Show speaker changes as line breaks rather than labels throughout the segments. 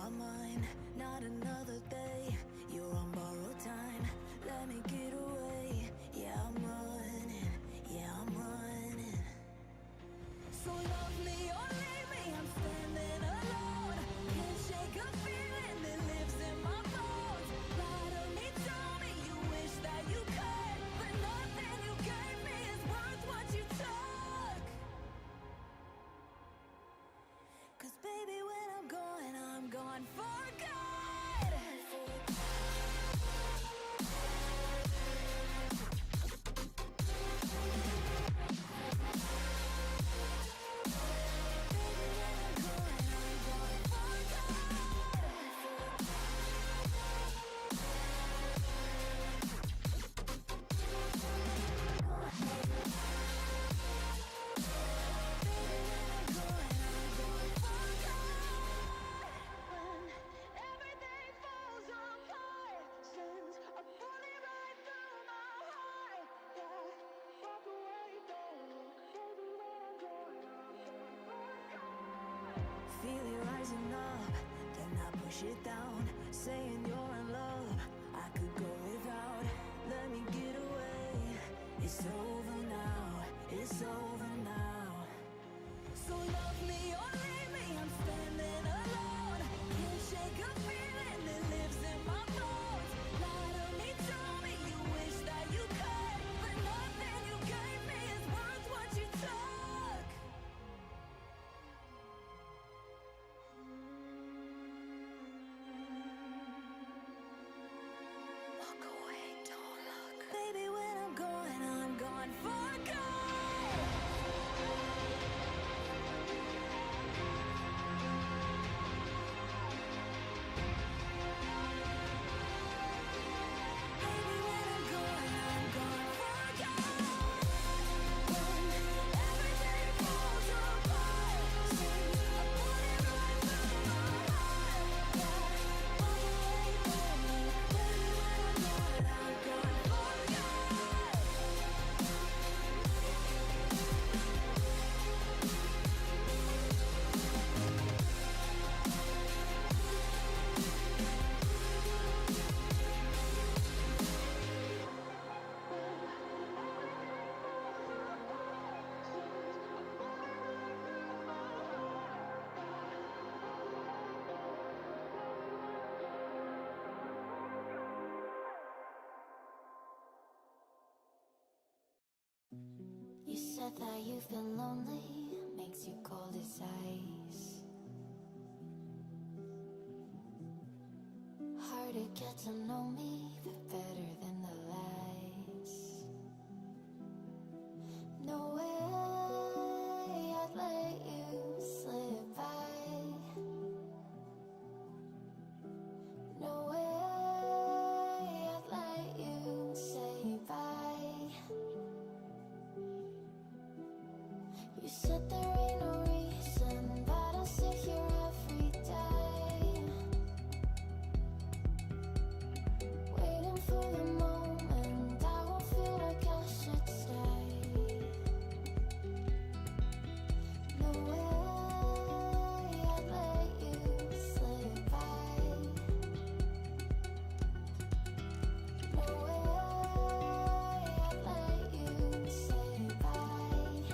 are mine, not another day. You're on borrowed time, let me get away. Yeah, I'm running, yeah, I'm running. So love me or leave me, I'm standing alone. Can't shake a feeling that lives in my bones. Lie to me, tell me you wish that you could, but nothing you gave me is worth what you took. 'Cause baby, when I'm gone for good. Feel it rising up, then I push it down, saying you're in love. I could go without, let me get away. It's over now, it's over now. So love me or leave me, I'm standing alone. Can't shake a feeling that lives in my bones. Lie to me, tell me you wish that you could, but nothing you gave me is worth what you took. Walk away, don't look. Baby, when I'm gone for good.
You said that you've been lonely, makes you cold as ice. Hard to get to know me, but better than the lies. No way I'd let you slip by. No way I'd let you say bye. You said there ain't no reason, but I'll sit here every day, waiting for the moment I won't feel like I should stay. No way I'd let you slip by. No way I'd let you say bye.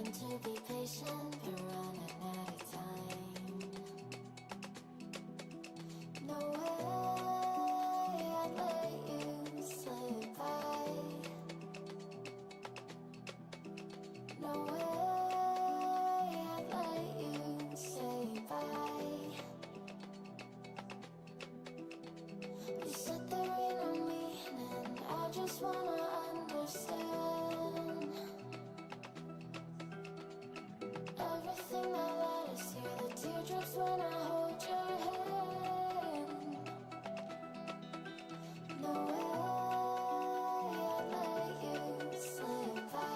trying to be patient, but running out of time. No way I'd let you slip by. No way I'd let you say bye. You said there ain't no meaning, I just wanna understand everything that led us here, the teardrops when I hold your hand. No way I'd let you slip by.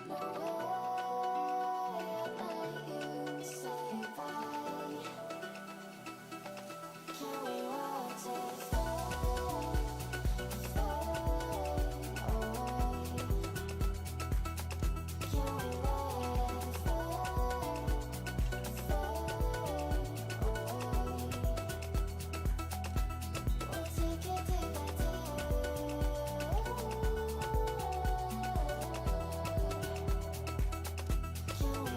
No way I'd let you say bye. Can we watch it fade, fade away? Can we let it fade, fade away? We'll take it day by day. Can we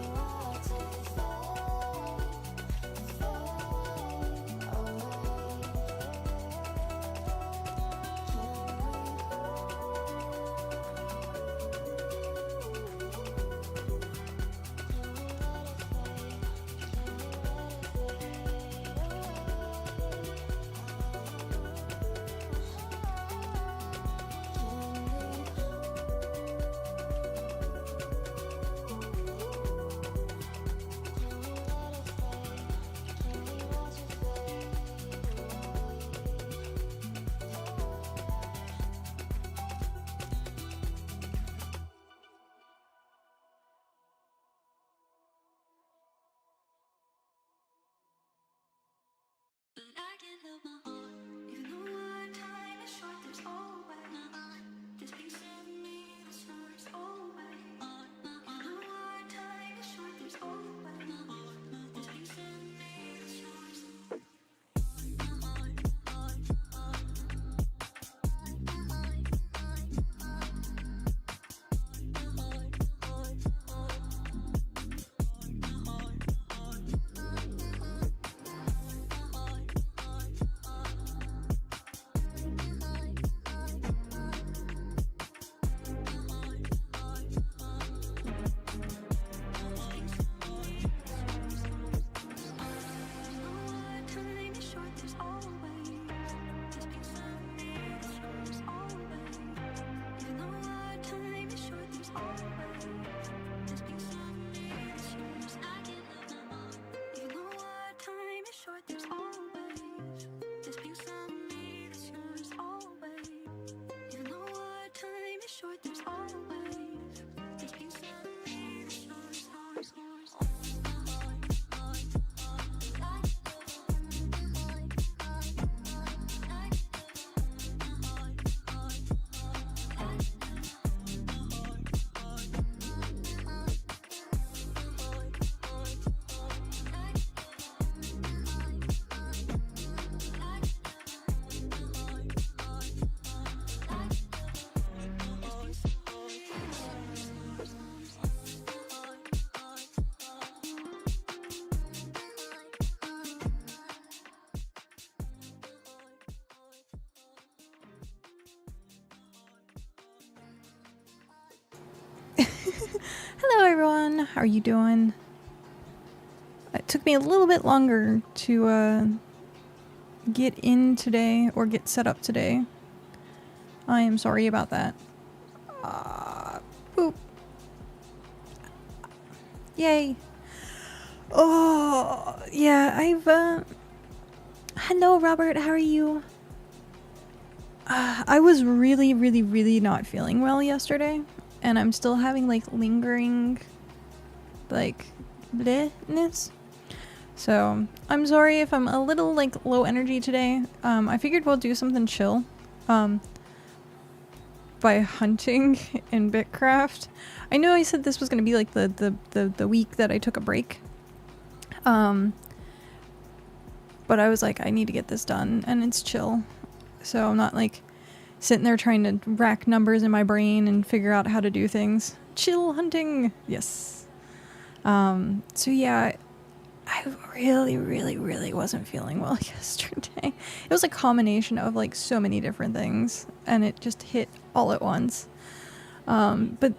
watch it fade, fade away?
But I can't help my heart. Even though our time is short, there's always this piece of me that soars away. Even though our time is short, there's always this piece of me that soars.
Hello everyone, how are you doing? It took me a little bit longer to get in today, or get set up today. I am sorry about that. Poop. Yay. Oh, yeah, hello Robert, how are you? I was really not feeling well yesterday. And I'm still having like lingering like blehness. So I'm sorry if I'm a little like low energy today. I figured we'll do something chill. By hunting in BitCraft. I know I said this was gonna be like the week that I took a break. But I was like, I need to get this done and it's chill. So I'm not like sitting there trying to rack numbers in my brain and figure out how to do things. Chill hunting. Yes. So yeah, I really wasn't feeling well yesterday. It was a combination of like so many different things, and it just hit all at once. But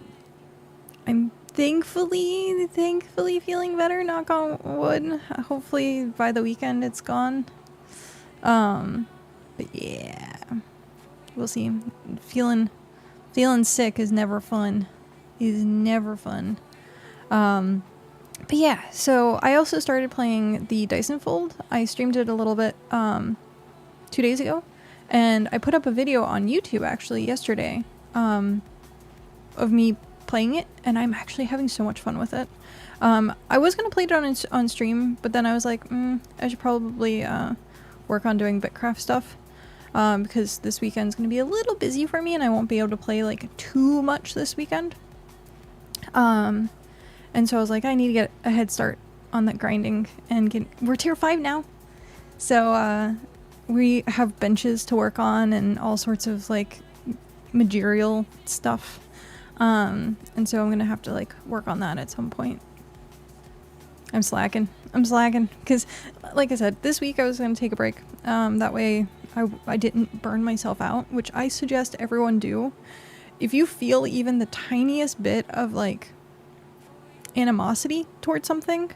I'm thankfully feeling better, knock on wood. Hopefully by the weekend it's gone. But yeah, we'll see. Feeling sick is never fun. But yeah, so I also started playing the Dyson Fold. I streamed it a little bit 2 days ago, and I put up a video on YouTube actually yesterday of me playing it, and I'm actually having so much fun with it. I was going to play it on stream, but then I was like, I should probably work on doing BitCraft stuff, because this weekend's going to be a little busy for me, and I won't be able to play like too much this weekend. And so I was like, I need to get a head start on that grinding and we're tier 5 now. So, we have benches to work on and all sorts of like material stuff. And so I'm going to have to like work on that at some point. I'm slacking because like I said, this week I was going to take a break. That way I didn't burn myself out, which I suggest everyone do. If you feel even the tiniest bit of like animosity towards something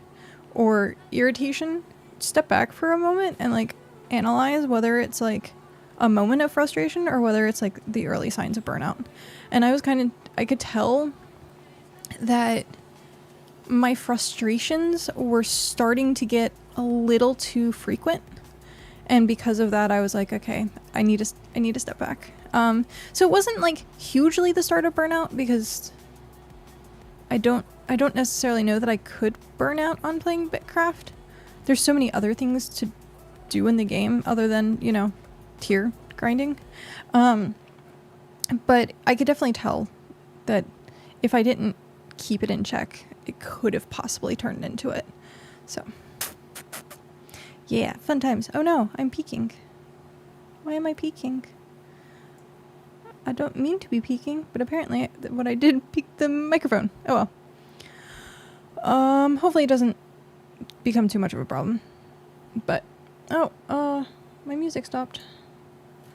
or irritation, step back for a moment and like analyze whether it's like a moment of frustration or whether it's like the early signs of burnout. And I could tell that my frustrations were starting to get a little too frequent, and because of that I was like, okay, I need to step back. So it wasn't like hugely the start of burnout, because I don't necessarily know that I could burn out on playing BitCraft. There's so many other things to do in the game other than, you know, tier grinding. But I could definitely tell that if I didn't keep it in check, it could have possibly turned into it. So, yeah, fun times. Oh no, I'm peeking. Why am I peeking? I don't mean to be peeking, but apparently what I did peeked the microphone. Oh well. Hopefully it doesn't become too much of a problem. But, my music stopped.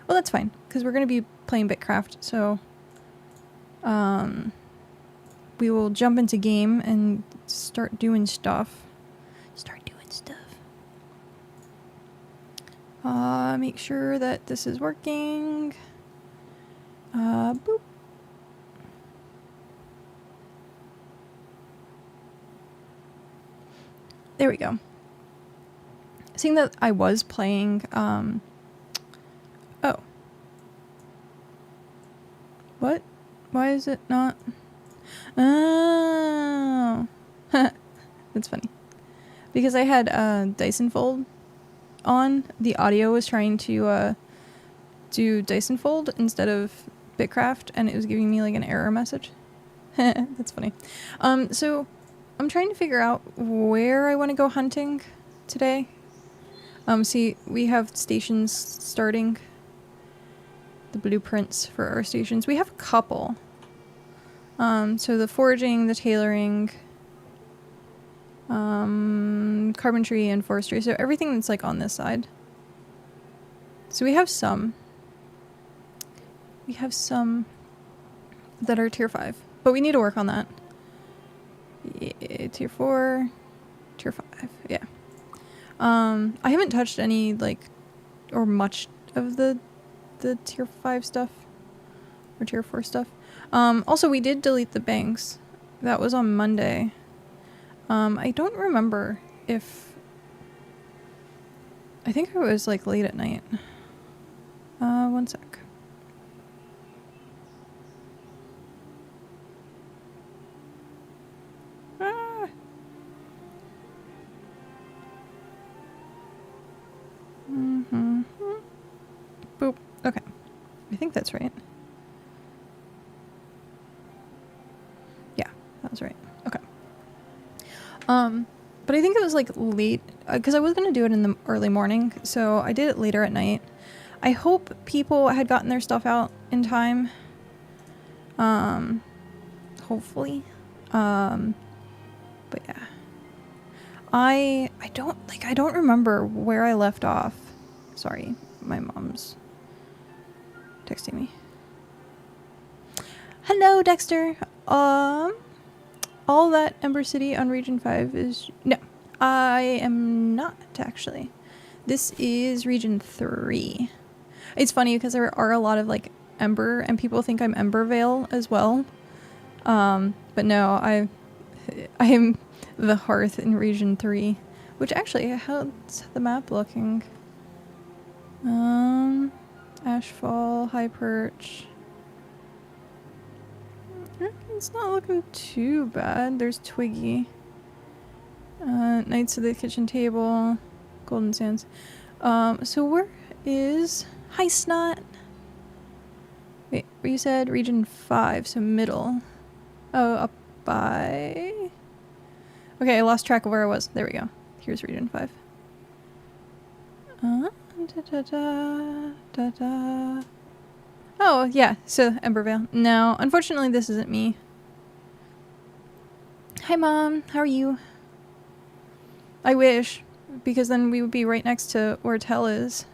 Well, that's fine, because we're going to be playing BitCraft, so, we will jump into game and start doing stuff. Make sure that this is working. Boop. There we go. Seeing that I was playing, oh. What? Why is it not? Oh. That's funny. Because I had, Dyson Fold on, the audio was trying to, do Dyson Fold instead of BitCraft, and it was giving me like an error message. That's funny. So I'm trying to figure out where I want to go hunting today. See, we have stations starting. The blueprints for our stations. We have a couple. So the foraging, the tailoring, carpentry, and forestry. So everything that's like on this side. So we have some. We have some that are tier 5, but we need to work on that. Yeah, tier 4, tier 5, yeah. I haven't touched any, like, or much of the tier 5 stuff, or tier 4 stuff. Also, we did delete the banks. That was on Monday. I don't remember if... I think it was, like, late at night. One sec. Boop. Okay. I think that's right. Yeah, that was right. Okay. But I think it was like late, because I was going to do it in the early morning, so I did it later at night. I hope people had gotten their stuff out in time. Hopefully. But yeah. I don't remember where I left off. Sorry, my mom's texting me. Hello, Dexter. All that Ember City on Region 5 is... No, I am not, actually. This is Region 3. It's funny because there are a lot of, like, Ember, and people think I'm Embervale as well. But no, I am the Hearth in Region 3. Which, actually, how's the map looking? Ashfall, High Perch... It's not looking too bad. There's Twiggy. Knights of the Kitchen Table. Golden Sands. So where is... Hi, Snot! Wait, you said Region 5, so middle. Oh, up by... Okay, I lost track of where I was. There we go. Here's Region 5. Oh, yeah, so Embervale. No, unfortunately this isn't me. Hi, Mom. How are you? I wish, because then we would be right next to where Tell is.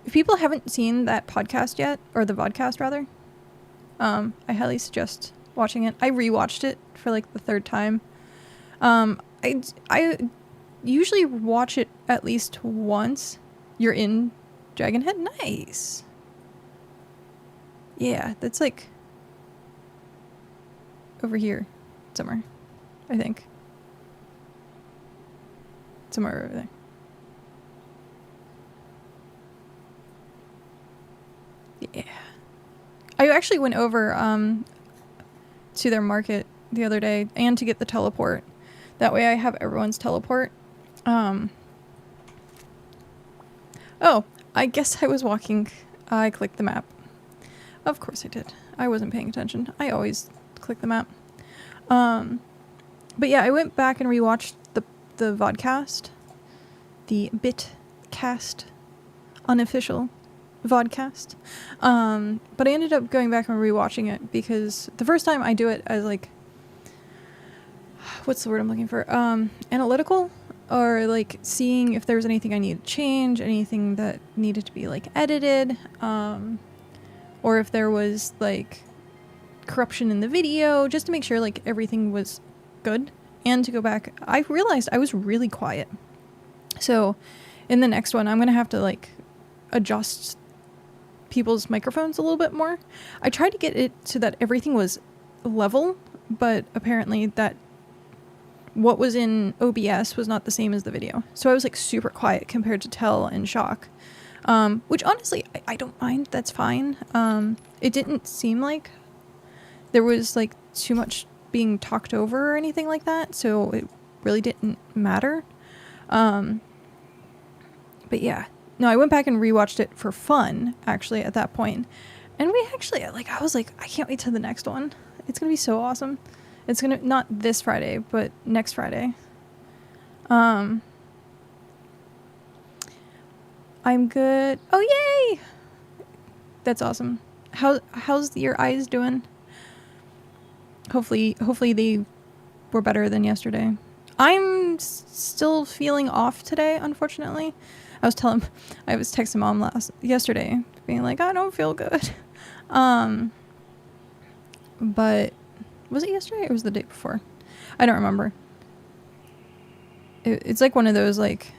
If people haven't seen that podcast yet, or the vodcast rather, I highly suggest watching it. I rewatched it for like the 3rd time. I usually watch it at least once. You're in Dragonhead? Nice. Yeah, that's like over here somewhere, I think. Somewhere over there. Yeah. I actually went over to their market the other day and to get the teleport. That way I have everyone's teleport. Oh, I guess I was walking. I clicked the map. Of course I did. I wasn't paying attention. I always click the map. But yeah, I went back and rewatched the vodcast. The BitCraft unofficial vodcast. But I ended up going back and rewatching it because the first time I do it as like... What's the word I'm looking for? Analytical? Or like seeing if there was anything I needed to change, anything that needed to be like edited. Or if there was like corruption in the video, just to make sure like everything was good. And to go back, I realized I was really quiet. So in the next one, I'm going to have to like adjust people's microphones a little bit more. I tried to get it so that everything was level, but apparently that what was in OBS was not the same as the video. So I was like super quiet compared to Tell and Shock. Which honestly, I don't mind. That's fine. It didn't seem like there was like too much being talked over or anything like that, so it really didn't matter. But yeah, no, I went back and rewatched it for fun actually at that point, and we actually like I was like, I can't wait till the next one. It's gonna be so awesome. It's gonna not this Friday, but next Friday. I'm good. Oh yay! That's awesome. How's your eyes doing? Hopefully they were better than yesterday. I'm still feeling off today, unfortunately. I was texting Mom yesterday, being like, I don't feel good. But was it yesterday or was it the day before? I don't remember. It's like one of those like,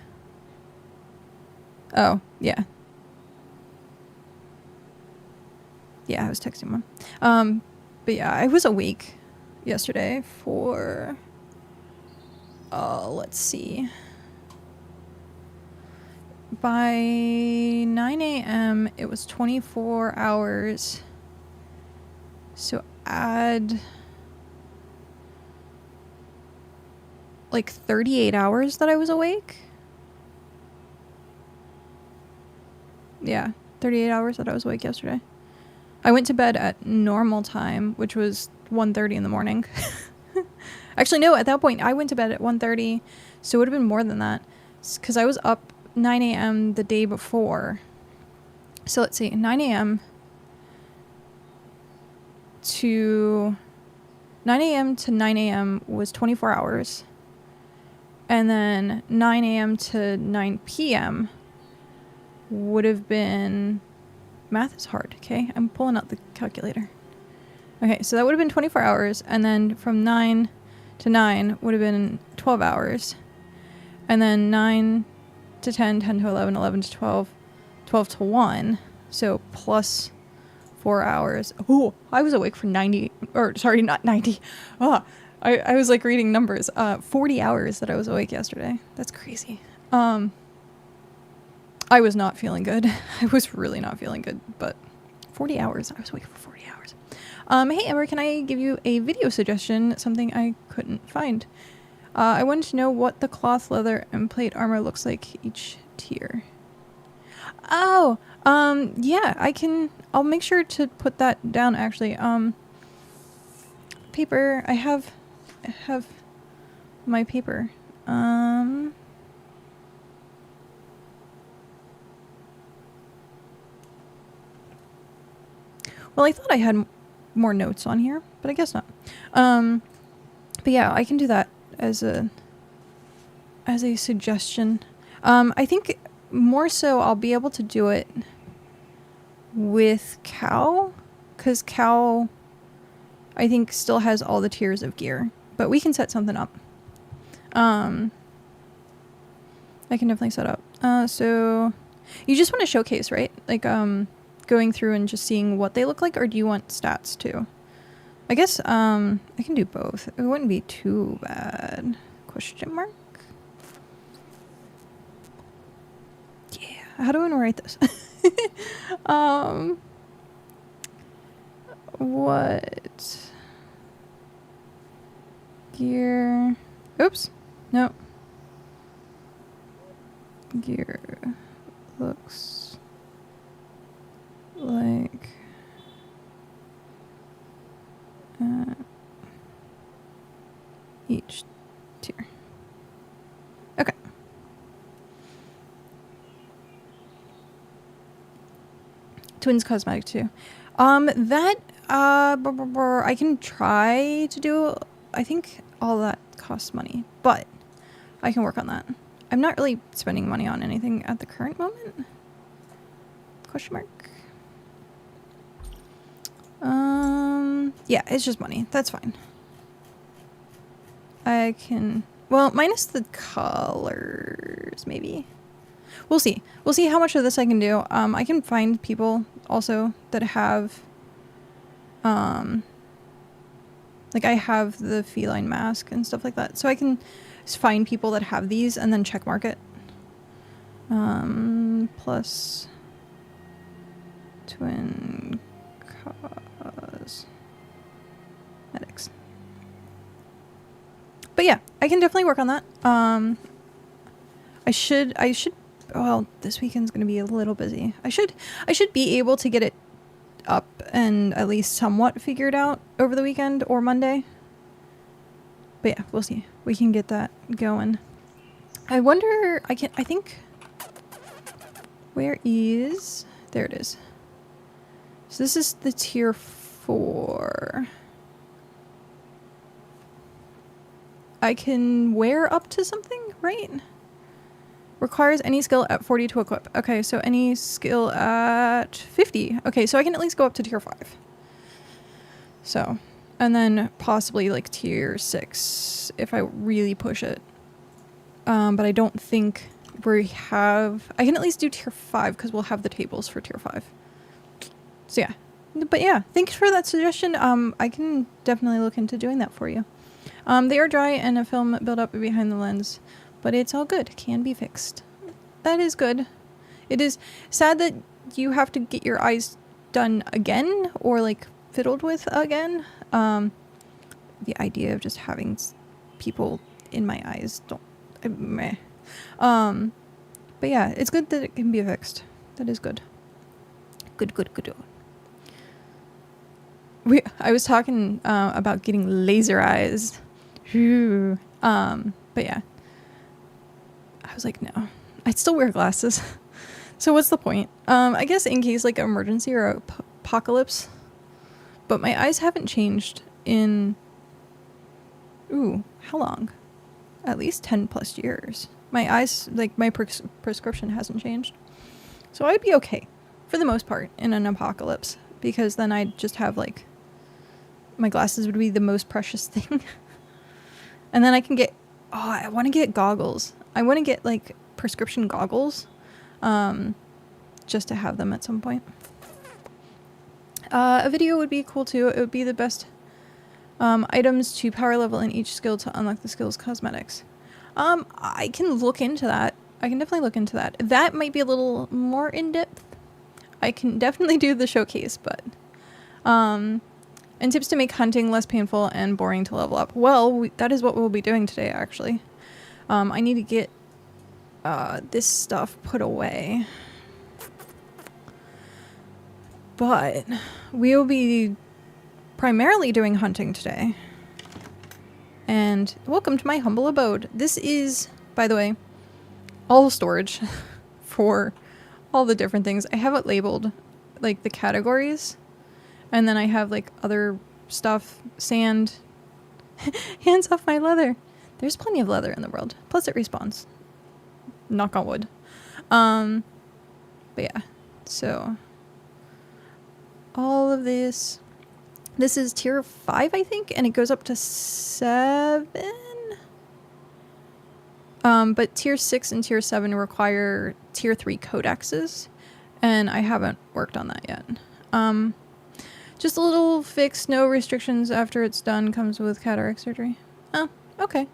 oh yeah. Yeah, I was texting Mom. But yeah, I was awake yesterday for, let's see. By 9 a.m., it was 24 hours. So add like 38 hours that I was awake. Yeah, 38 hours that I was awake yesterday. I went to bed at normal time, which was 1:30 in the morning. Actually, no, at that point, I went to bed at 1:30, so it would have been more than that. Because I was up 9 a.m. the day before. So let's see, 9 a.m. to 9 a.m. to 9 a.m. was 24 hours. And then 9 a.m. to 9 p.m. would have been, math is hard, okay? I'm pulling out the calculator. Okay, so that would have been 24 hours. And then from 9 to 9 would have been 12 hours. And then 9 to 10, 10 to 11, 11 to 12, 12 to 1. So plus 4 hours. Oh, I was awake for 90, or sorry, not 90. Oh, I was like reading numbers. 40 hours that I was awake yesterday. That's crazy. I was not feeling good. I was really not feeling good, but 40 hours. I was awake for 40 hours. Hey, Ember, can I give you a video suggestion? Something I couldn't find. I wanted to know what the cloth, leather, and plate armor looks like each tier. Oh, yeah, I'll make sure to put that down, actually. Paper, I have my paper. Well, I thought I had more notes on here, but I guess not. But yeah, I can do that as a suggestion. I think more so I'll be able to do it with Cow, because Cow, I think, still has all the tiers of gear, but we can set something up. I can definitely set up. So you just want to showcase, right? Like, going through and just seeing what they look like, or do you want stats too? I guess, I can do both. It wouldn't be too bad. Question mark? Yeah. How do I want to write this? What gear? Oops. No. Gear looks like each tier. Okay. Twins cosmetic too. That I can try to do. I think all that costs money, but I can work on that. I'm not really spending money on anything at the current moment. Question mark. Yeah, it's just money. That's fine. I can, well, minus the colors, maybe. We'll see. We'll see how much of this I can do. I can find people also that have, like I have the feline mask and stuff like that. So I can find people that have these and then check mark it. Plus twin cosmetics. But yeah, I can definitely work on that. I should, well, this weekend's going to be a little busy. I should be able to get it up and at least somewhat figured out over the weekend or Monday. But yeah, we'll see. We can get that going. I wonder, I think, where is, there it is. So this is the tier 4. I can wear up to something, right? Requires any skill at 40 to equip. Okay, so any skill at 50. Okay, so I can at least go up to tier 5. So, and then possibly like tier 6 if I really push it. But I don't think we have, I can at least do tier 5 because we'll have the tables for tier 5. So yeah, but yeah, thanks for that suggestion. I can definitely look into doing that for you. They are dry and a film buildup behind the lens, but it's all good. Can be fixed. That is good. It is sad that you have to get your eyes done again or like fiddled with again. The idea of just having people in my eyes meh. But yeah, it's good that it can be fixed. That is good. Good. I was talking about getting laser eyes. But yeah. I was like, no. I'd still wear glasses. So what's the point? I guess in case like emergency or apocalypse. But my eyes haven't changed in... Ooh, how long? At least 10 plus years. My eyes, like my prescription hasn't changed. So I'd be okay for the most part in an apocalypse. Because then I'd just have like... My glasses would be the most precious thing. And then I can get... Oh, I want to get goggles. I want to get like prescription goggles. Just to have them at some point. A video would be cool too. It would be the best items to power level in each skill to unlock the skill's cosmetics. I can look into that. I can definitely look into that. That might be a little more in-depth. I can definitely do the showcase, but... and tips to make hunting less painful and boring to level up. Well, that is what we'll be doing today, actually. I need to get this stuff put away. But we will be primarily doing hunting today. And welcome to my humble abode. This is, by the way, all storage for all the different things. I have it labeled, like the categories. And then I have like other stuff, sand. Hands off my leather. There's plenty of leather in the world. Plus it respawns. Knock on wood. But yeah, so... all of this. This is tier 5, I think, and it goes up to 7. But tier 6 and tier 7 require tier 3 codexes, and I haven't worked on that yet. Just a little fix, no restrictions after it's done, comes with cataract surgery. Oh, okay.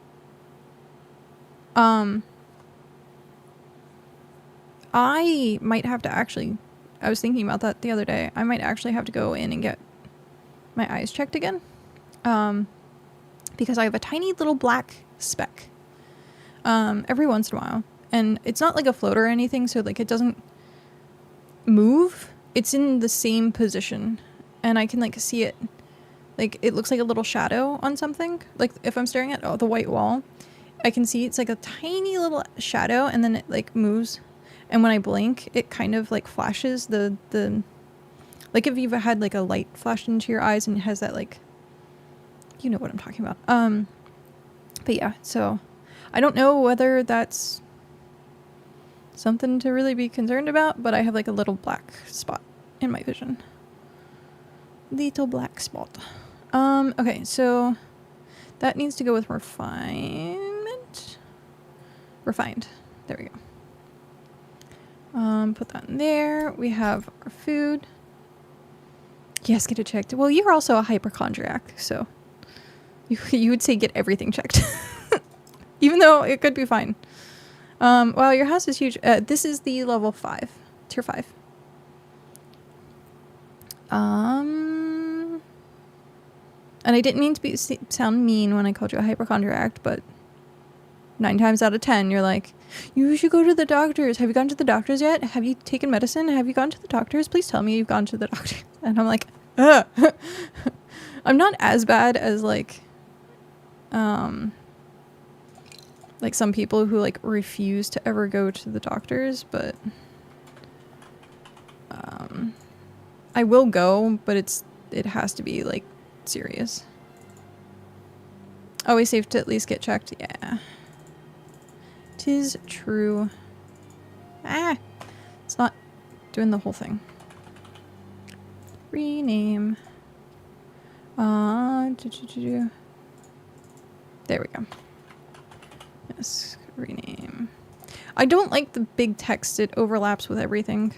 I might have to actually... I was thinking about that the other day. I might actually have to go in and get my eyes checked again. Because I have a tiny little black speck. Every once in a while. And it's not like a float or anything, so like it doesn't move. It's in the same position. And I can like see it. Like it looks like a little shadow on something. Like if I'm staring at the white wall, I can see it's like a tiny little shadow and then it like moves. And when I blink, it kind of like flashes the like if you've had like a light flashed into your eyes and it has that like, you know what I'm talking about. But yeah, so I don't know whether that's something to really be concerned about, but I have like a little black spot in my vision. Little black spot. Okay, so that needs to go with refinement. Refined. There we go. Put that in there. We have our food. Yes, get it checked. Well, you're also a hypochondriac, so you would say get everything checked. Even though it could be fine. Wow, your house is huge. This is the level 5. Tier 5. And I didn't mean to sound mean when I called you a hypochondriac, but 9 times out of 10, you're like, you should go to the doctors. Have you gone to the doctors yet? Have you taken medicine? Have you gone to the doctors? Please tell me you've gone to the doctor. And I'm like, ugh. I'm not as bad as like some people who like refuse to ever go to the doctors, but I will go, but it has to be like serious. Always safe to at least get checked. Yeah. 'Tis true. It's not doing the whole thing. Rename. There we go. Yes, rename. I don't like the big text. It overlaps with everything.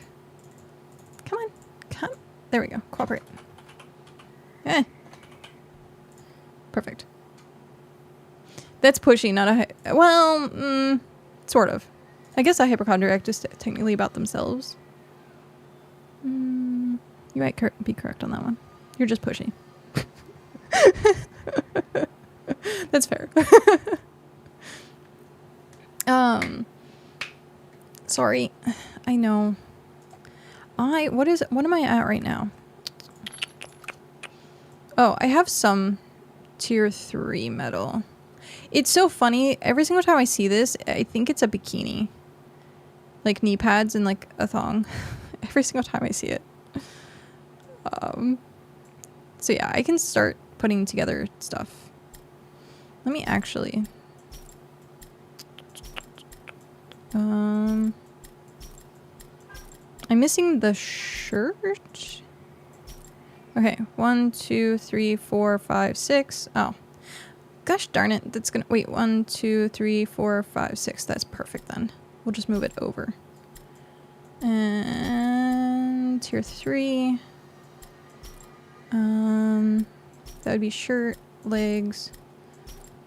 Come on. Come. There we go. Cooperate. Perfect. That's pushy, not a... Well, sort of. I guess a hypochondriac just technically about themselves. You might be correct on that one. You're just pushy. That's fair. Sorry. I know. What am I at right now? Oh, I have some tier 3 metal. It's so funny. Every single time I see this, I think it's a bikini. like knee pads and like a thong every single time I see it. So yeah, I can start putting together stuff. Let me actually. I'm missing the shirt. Okay, 1, 2, 3, 4, 5, 6. Oh, gosh darn it! That's gonna wait. 1, 2, 3, 4, 5, 6. That's perfect then. We'll just move it over. And tier 3. That would be shirt, legs,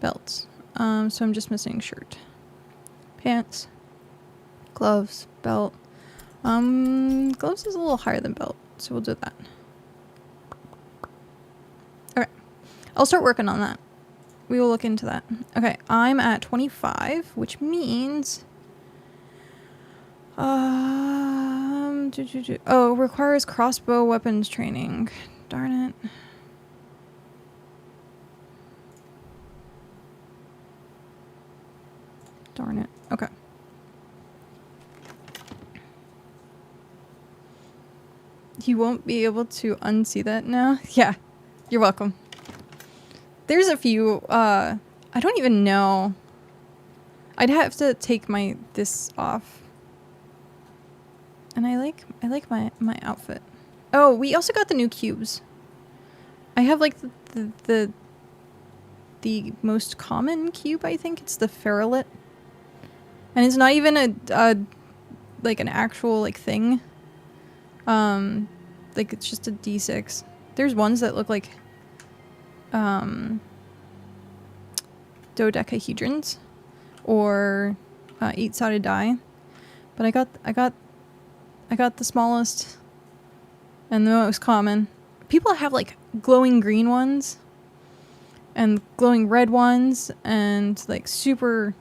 belts. So I'm just missing shirt, pants, gloves, belt. Gloves is a little higher than belt, so we'll do that. Okay, I'll start working on that. We will look into that. Okay, I'm at 25, which means oh, requires crossbow weapons training. Darn it. Darn it. Okay. You won't be able to unsee that now? Yeah. You're welcome. There's a few, I don't even know. I'd have to take this off. And I like my outfit. Oh, we also got the new cubes. I have like the most common cube, I think. It's the ferrolet. And it's not even a like an actual like thing. Like it's just a D6. There's ones that look like dodecahedrons or 8-sided die. But I got the smallest and the most common. People have like glowing green ones and glowing red ones and like super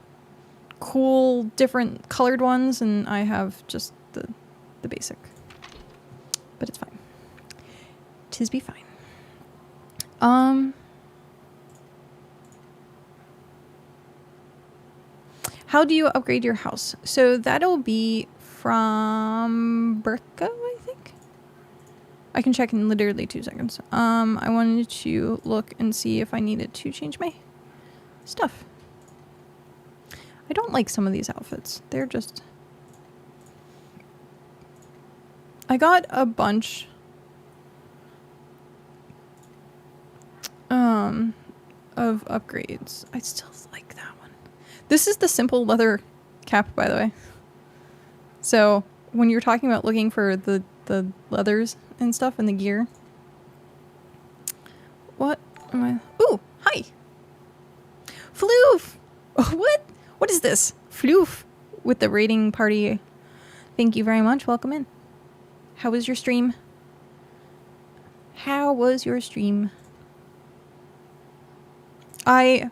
cool different colored ones, and I have just the basic. But it's fine. 'Tis be fine. How do you upgrade your house? So that'll be from Burka, I think. I can check in literally 2 seconds. I wanted to look and see if I needed to change my stuff. I don't like some of these outfits. They're just... I got a bunch of upgrades. I still like that one. This is the simple leather cap, by the way. So when you're talking about looking for the leathers and stuff and the gear. What am I? Ooh, hi. Floof. What is this? Floof with the raiding party. Thank you very much. Welcome in. How was your stream? How was your stream? I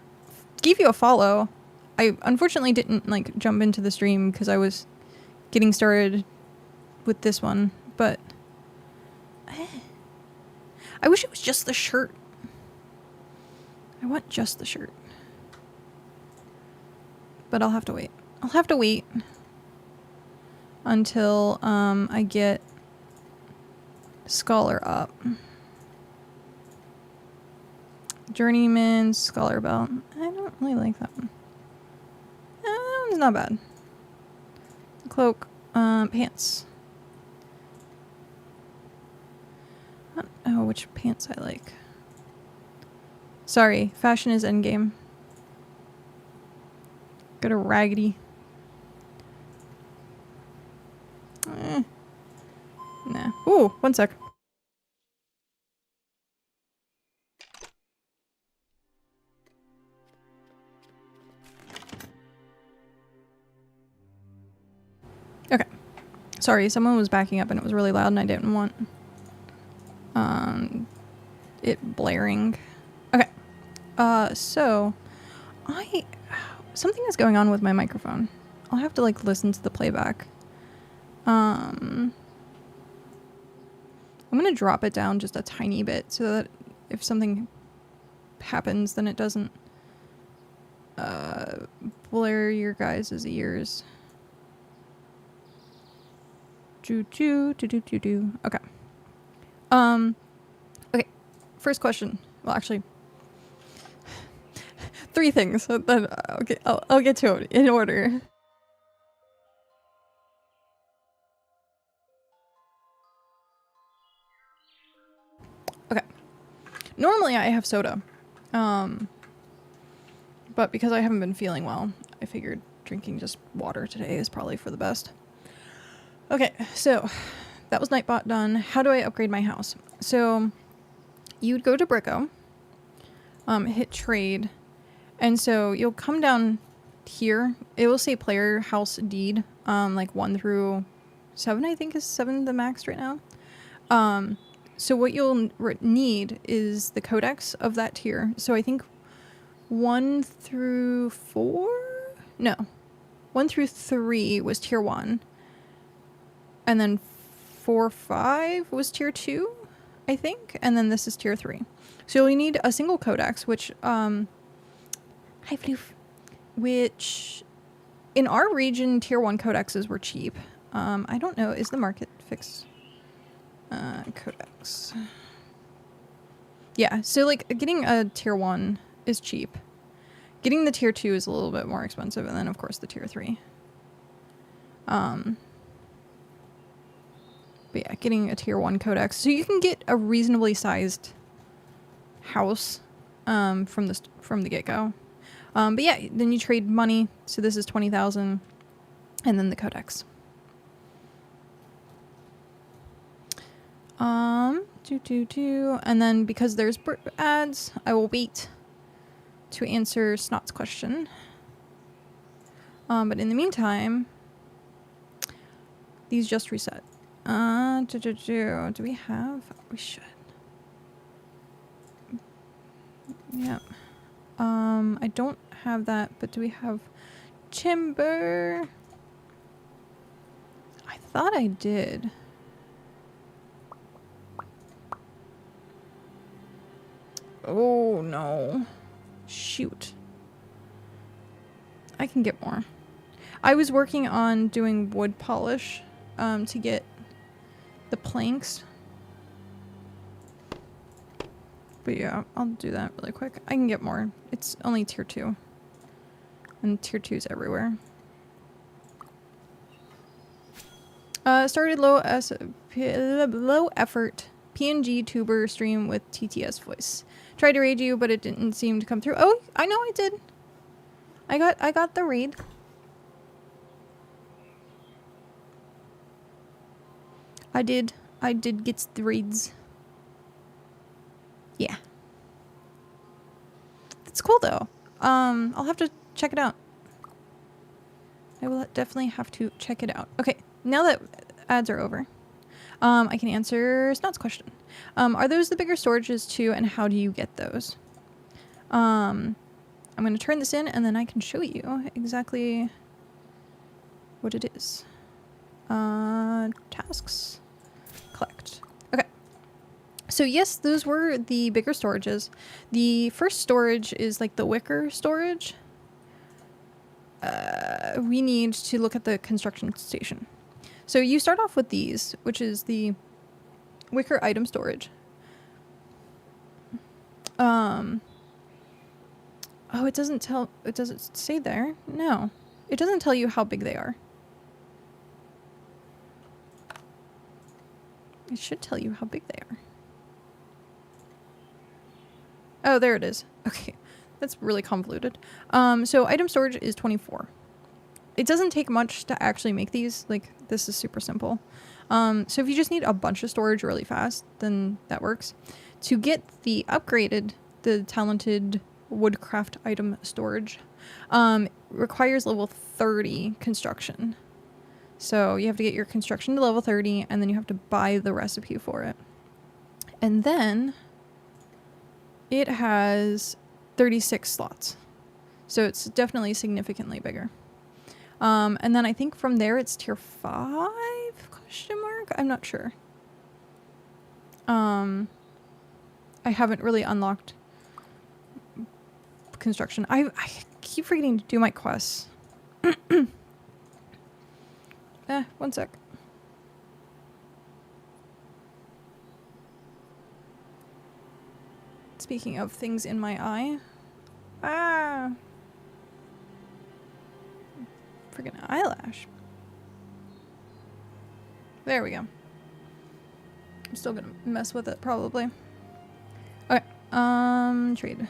gave you a follow. I unfortunately didn't like jump into the stream because I was getting started with this one, but I wish it was just the shirt. I want just the shirt. But I'll have to wait. I'll have to wait until I get Scholar up. Journeyman, Scholar Belt. I don't really like that one. That one's not bad. Cloak, pants. I don't know which pants I like. Sorry, fashion is endgame. Got a raggedy. Nah. Ooh, 1 sec. Okay. Sorry, someone was backing up and it was really loud and I didn't want it blaring. Okay. So something is going on with my microphone. I'll have to like listen to the playback. I'm gonna drop it down just a tiny bit so that if something happens then it doesn't blare your guys' ears. Okay. Okay. First question. Well, actually, 3 things. Then okay, I'll get to it in order. Okay. Normally I have soda. But because I haven't been feeling well, I figured drinking just water today is probably for the best. Okay, so that was Nightbot done. How do I upgrade my house? So you would go to Bricko, hit trade, and so you'll come down here. It will say player house deed, like 1 through 7, I think is 7 the max right now. So what you'll need is the codex of that tier. So I think 1 through 4? No. 1 through 3 was tier 1. And then 4, 5 was tier 2, I think. And then this is tier 3. So you'll need a single codex, which, which in our region, tier 1 codexes were cheap. I don't know. Is the market fixed? Codex. Yeah. So like getting a tier 1 is cheap. Getting the tier 2 is a little bit more expensive. And then of course the tier 3. But yeah, getting a tier 1 codex. So you can get a reasonably sized house from the get-go. But yeah, then you trade money. So this is 20,000 and then the codex. And then because there's ads, I will wait to answer Snot's question. But in the meantime, these just reset. Do we have? We should. Yeah. I don't have that, but do we have timber? I thought I did. Oh no. Shoot. I can get more. I was working on doing wood polish to get the planks. But yeah, I'll do that really quick. I can get more. It's only tier 2. And tier 2's everywhere. Started low effort PNG tuber stream with TTS voice. Tried to raid you, but it didn't seem to come through. Oh, I know I did. I got the raid. I did get the raids. Yeah. It's cool though. I'll have to check it out. I will definitely have to check it out. Okay, now that ads are over, I can answer Snot's question. Are those the bigger storages too, and how do you get those? I'm going to turn this in, and then I can show you exactly what it is. Tasks. Collect. Okay. So yes, those were the bigger storages. The first storage is like the wicker storage. We need to look at the construction station. So you start off with these, which is the wicker item storage. Oh, it doesn't say there. No, it doesn't tell you how big they are. It should tell you how big they are. Oh, there it is. Okay, that's really convoluted. So item storage is 24. It doesn't take much to actually make these. Like, this is super simple. So if you just need a bunch of storage really fast, then that works. To get the upgraded, the talented woodcraft item storage, requires level 30 construction. So you have to get your construction to level 30, and then you have to buy the recipe for it. And then it has 36 slots. So it's definitely significantly bigger. And then I think from there it's tier 5 question mark? I'm not sure. I haven't really unlocked construction. I keep forgetting to do my quests. 1 sec. Speaking of things in my eye. Ah! Freaking eyelash. There we go. I'm still gonna mess with it, probably. Okay, trade.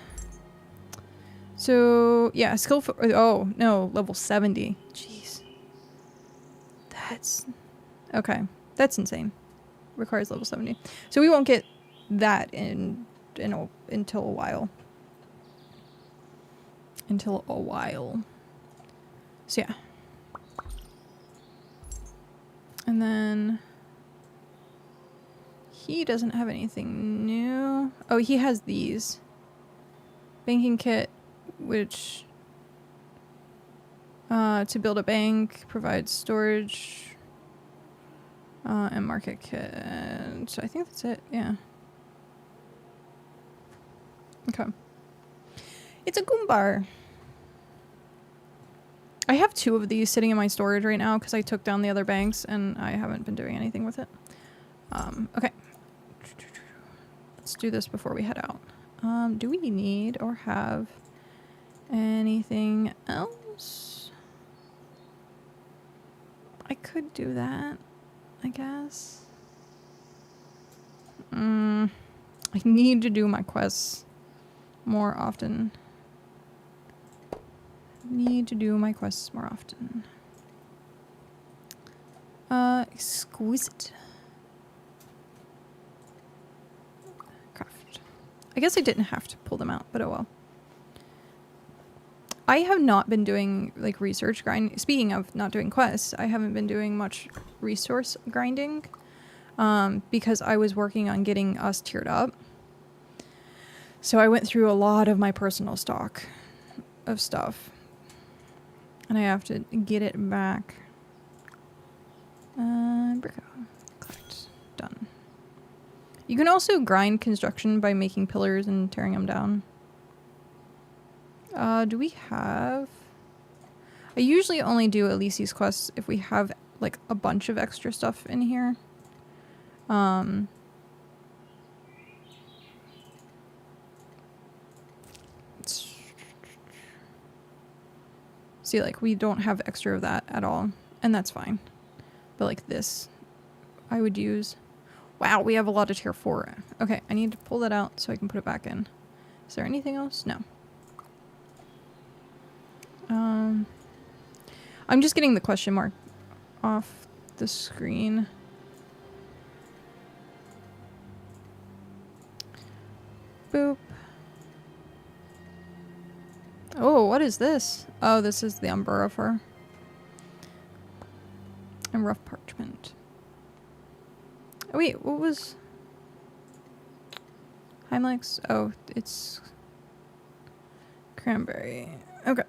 So, yeah, skill for, oh, no, level 70. Jeez. That's, okay. That's insane. Requires level 70. So we won't get that until a while. Until a while. So, yeah. And then he doesn't have anything new. Oh, he has these. Banking kit, which to build a bank, provides storage, and market kit. So I think that's it, yeah. Okay. It's a Goombar. I have 2 of these sitting in my storage right now because I took down the other banks and I haven't been doing anything with it. Okay. Let's do this before we head out. Do we need or have anything else? I could do that, I guess. I need to do my quests more often. Need to do my quests more often. Exquisite. Craft. I guess I didn't have to pull them out, but oh well. I have not been doing like research grind. Speaking of not doing quests, I haven't been doing much resource grinding because I was working on getting us tiered up. So I went through a lot of my personal stock of stuff. And I have to get it back. Collect. Done. You can also grind construction by making pillars and tearing them down. Do we have... I usually only do Elise's quests if we have like a bunch of extra stuff in here. See, like, we don't have extra of that at all, and that's fine. But, like, this, I would use. Wow, we have a lot of tier 4. Okay, I need to pull that out so I can put it back in. Is there anything else? No. I'm just getting the question mark off the screen. Boop. Oh, what is this? Oh, this is the Ember of her. And rough parchment. Oh, wait, what was... Heimlich's? Oh, it's... Cranberry. Okay.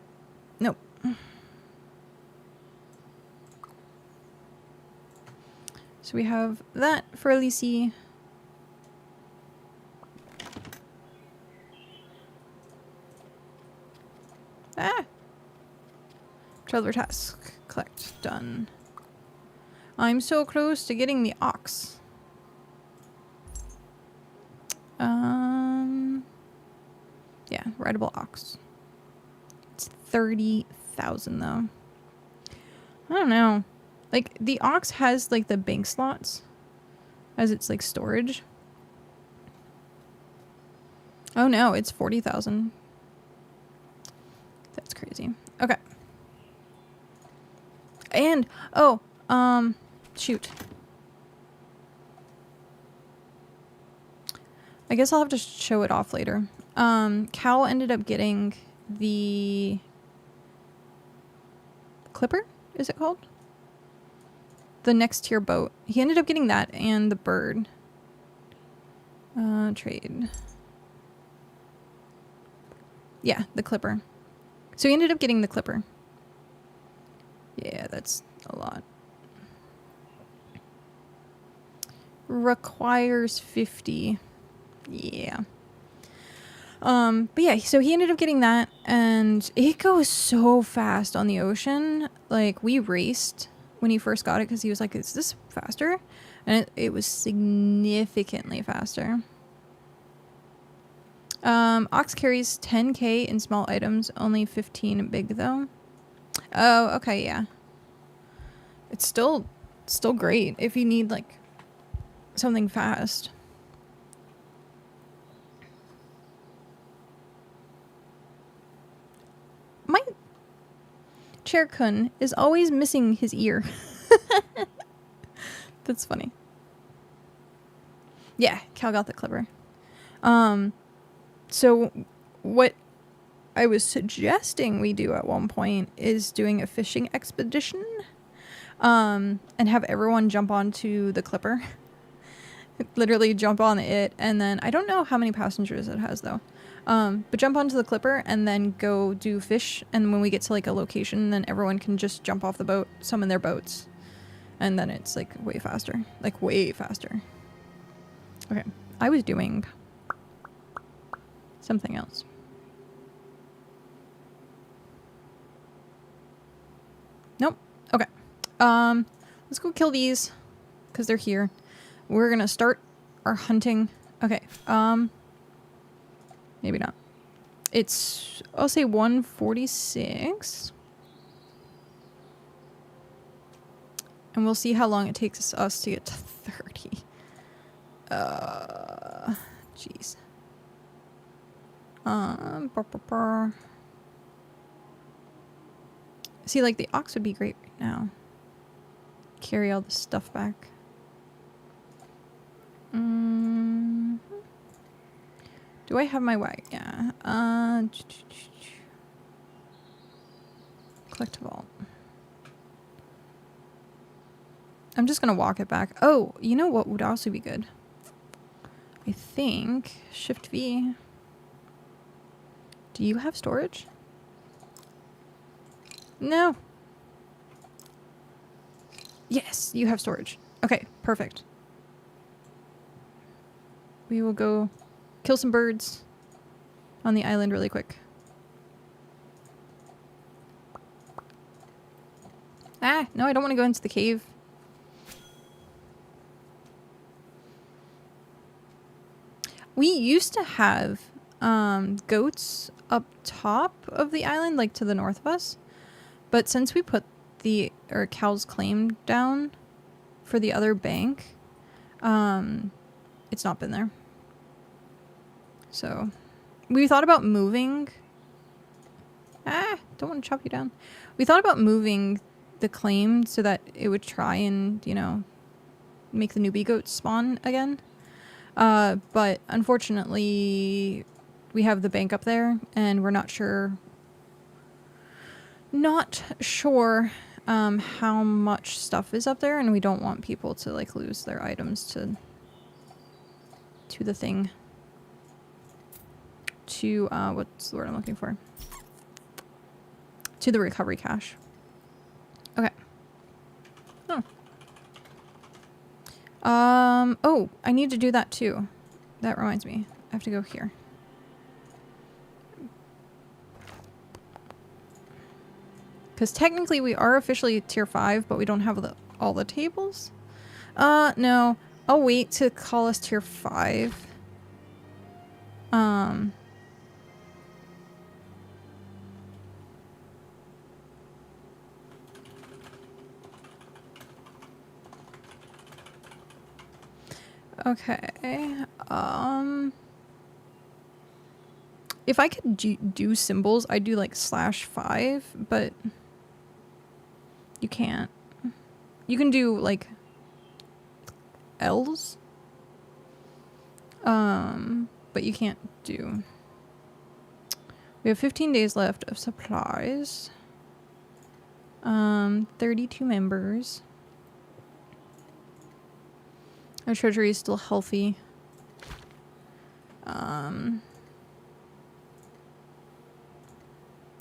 Nope. So we have that for Elise. Ah! Traveler task. Collect. Done. I'm so close to getting the ox. Yeah, rideable ox. It's 30,000 though. I don't know. Like, the ox has, like, the bank slots as its, like, storage. Oh no, it's 40,000. That's crazy. Okay. And, oh, shoot. I guess I'll have to show it off later. Cal ended up getting the Clipper, is it called? The next tier boat. He ended up getting that and the bird. Trade. Yeah, the Clipper. So he ended up getting the Clipper. Yeah, that's a lot. Requires 50. Yeah. But yeah, so he ended up getting that, and it goes so fast on the ocean. Like, we raced when he first got it because he was like, is this faster? And it was significantly faster. Ox carries 10k in small items, only 15 big though. Oh, okay, yeah. It's still great if you need like something fast. My Chair-kun is always missing his ear. That's funny. Yeah, Cal got the clipper. So what I was suggesting we do at one point is doing a fishing expedition, and have everyone jump onto the clipper. Literally jump on it, and then I don't know how many passengers it has though. But jump onto the clipper and then go do fish, and when we get to like a location, then everyone can just jump off the boat, summon their boats, and then it's like way faster. Like way faster. Okay, I was doing something else. Nope. Okay. Let's go kill these because they're here. We're gonna start our hunting. Okay. Maybe not. It's, I'll say 1:46. And we'll see how long it takes us to get to 30. Jeez. See, like, the ox would be great right now. Carry all the stuff back. Do I have my wagon? Yeah. Collect vault. I'm just gonna walk it back. Oh, you know what would also be good? I think Shift V. Do you have storage? No. Yes, you have storage. Okay, perfect. We will go kill some birds on the island really quick. Ah, no, I don't want to go into the cave. We used to have goats up top of the island, like to the north of us. But since we put Cal's claim down for the other bank, it's not been there. So we thought about moving. Don't want to chop you down. We thought about moving the claim so that it would try and, you know, make the newbie goats spawn again. But unfortunately, we have the bank up there, and we're not sure how much stuff is up there, and we don't want people to like lose their items to the thing. To what's the word I'm looking for? To the recovery cache. Okay. Oh, I need to do that too. That reminds me. I have to go here. Because technically we are officially tier 5, but we don't have all the tables. No. I'll wait to call us tier 5. Okay. If I could do symbols, I'd do like /5, but you can't. You can do like L's, but you can't do. We have 15 days left of supplies. 32 members. Our treasury is still healthy.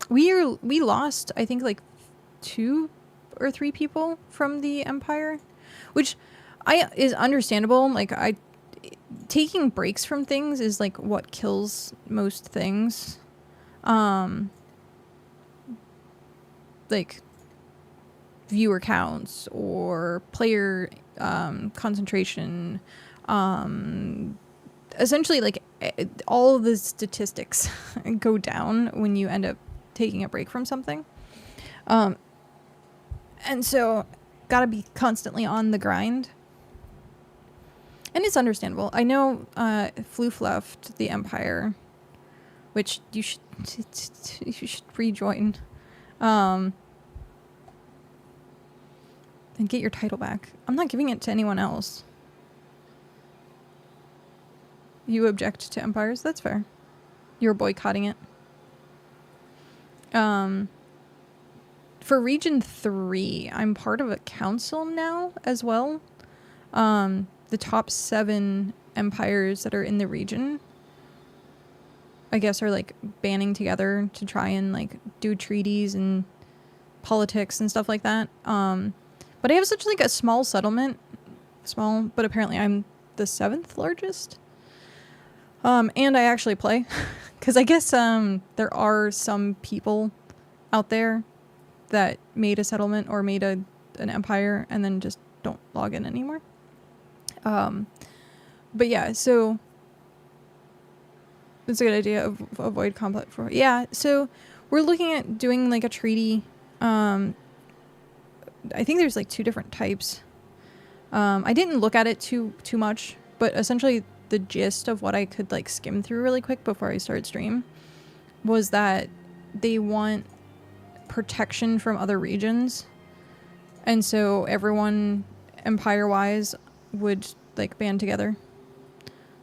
We lost, I think, like 2 or 3 people from the Empire, which is understandable. Like, taking breaks from things is like what kills most things. Like viewer counts or player concentration, essentially like all of the statistics go down when you end up taking a break from something. And so gotta be constantly on the grind. And it's understandable. I know Floof left the Empire, which you should rejoin. And get your title back. I'm not giving it to anyone else. You object to empires? That's fair. You're boycotting it. For Region 3, I'm part of a council now as well. The top 7 empires that are in the region, I guess, are like banding together to try and like do treaties and politics and stuff like that. But I have such like a small settlement. Small, but apparently I'm the 7th largest. And I actually play, because I guess there are some people out there that made a settlement or made an empire and then just don't log in anymore. But yeah, so it's a good idea of avoid conflict. Yeah, so we're looking at doing like a treaty. I think there's like 2 different types. I didn't look at it too much, but essentially the gist of what I could like skim through really quick before I started stream was that they want protection from other regions, and so everyone empire wise would like band together.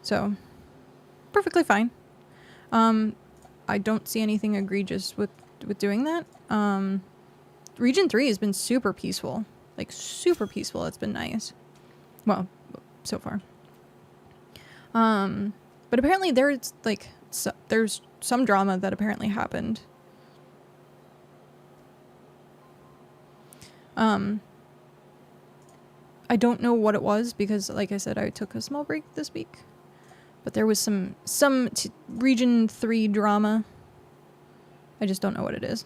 So perfectly fine. I don't see anything egregious with doing that. Region 3 has been super peaceful, like super peaceful. It's been nice. Well, so far. But apparently there's like there's some drama that apparently happened. I don't know what it was because, like I said, I took a small break this week. But there was some Region 3 drama. I just don't know what it is.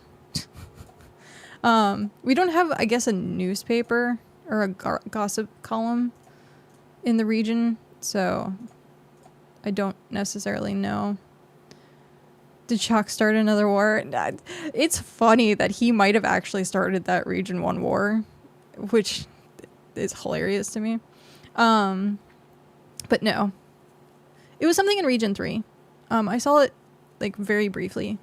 We don't have, I guess, a newspaper or a gossip column in the region, so I don't necessarily know. Did Shock start another war? It's funny that he might have actually started that Region 1 war, which is hilarious to me. But no. It was something in Region 3. I saw it, like, very briefly.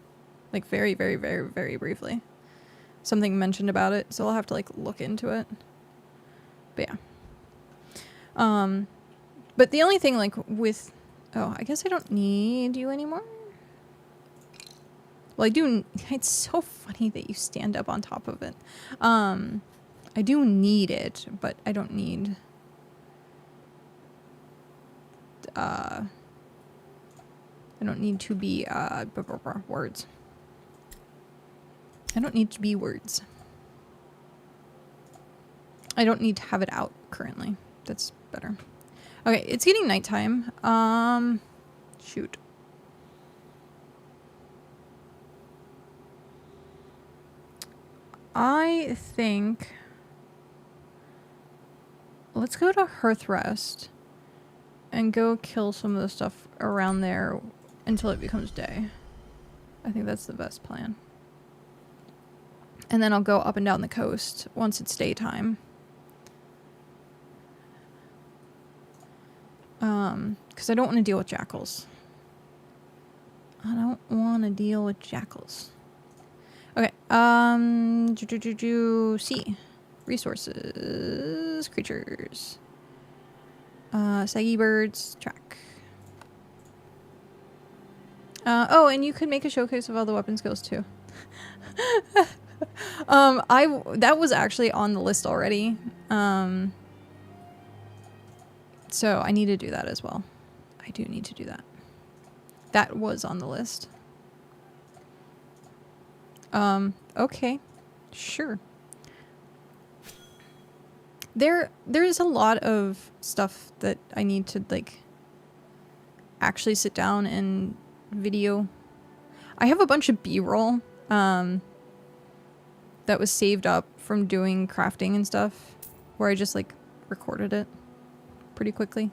Like, very, very, very, very briefly. Something mentioned about it, so I'll have to, like, look into it. But, yeah. But the only thing, like, with... Oh, I guess I don't need you anymore. Well, I do... It's so funny that you stand up on top of it. I do need it, but I don't need... I don't need to be, words. I don't need to be words. I don't need to have it out currently. That's better. Okay, it's getting nighttime. Shoot. I think... Let's go to Hearth Rest and go kill some of the stuff around there until it becomes day. I think that's the best plan. And then I'll go up and down the coast once it's daytime. Because I don't want to deal with jackals. I don't want to deal with jackals. Okay, C. Resources. Creatures. Saggy birds. Track. Oh, and you could make a showcase of all the weapon skills too. That was actually on the list already. So I need to do that as well. I do need to do that. That was on the list. Okay. Sure. There's a lot of stuff that I need to, like, actually sit down and video. I have a bunch of B-roll that was saved up from doing crafting and stuff, where I just, like, recorded it pretty quickly.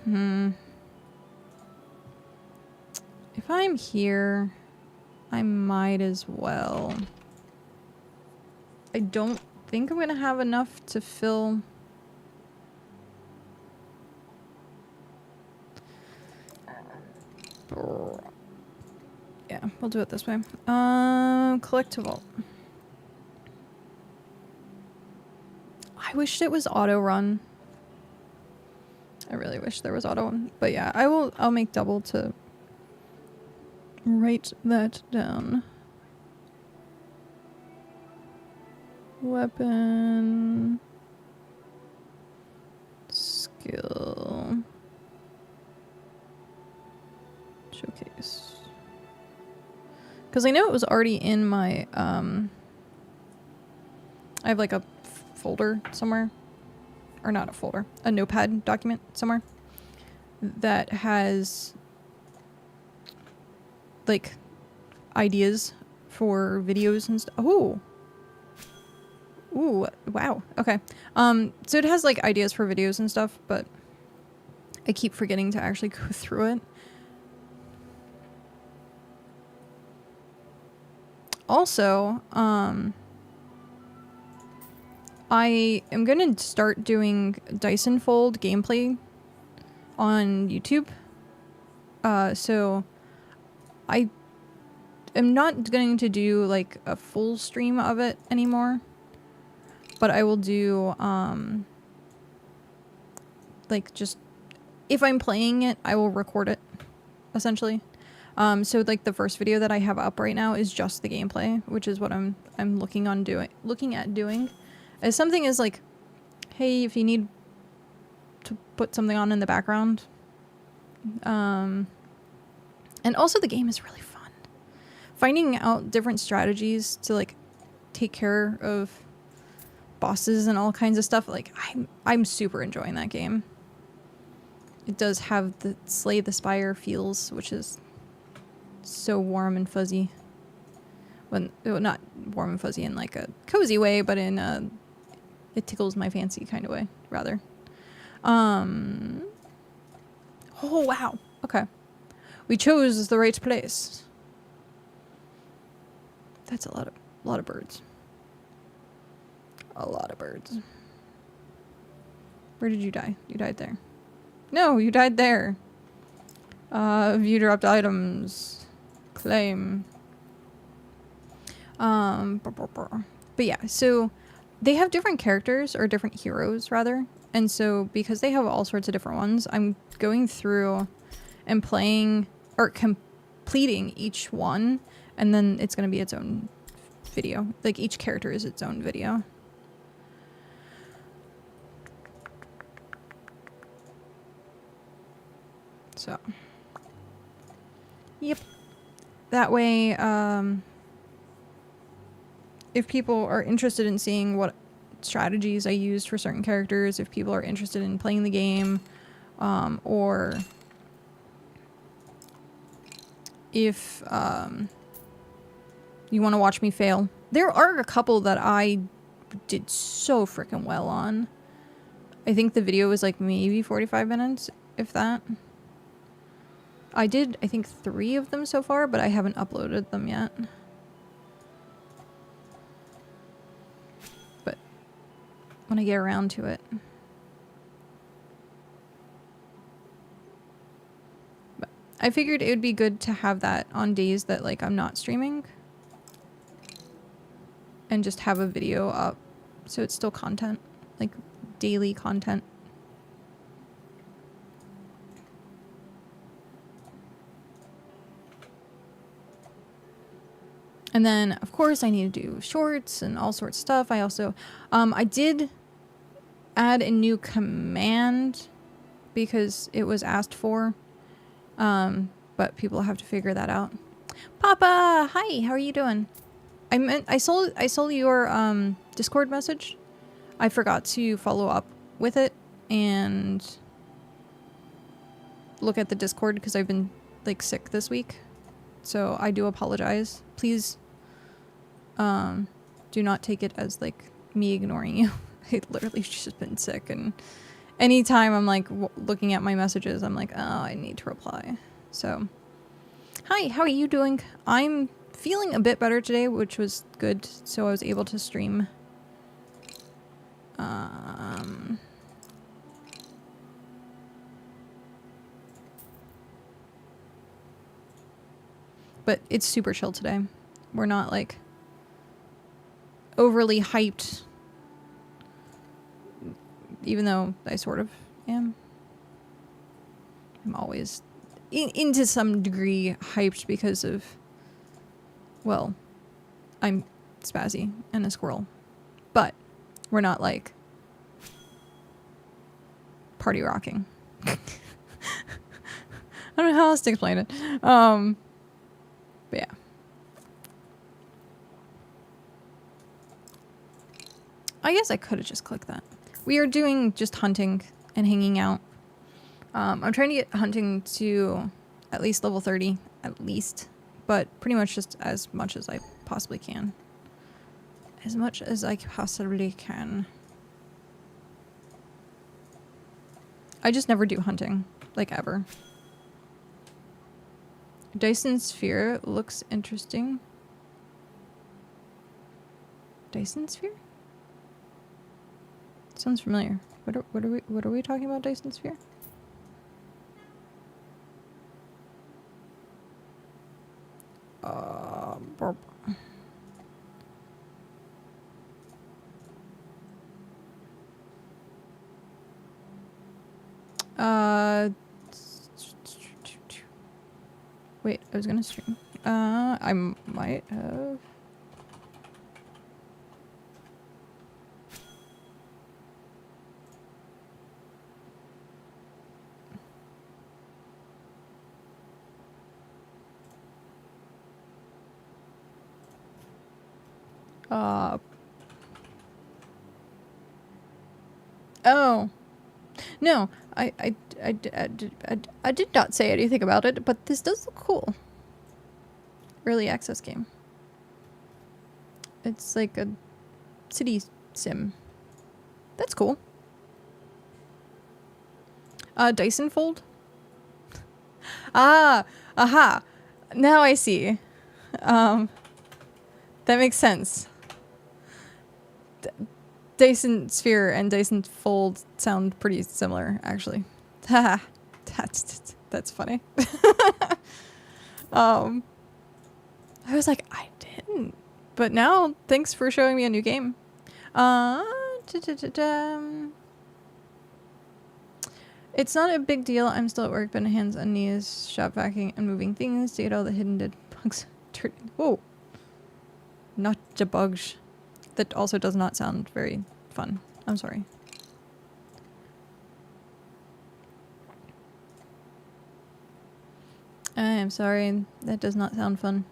If I'm here, I might as well. I don't think I'm gonna have enough to fill. Yeah, we'll do it this way. Collect to vault. I wish it was auto run. I really wish there was auto run. But yeah, I'll make double to write that down. Weapon. Skill. Showcase. Because I know it was already in my, I have like a folder somewhere. Or not a folder. A notepad document somewhere. That has like ideas for videos and stuff. Oh! Ooh, wow. Okay. So it has like ideas for videos and stuff, but I keep forgetting to actually go through it. Also, I am gonna start doing Dyson Fold gameplay on YouTube. So I am not going to do like a full stream of it anymore. But I will do, like, just, if I'm playing it, I will record it, essentially. So, like, the first video that I have up right now is just the gameplay, which is what I'm looking at doing. As something is, like, hey, if you need to put something on in the background. And also the game is really fun. Finding out different strategies to, like, take care of bosses and all kinds of stuff. Like, I'm super enjoying that game. It does have the Slay the Spire feels, which is so warm and fuzzy. When not warm and fuzzy in like a cozy way, but in a it tickles my fancy kind of way, rather. Oh wow. Okay. We chose the right place. That's a lot of birds. A lot of birds. Where did you die? You died there. No, you died there. View dropped items. Claim. But yeah, so they have different characters, or different heroes, rather. And so, because they have all sorts of different ones, I'm going through and playing, or completing each one, and then it's going to be its own video. Like, each character is its own video. So, yep. That way, if people are interested in seeing what strategies I used for certain characters, if people are interested in playing the game, or if you want to watch me fail. There are a couple that I did so freaking well on. I think the video was like maybe 45 minutes, if that. I did, I think, 3 of them so far, but I haven't uploaded them yet. But when I get around to it. But I figured it would be good to have that on days that, like, I'm not streaming. And just have a video up. So it's still content. Like, daily content. And then, of course, I need to do shorts and all sorts of stuff. I also, I did add a new command because it was asked for. But people have to figure that out. Papa, hi, how are you doing? I saw your Discord message. I forgot to follow up with it and look at the Discord because I've been like sick this week. So I do apologize. Please do not take it as like me ignoring you. I literally just been sick and anytime I'm like looking at my messages, I'm like, oh, I need to reply. So, hi, how are you doing? I'm feeling a bit better today, which was good. So I was able to stream. But it's super chill today. We're not like overly hyped, even though I sort of am. I'm always into some degree hyped because of, well, I'm spazzy and a squirrel, but we're not like party rocking. I don't know how else to explain it. But yeah. I guess I could have just clicked that. We are doing just hunting and hanging out. I'm trying to get hunting to at least level 30, at least. But pretty much just as much as I possibly can. As much as I possibly can. I just never do hunting. Like, ever. Dyson Sphere looks interesting. Dyson Sphere? Sounds familiar. What are we talking about, Dyson Sphere? Burp. Wait, I was gonna stream. I might have. Oh. No, I did not say anything about it, but this does look cool. Early access game. It's like a city sim. That's cool. Dyson Fold? Ah, aha. Now I see. That makes sense. Dyson Sphere and Dyson Fold sound pretty similar, actually. Haha. That's funny. I was like, I didn't. But now, thanks for showing me a new game. It's not a big deal. I'm still at work, but hands and knees, shop vacuuming and moving things to get all the hidden dead bugs. Whoa. Not the bugs. That also does not sound very fun. I'm sorry. I am sorry. That does not sound fun.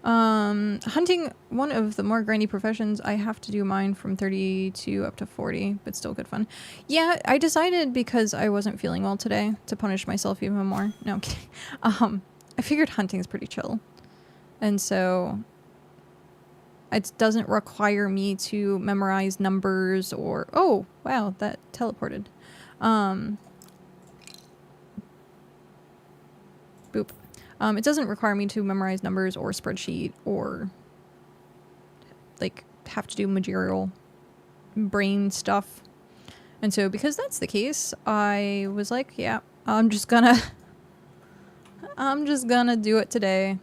Hunting, one of the more grindy professions. I have to do mine from 32 up to 40, but still good fun. Yeah, I decided because I wasn't feeling well today to punish myself even more. No, I'm kidding. I figured hunting is pretty chill. And so it doesn't require me to memorize numbers or... Oh, wow, that teleported. Boop. It doesn't require me to memorize numbers or spreadsheet or, like, have to do managerial brain stuff. And so because that's the case, I was like, yeah, I'm just gonna do it today.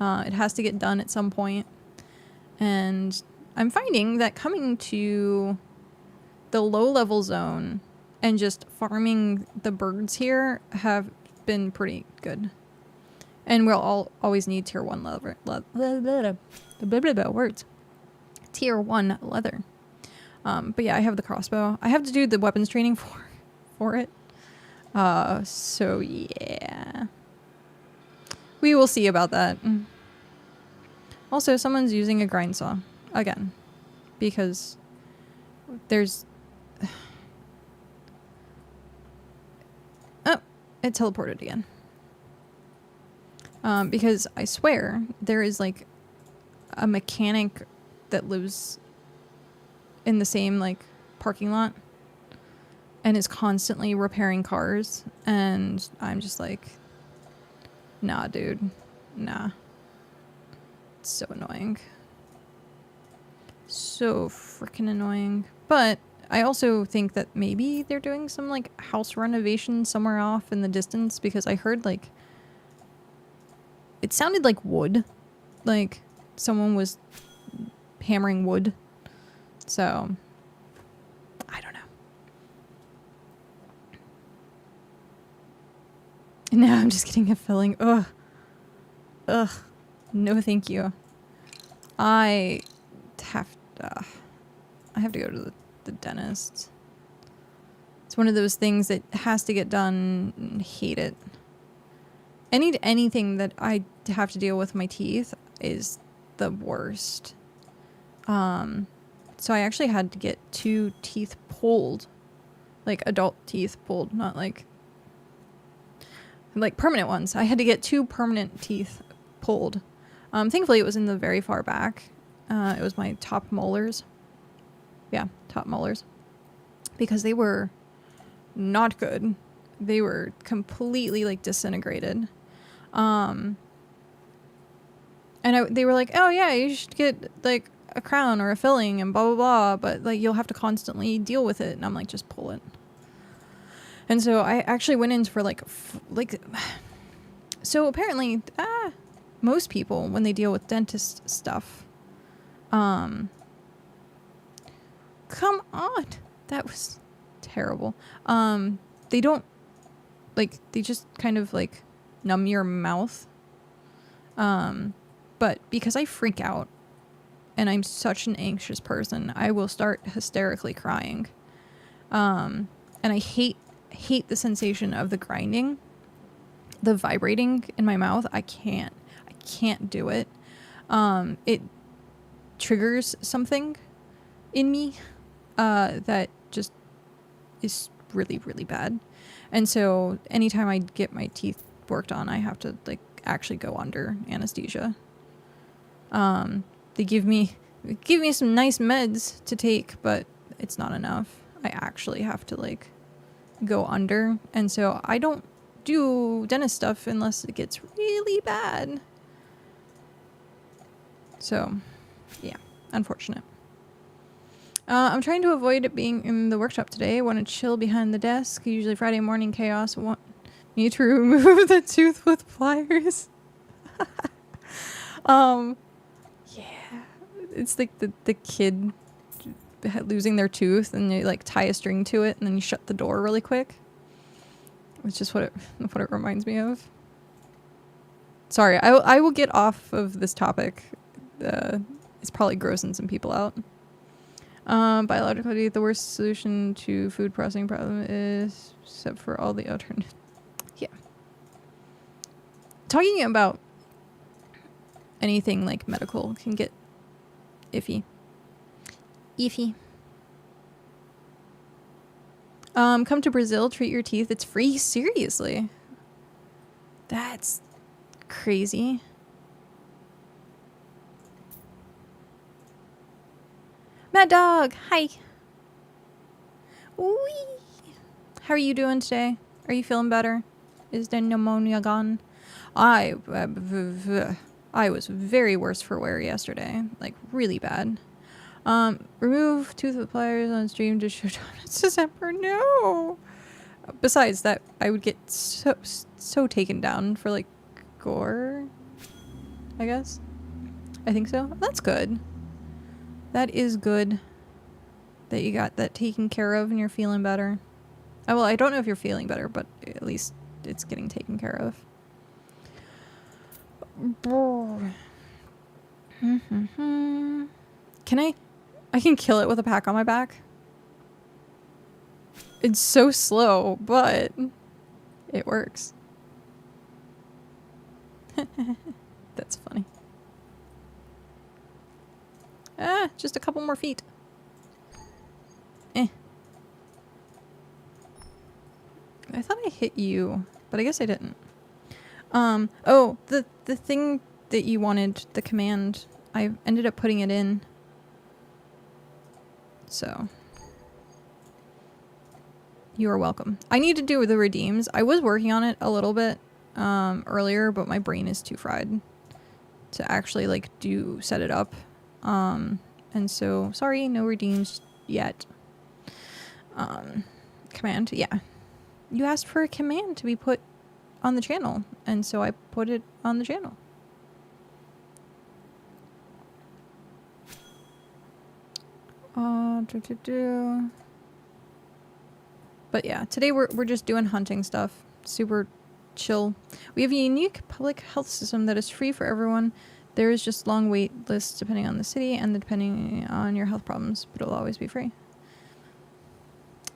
It has to get done at some point. And I'm finding that coming to the low-level zone and just farming the birds here have been pretty good. And we'll always need tier 1 leather. Words. Tier 1 leather. But yeah, I have the crossbow. I have to do the weapons training for it. So yeah. We will see about that. Also, someone's using a grind saw. Again. Because there's... Oh, it teleported again. Because I swear there is like a mechanic that lives in the same like parking lot. and is constantly repairing cars. And I'm just like, nah, dude. Nah. It's so annoying. So freaking annoying. But I also think that maybe they're doing some like house renovation somewhere off in the distance, because I heard like it sounded like wood, like someone was hammering wood. So I don't know. And now I'm just getting a feeling. Ugh. No, thank you. I have to go to the dentist. It's one of those things that has to get done and hate it. Anything that I have to deal with my teeth is the worst. So I actually had to get 2 teeth pulled, like adult teeth pulled, not like permanent ones. I had to get 2 permanent teeth pulled. Thankfully it was in the very far back. It was my top molars. Yeah, top molars. Because they were not good. They were completely like disintegrated. And they were like, oh yeah, you should get like a crown or a filling and blah blah blah, but like you'll have to constantly deal with it. And I'm like, just pull it. And so I actually went in for so apparently most people, when they deal with dentist stuff, come on, that was terrible. They don't, like, they just kind of like numb your mouth. But because I freak out and I'm such an anxious person, I will start hysterically crying. And I hate the sensation of the grinding, the vibrating in my mouth. I can't do it. It triggers something in me that just is really, really bad. And so anytime I get my teeth worked on, I have to like actually go under anesthesia. They give me some nice meds to take, but it's not enough. I actually have to like go under. And so I don't do dentist stuff unless it gets really bad. So yeah, unfortunate. I'm trying to avoid it being in the workshop today. I want to chill behind the desk. Usually Friday morning chaos. Want me to remove the tooth with pliers. Yeah, it's like the kid losing their tooth and you like tie a string to it and then you shut the door really quick. It's just what it reminds me of. Sorry, I will get off of this topic. It's probably grossing some people out. Biologically, the worst solution to food processing problem is, except for all the alternatives. Yeah. Talking about anything like medical can get iffy. Come to Brazil, treat your teeth. It's free. Seriously. That's crazy. Mad Dog, hi. Wee. How are you doing today? Are you feeling better? Is the pneumonia gone? I was very worse for wear yesterday. Like, really bad. Remove tooth with pliers on stream to show dominance December. No! Besides that, I would get so taken down for, like, gore. I guess. I think so. That's good. That is good that you got that taken care of and you're feeling better. Oh, well, I don't know if you're feeling better, but at least it's getting taken care of. I can kill it with a pack on my back. It's so slow, but it works. That's funny. Just a couple more feet. I thought I hit you, but I guess I didn't. Oh, the thing that you wanted, the command, I ended up putting it in. So. You are welcome. I need to do the redeems. I was working on it a little bit earlier, but my brain is too fried to actually like set it up. And so sorry, no redeems yet. Command, yeah. You asked for a command to be put on the channel, and so I put it on the channel. But yeah, today we're just doing hunting stuff. Super chill. We have a unique public health system that is free for everyone. There is just long wait lists depending on the city and depending on your health problems, but it'll always be free.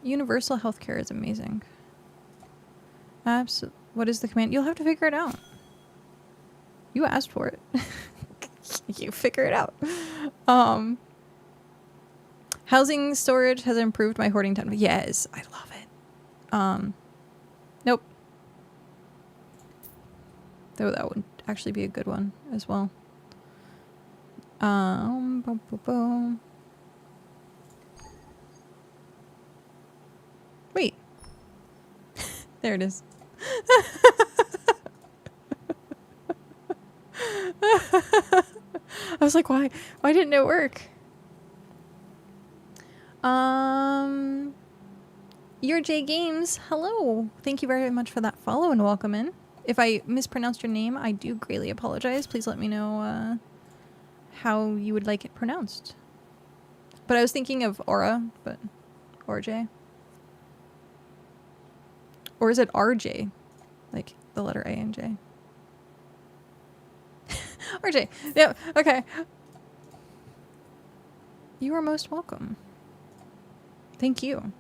Universal healthcare is amazing. Absolutely. What is the command? You'll have to figure it out. You asked for it. You figure it out. Housing storage has improved my hoarding time. Yes, I love it. Nope. Though that would actually be a good one as well. Boom, boom, boom. Wait. There it is. I was like, why didn't it work? Your J Games, hello. Thank you very much for that follow and welcome in. If I mispronounced your name, I do greatly apologize. Please let me know how you would like it pronounced. But I was thinking of Aura, but J. Or is it RJ? Like the letter A and J. RJ. Yeah, okay. You are most welcome. Thank you.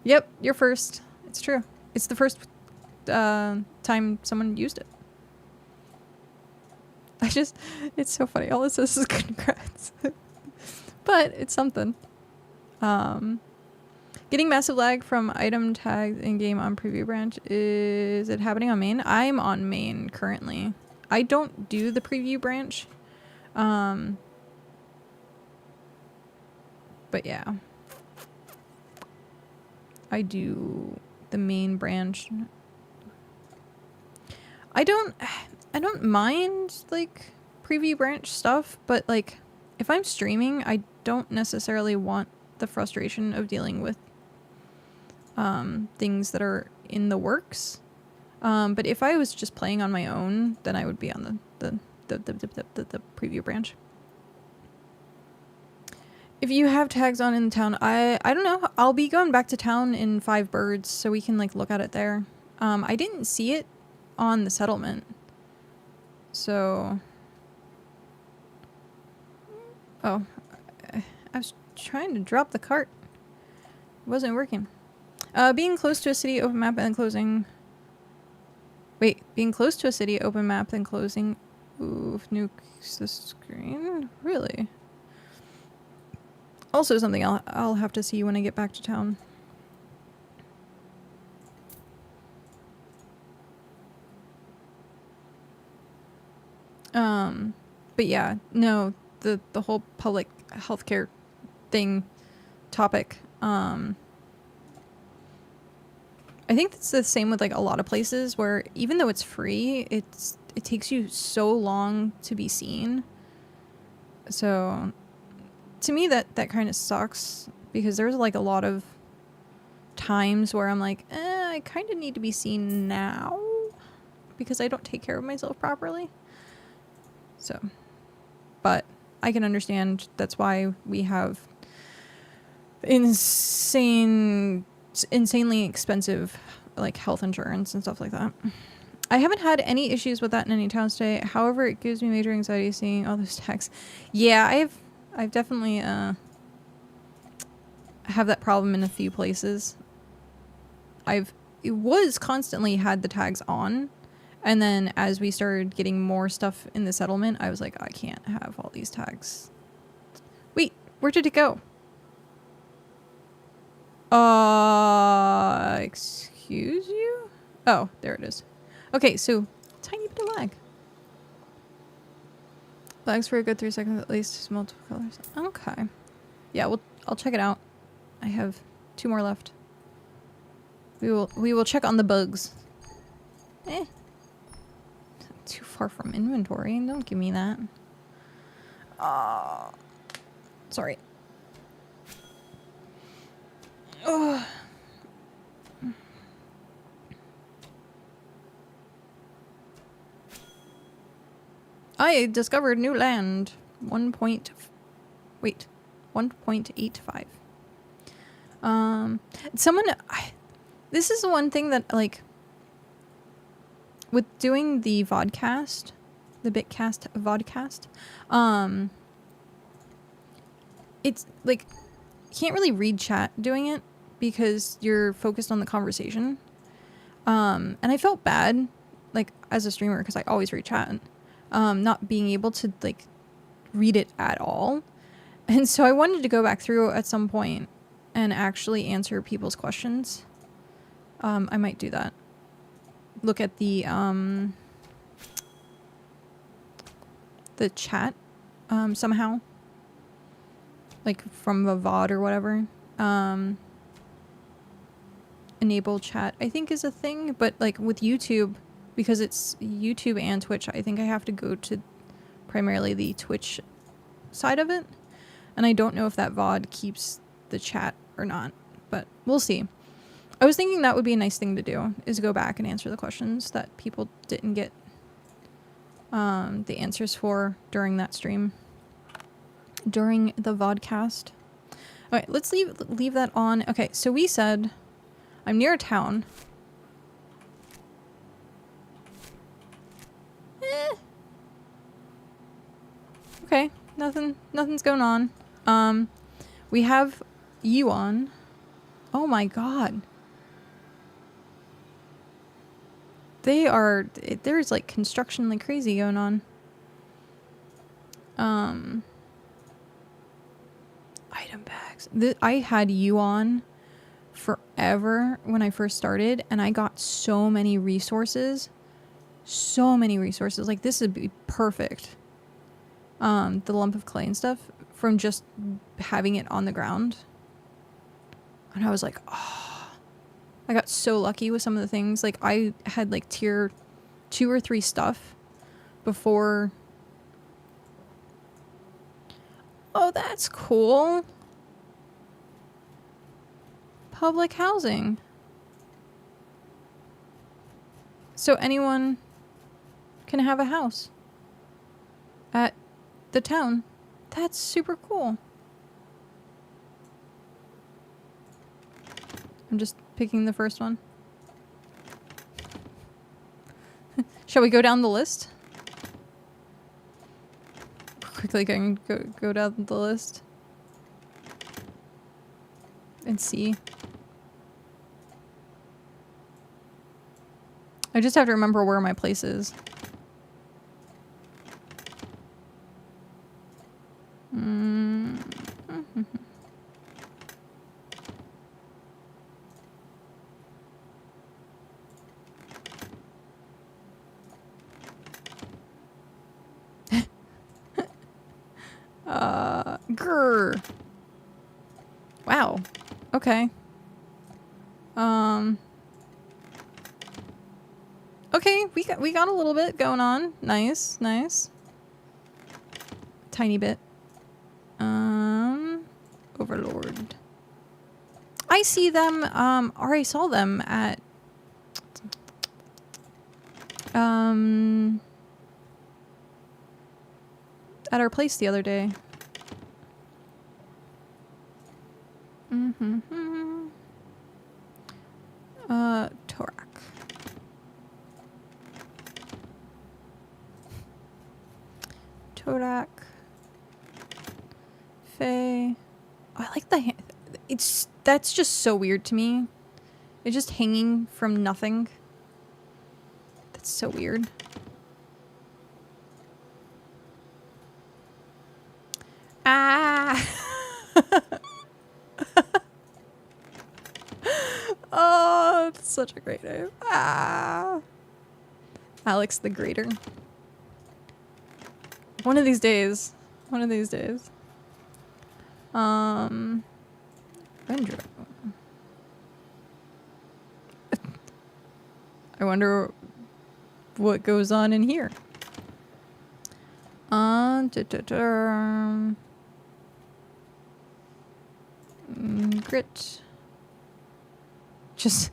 Yep, you're first. It's true. It's the first time someone used it. It's so funny. All it says is congrats. But it's something. Getting massive lag from item tags in-game on preview branch. Is it happening on main? I'm on main currently. I don't do the preview branch. But yeah. I do the main branch. I don't mind like preview branch stuff, but like if I'm streaming, I don't necessarily want the frustration of dealing with things that are in the works. But if I was just playing on my own, then I would be on the preview branch. If you have tags on in town, I don't know. I'll be going back to town in 5 Birds, so we can like look at it there. I didn't see it on the settlement, so I was trying to drop the cart. It wasn't working. Being close to a city, open map, and closing. Wait, being close to a city, open map, then closing. Oof, nukes the screen. Really? Also something I'll have to see when I get back to town. But yeah, no, the whole public healthcare thing topic. I think it's the same with like a lot of places where even though it's free, it takes you so long to be seen. So to me that kind of sucks because there's like a lot of times where I'm like, I kind of need to be seen now because I don't take care of myself properly. So, but I can understand that's why we have insanely expensive like health insurance and stuff like that. I haven't had any issues with that in any town today. However, it gives me major anxiety seeing all those tags. Yeah, I've definitely have that problem in a few places. It was constantly had the tags on, and then as we started getting more stuff in the settlement, I was like, I can't have all these tags. Wait, where did it go? Excuse you? Oh, there it is. Okay, so tiny bit of lag. Lags for a good 3 seconds at least. Multiple colors. Okay. Yeah, I'll check it out. I have 2 more left. We will check on the bugs. Too far from inventory. Don't give me that. Sorry. Ugh. I discovered new land. 1.85. This is the one thing that, like, with doing the vodcast, the BitCast vodcast, it's like, you can't really read chat doing it because you're focused on the conversation. And I felt bad, like, as a streamer, because I always read chat, not being able to, like, read it at all. And so I wanted to go back through at some point and actually answer people's questions. I might do that. Look at the chat somehow. Like from a VOD or whatever. Enable chat, I think, is a thing. But like with YouTube, because it's YouTube and Twitch, I think I have to go to primarily the Twitch side of it. And I don't know if that VOD keeps the chat or not, but we'll see. I was thinking that would be a nice thing to do, is go back and answer the questions that people didn't get the answers for during that stream, during the vodcast. Okay, let's leave that on. Okay, so we said I'm near a town. Okay, nothing's going on. We have you on. Oh my god. There's like construction like crazy going on. Item bags. I had you on forever when I first started, and I got so many resources. So many resources. Like, this would be perfect. The lump of clay and stuff from just having it on the ground. And I was like, oh. I got so lucky with some of the things. Like, I had like tier 2 or 3 stuff before. Oh, that's cool. Public housing. So anyone can have a house at the town. That's super cool. I'm just picking the first one. Shall we go down the list? Quickly go down the list. And see. I just have to remember where my place is. Grr. Wow. Okay. Okay, we got a little bit going on. Nice, nice. Tiny bit. Overlord. I see them, or I saw them at our place the other day. Torak. Torak. Faye. Oh, I like the that's just so weird to me. It's just hanging from nothing. That's so weird. Ah. Oh, it's such a great name. Ah. Alex the Greater. One of these days. One of these days. Rendro. I wonder what goes on in here. Grit. Just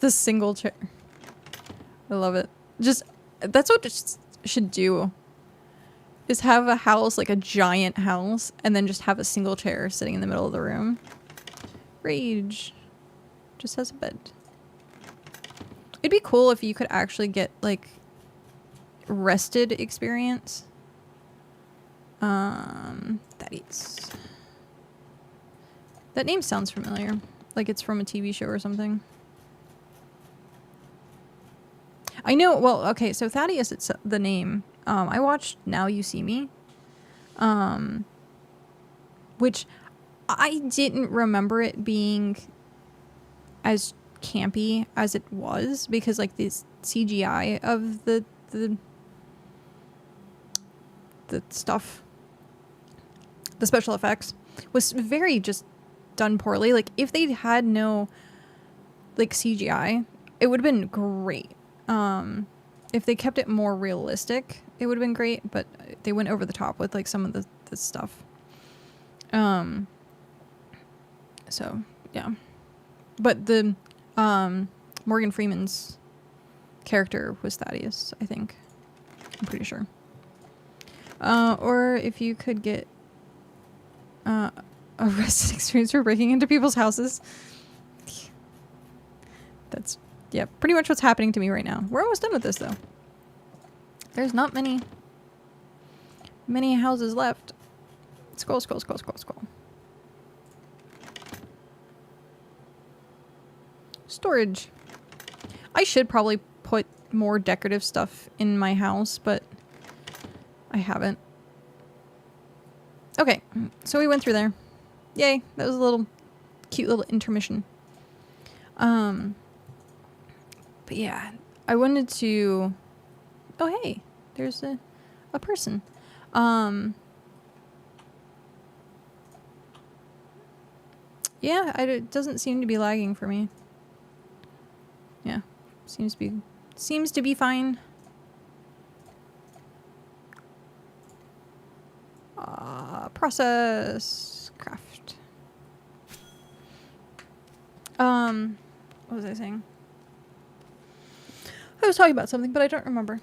this single chair. I love it. That's what it should do. Is have a house, like a giant house, and then just have a single chair sitting in the middle of the room. Rage. Just has a bed. It'd be cool if you could actually get, like, rested experience. That is. That name sounds familiar. Like it's from a TV show or something. I know, well, okay, so Thaddeus, it's the name. I watched Now You See Me. Which I didn't remember it being as campy as it was, because like this CGI of the stuff, the special effects was very just done poorly. Like if they had no like CGI, it would have been great. If they kept it more realistic, it would have been great, but they went over the top with like some of the stuff. So yeah, but the Morgan Freeman's character was Thaddeus, I think. I'm pretty sure. Or if you could get a rested experience for breaking into people's houses. That's, yeah, pretty much what's happening to me right now. We're almost done with this, though. There's not many houses left. Scroll, scroll, scroll, scroll, scroll. Storage. I should probably put more decorative stuff in my house, but I haven't. Okay, so we went through there. Yay, that was a little cute little intermission. But yeah, I wanted to... Oh, hey, there's a person. Yeah, it doesn't seem to be lagging for me. Yeah, seems to be fine. Process craft. What was I saying? I was talking about something, but I don't remember.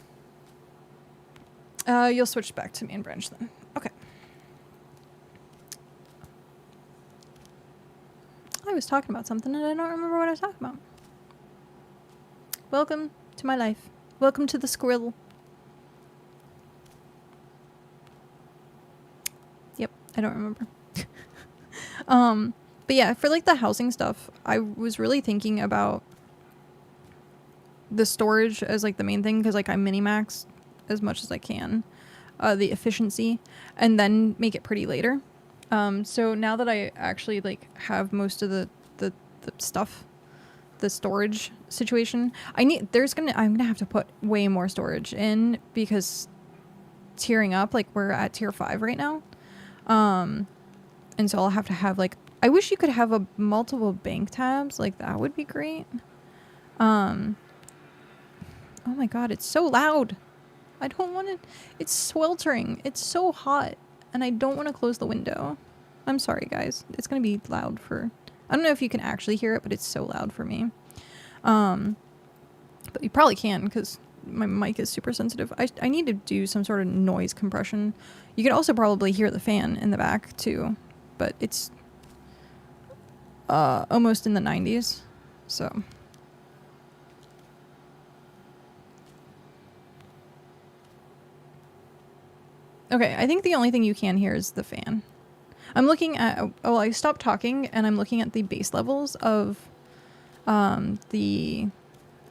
You'll switch back to main branch then. Okay. I was talking about something and I don't remember what I was talking about. Welcome to my life. Welcome to the squirrel. Yep, I don't remember. But yeah, for like the housing stuff, I was really thinking about the storage as like the main thing, because like I mini-max as much as I can, the efficiency, and then make it pretty later. So now that I actually like have most of the stuff, the storage situation, I'm gonna have to put way more storage in, because tiering up, like we're at tier 5 right now. And so I'll have to have like, I wish you could have a multiple bank tabs, like that would be great. Oh my god, it's so loud. I don't want to, it's sweltering. It's so hot and I don't want to close the window. I'm sorry guys. It's going to be loud for, I don't know if you can actually hear it, but it's so loud for me. But you probably can, because my mic is super sensitive. I need to do some sort of noise compression. You can also probably hear the fan in the back too, but it's almost in the 90s, so. Okay, I think the only thing you can hear is the fan. I'm looking at, oh, I stopped talking and I'm looking at the bass levels of the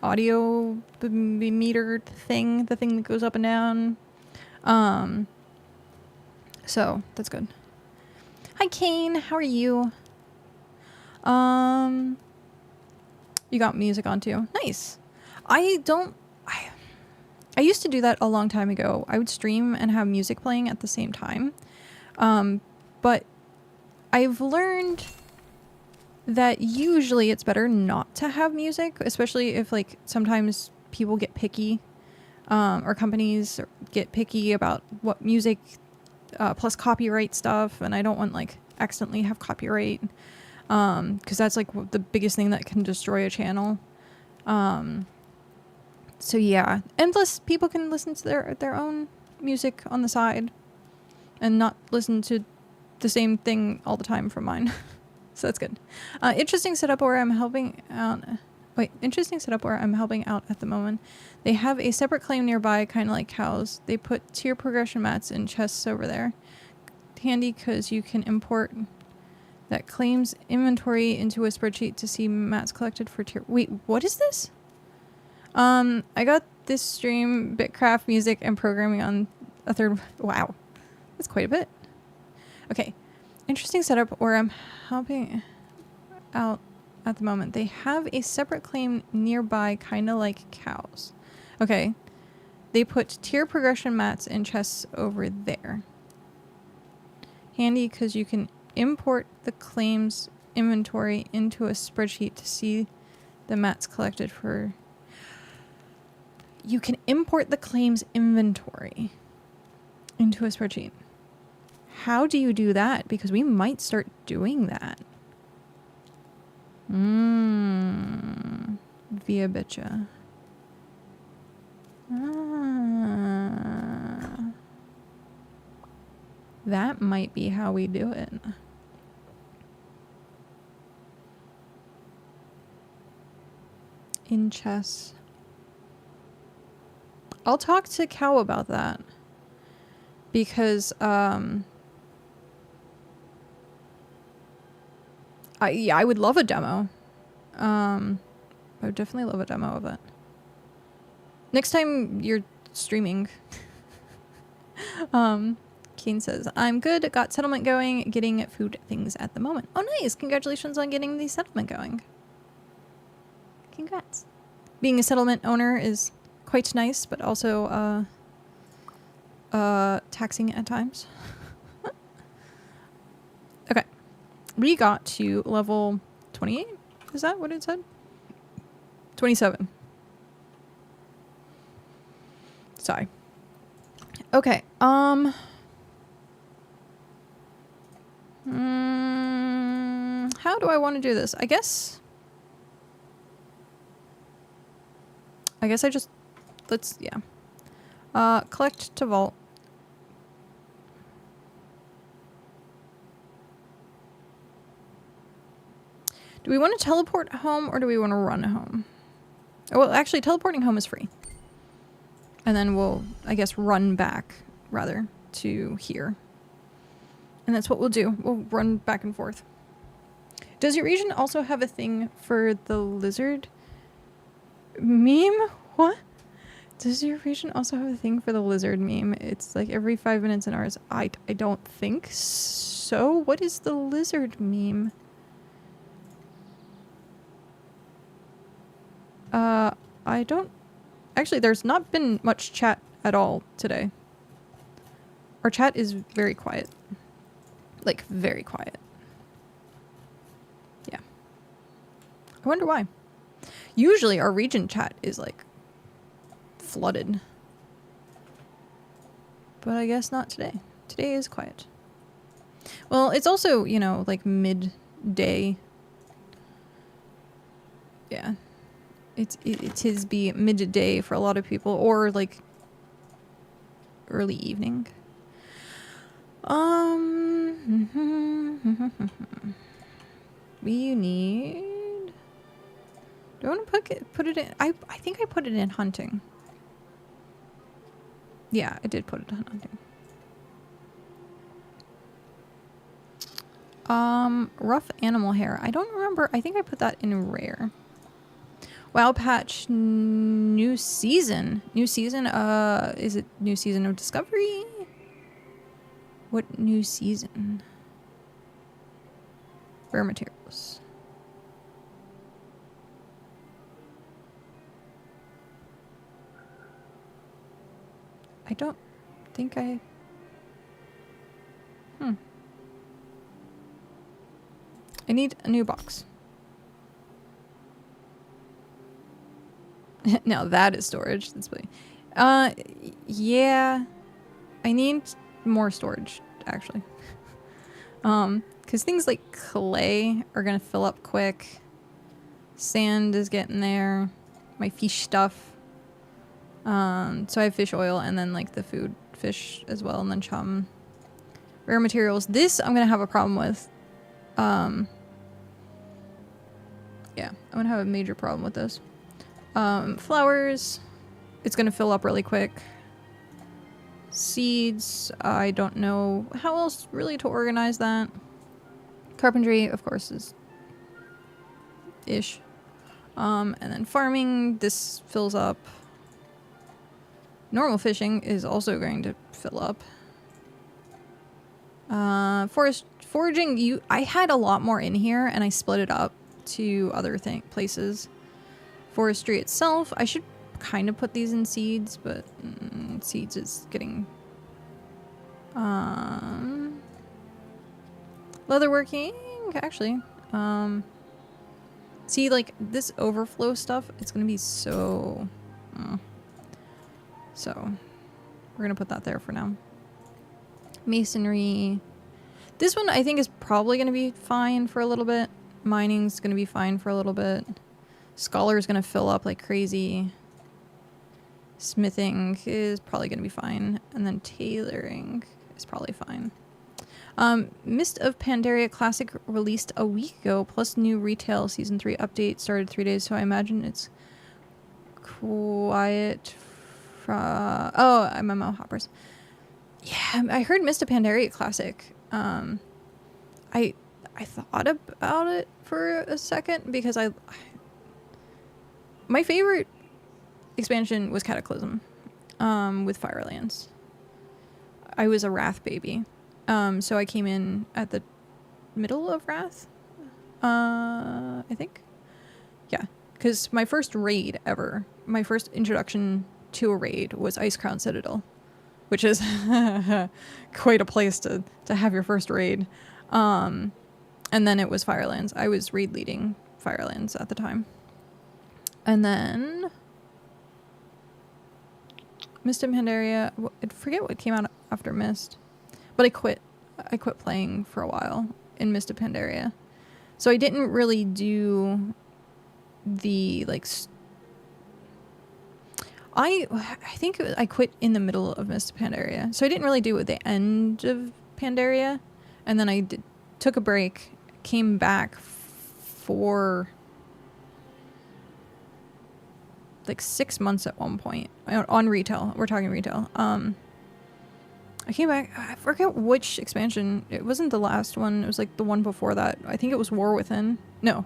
audio meter thing, the thing that goes up and down. So that's good. Hi Kane, how are you? You got music on too. Nice. I used to do that a long time ago. I would stream and have music playing at the same time. But I've learned that usually it's better not to have music, especially if like sometimes people get picky, or companies get picky about what music, plus copyright stuff, and I don't want like accidentally have copyright, because that's like the biggest thing that can destroy a channel. So yeah, and plus people can listen to their own music on the side and not listen to the same thing all the time from mine. So that's good. Interesting setup where I'm helping out. Interesting setup where I'm helping out at the moment. They have a separate claim nearby, kind of like cows. They put tier progression mats in chests over there. Handy because you can import that claims inventory into a spreadsheet to see mats collected for tier. Wait, what is this? I got this stream, BitCraft music and programming on a third. Wow, that's quite a bit. Okay, interesting setup where I'm helping out at the moment. They have a separate claim nearby, kind of like cows. Okay, they put tier progression mats in chests over there. Handy because you can import the claims inventory into a spreadsheet to see the mats collected for. You can import the claims inventory into a spreadsheet. How do you do that? Because we might start doing that. Via bitcha. That might be how we do it. In chess. I'll talk to Cow about that. Because, I would love a demo. I would definitely love a demo of it. Next time you're streaming. Keen says, I'm good. Got settlement going. Getting food things at the moment. Oh, nice. Congratulations on getting the settlement going. Congrats. Being a settlement owner is quite nice, but also, taxing at times. Okay. We got to level 28. Is that what it said? 27. Sorry. Okay. How do I want to do this? I guess I just collect to vault. Do we want to teleport home or do we want to run home? Oh, well, actually, teleporting home is free. And then we'll, I guess, run back, rather, to here. And that's what we'll do. We'll run back and forth. Does your region also have a thing for the lizard meme? What? Does your region also have a thing for the lizard meme? It's like every 5 minutes in ours. I don't think so. What is the lizard meme? I don't... Actually, there's not been much chat at all today. Our chat is very quiet. Like, very quiet. Yeah. I wonder why. Usually our region chat is, like, flooded. But I guess not today. Today is quiet. Well, it's also, you know, like, midday. Yeah. It is be midday for a lot of people, or like early evening. We need. Do I want to put it in? I think I put it in hunting. Yeah, I did put it in hunting. Rough animal hair. I don't remember. I think I put that in rare. WoW patch new season. New season, is it new season of Discovery? What new season? Rare materials. I don't think I... I need a new box. Now that is storage. That's funny. Yeah. I need more storage, actually. Because things like clay are gonna fill up quick. Sand is getting there. My fish stuff. So I have fish oil and then like the food fish as well, and then chum. Rare materials. This I'm gonna have a problem with. Yeah, I'm gonna have a major problem with this. Flowers. It's gonna fill up really quick. Seeds. I don't know how else really to organize that. Carpentry, of course, is ish. And then farming, this fills up. Normal fishing is also going to fill up. Foraging, I had a lot more in here and I split it up to other places. Forestry itself, I should kind of put these in seeds, but seeds is getting leatherworking, actually. See, like, this overflow stuff, it's gonna be so... So, we're gonna put that there for now. Masonry. This one, I think, is probably gonna be fine for a little bit. Mining's gonna be fine for a little bit. Scholar's gonna fill up like crazy. Smithing is probably gonna be fine. And then tailoring is probably fine. Mist of Pandaria Classic released a week ago, plus new retail season 3 update started 3 days, so I imagine it's quiet from... Oh, MMO hoppers. Yeah, I heard Mist of Pandaria Classic. I thought about it for a second because my favorite expansion was Cataclysm, with Firelands. I was a Wrath baby. So I came in at the middle of Wrath, I think. Yeah, because my first raid ever, my first introduction to a raid was Icecrown Citadel, which is quite a place to have your first raid. And then it was Firelands. I was raid leading Firelands at the time. And then Mist of Pandaria, I forget what came out after Mist. But I quit playing for a while in Mist of Pandaria. So I didn't really do the, like... I think I quit in the middle of Mist of Pandaria. So I didn't really do it at the end of Pandaria. And then I took a break, came back for... like 6 months at one point. On retail. We're talking retail. I came back, I forget which expansion. It wasn't the last one. It was like the one before that. I think it was War Within. No.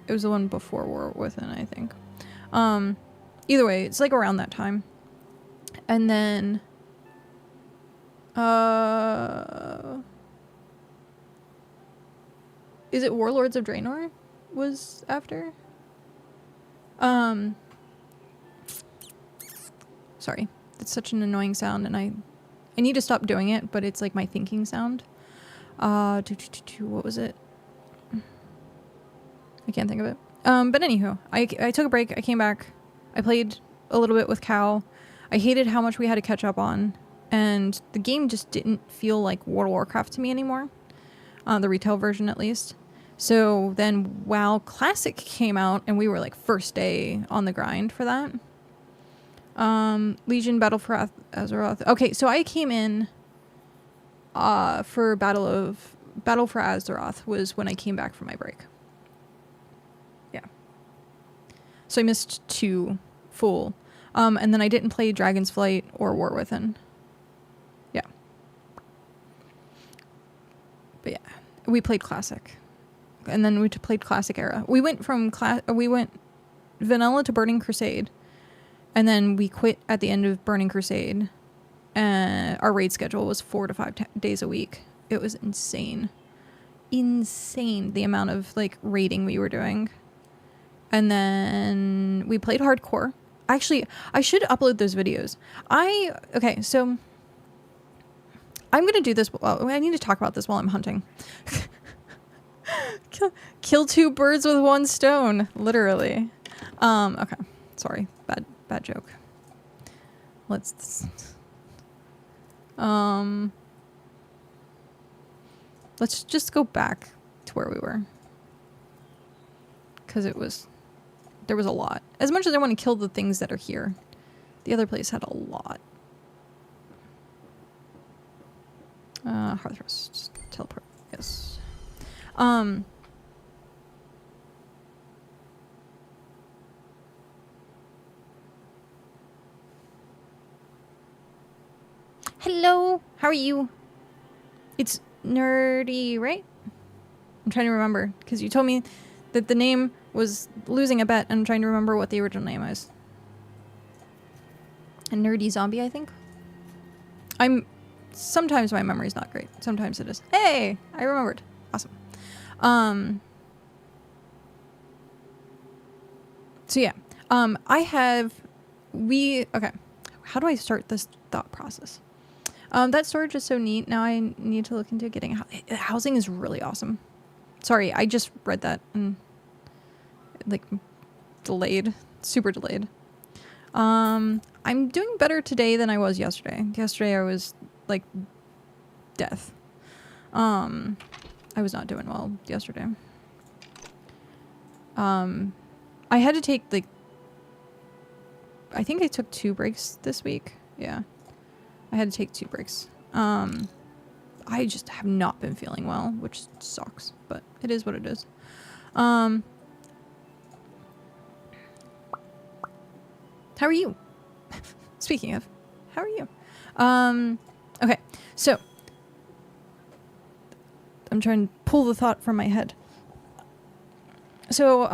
It was the one before War Within, I think. Either way, it's like around that time. And then... is it Warlords of Draenor was after? Sorry. It's such an annoying sound, and I need to stop doing it, but it's like my thinking sound. What was it? I can't think of it. But anywho, I took a break. I came back. I played a little bit with Cal. I hated how much we had to catch up on, and the game just didn't feel like World of Warcraft to me anymore. The retail version, at least. So then WoW Classic came out, and we were like first day on the grind for that. Legion, Battle for Azeroth. Okay, so I came in for Battle for Azeroth was when I came back from my break. Yeah. So I missed 2 full. And then I didn't play Dragon's Flight or War Within. Yeah. But yeah, we played Classic. And then we played Classic Era. We went from Vanilla to Burning Crusade. And then we quit at the end of Burning Crusade. Our raid schedule was 4 to 5 days a week. It was insane. Insane the amount of like raiding we were doing. And then we played hardcore. Actually, I should upload those videos. Okay, so I'm going to do this. I need to talk about this while I'm hunting. Kill 2 birds with 1 stone, literally. Okay. Sorry. Bad joke. Let's just go back to where we were. Because there was a lot. As much as I want to kill the things that are here, the other place had a lot. Hearth, just teleport. Yes. Hello, how are you? It's nerdy, right? I'm trying to remember, because you told me that the name was losing a bet, and I'm trying to remember what the original name was. A nerdy zombie, I think? Sometimes my memory's not great. Sometimes it is. Hey! I remembered. Awesome. So yeah. Okay. How do I start this thought process? That storage is so neat. Now I need to look into getting housing is really awesome. Sorry, I just read that and like delayed, super delayed. I'm doing better today than I was yesterday. Yesterday I was like death. I was not doing well yesterday. I had to take like, I think I took 2 breaks this week. Yeah. I had to take 2 breaks. I just have not been feeling well, which sucks, but it is what it is. How are you? Speaking of, how are you? Okay, so I'm trying to pull the thought from my head. So,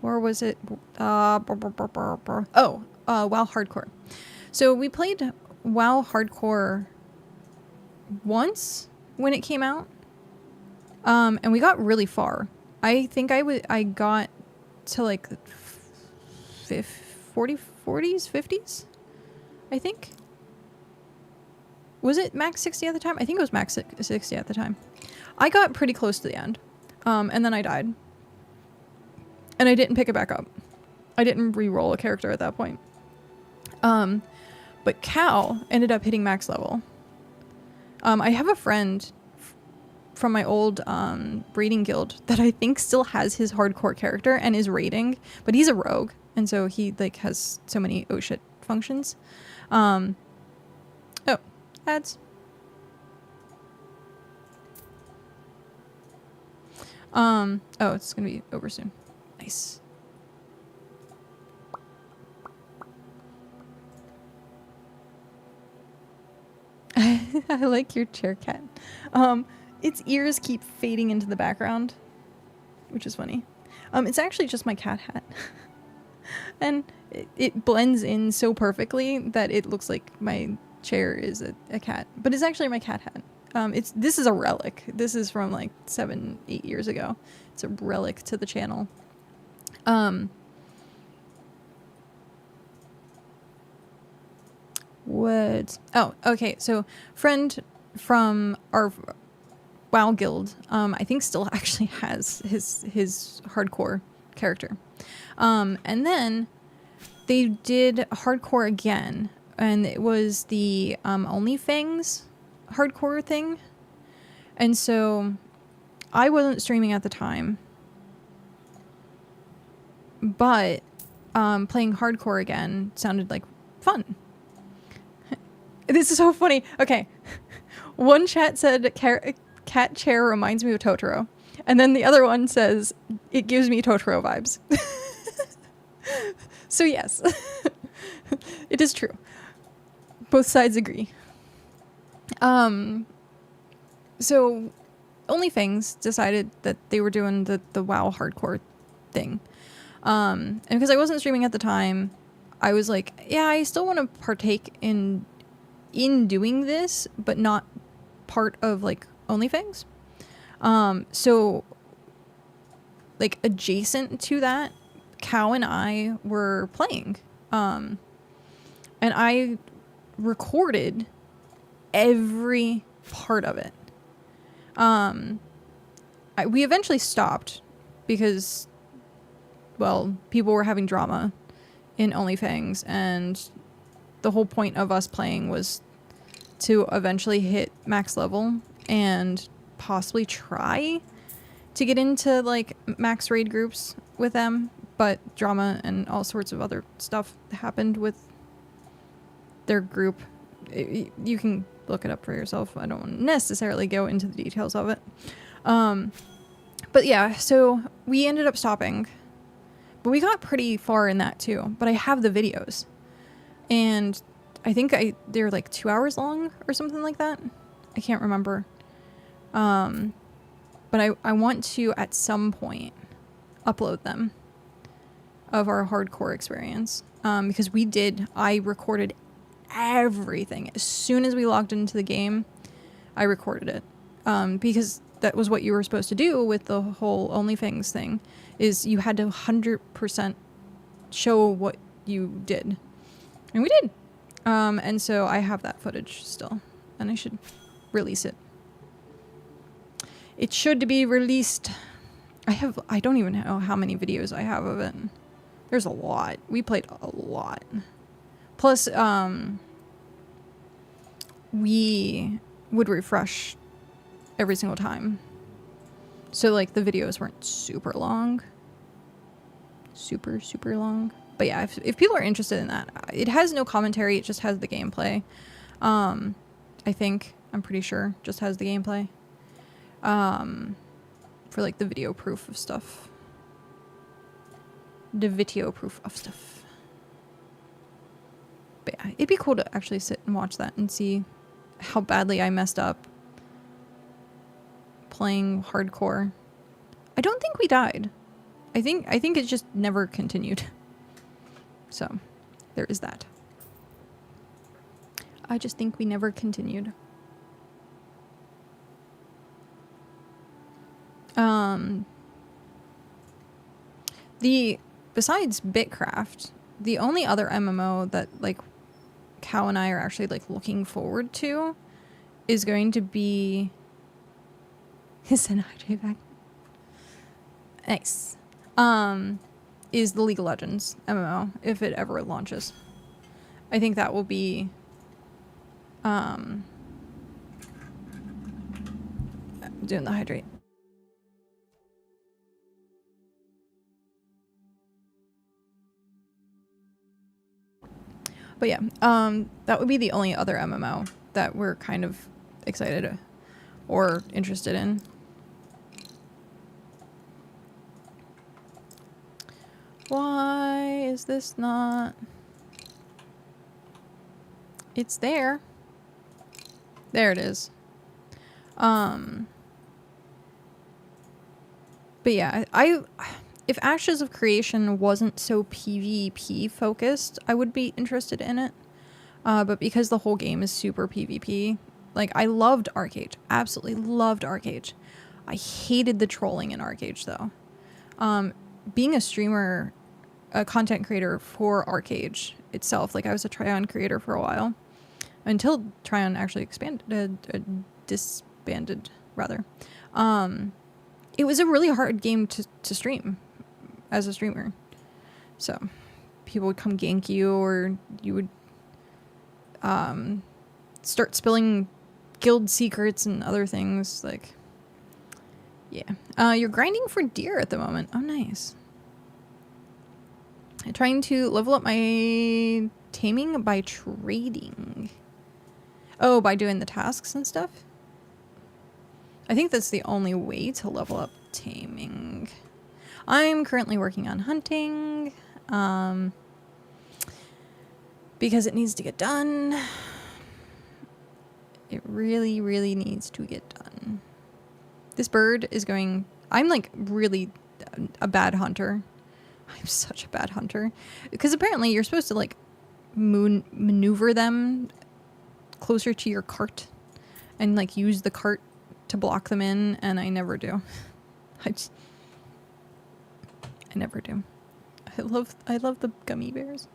where was it? WoW Hardcore. So we played WoW Hardcore once when it came out, and we got really far. I think I got to like 40s, 50s, I think. Was it max 60 at the time? I think it was max 60 at the time. I got pretty close to the end, and then I died. And I didn't pick it back up. I didn't re-roll a character at that point. But Cal ended up hitting max level. I have a friend from my old raiding guild that I think still has his hardcore character and is raiding, but he's a rogue, and so he like has so many oh shit functions. Oh, ads. Oh, it's gonna be over soon. Nice. I like your chair, cat. Its ears keep fading into the background, which is funny. It's actually just my cat hat. And it blends in so perfectly that it looks like my chair is a cat. But it's actually my cat hat. This is a relic. This is from like 7-8 years ago. It's a relic to the channel. Oh, okay. So friend from our WoW guild, I think still actually has his hardcore character. And then they did hardcore again, and it was the OnlyFans hardcore thing. And so I wasn't streaming at the time, but playing hardcore again sounded like fun. This is so funny. Okay. One chat said cat chair reminds me of Totoro. And then the other one says it gives me Totoro vibes. So yes. It is true. Both sides agree. So OnlyFans decided that they were doing the WoW hardcore thing. And because I wasn't streaming at the time, I was like, yeah, I still want to partake in doing this, but not part of like OnlyFans. So like adjacent to that, Cow and I were playing. And I recorded every part of it. We eventually stopped because well, people were having drama in OnlyFans, and the whole point of us playing was to eventually hit max level and possibly try to get into like max raid groups with them, but drama and all sorts of other stuff happened with their group. You can look it up for yourself. I don't necessarily go into the details of it. But yeah, so we ended up stopping, but we got pretty far in that too. But I have the videos, and I think they're like 2 hours long or something like that. I can't remember. But I want to at some point upload them of our hardcore experience, because I recorded everything. As soon as we logged into the game, I recorded it, because that was what you were supposed to do with the whole OnlyFans thing, is you had to 100% show what you did, and we did. And so I have that footage still, and I should release it. It should be released. I don't even know how many videos I have of it. There's a lot. We played a lot. Plus, we would refresh every single time. So, like, the videos weren't super long. Super long. But yeah, if people are interested in that, it has no commentary. It just has the gameplay. I'm pretty sure, just has the gameplay. For like the video proof of stuff. The video proof of stuff. But yeah, it'd be cool to actually sit and watch that and see how badly I messed up playing hardcore. I don't think we died. I think it just never continued. So, there is that. I just think we never continued. Besides BitCraft, the only other MMO that like Cow and I are actually like looking forward to is going to be is an IJ back. Nice. Is the League of Legends MMO if it ever launches. I think that will be doing the hydrate. But yeah, that would be the only other MMO that we're kind of excited or interested in. Why is this not? It's there. There it is. But yeah, if Ashes of Creation wasn't so PvP focused, I would be interested in it. But because the whole game is super PvP, like I loved Arcade, absolutely loved Arcade. I hated the trolling in Arcade though. Being a streamer, a content creator for Arcade itself, like I was a Tryon creator for a while until Tryon actually disbanded rather. It was a really hard game to stream as a streamer. So people would come gank you, or you would start spilling guild secrets and other things. Like, yeah. You're grinding for deer at the moment. Oh, nice. I'm trying to level up my taming by trading. Oh, by doing the tasks and stuff? I think that's the only way to level up taming. I'm currently working on hunting, because it needs to get done. It really, really needs to get done. This bird is going... I'm like really a bad hunter. I'm such a bad hunter. Because apparently you're supposed to like maneuver them closer to your cart and like use the cart to block them in, and I never do. I never do. I love the gummy bears.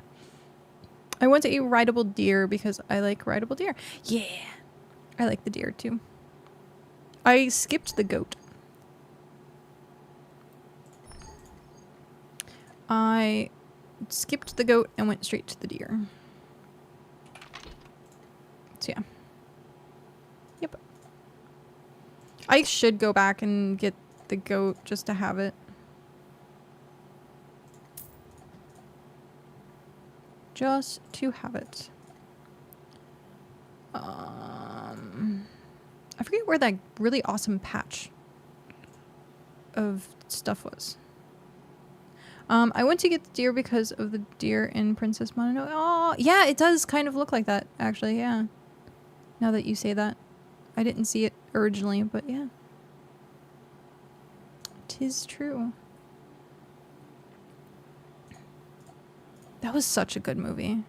I want a rideable deer because I like rideable deer. Yeah. I like the deer too. I skipped the goat. I skipped the goat and went straight to the deer. So yeah. Yep. I should go back and get the goat just to have it. Just to have it. I forget where that really awesome patch of stuff was. I went to get the deer because of the deer in Princess Mononoke. Oh, yeah, it does kind of look like that, actually, yeah. Now that you say that. I didn't see it originally, but yeah. 'Tis true. That was such a good movie.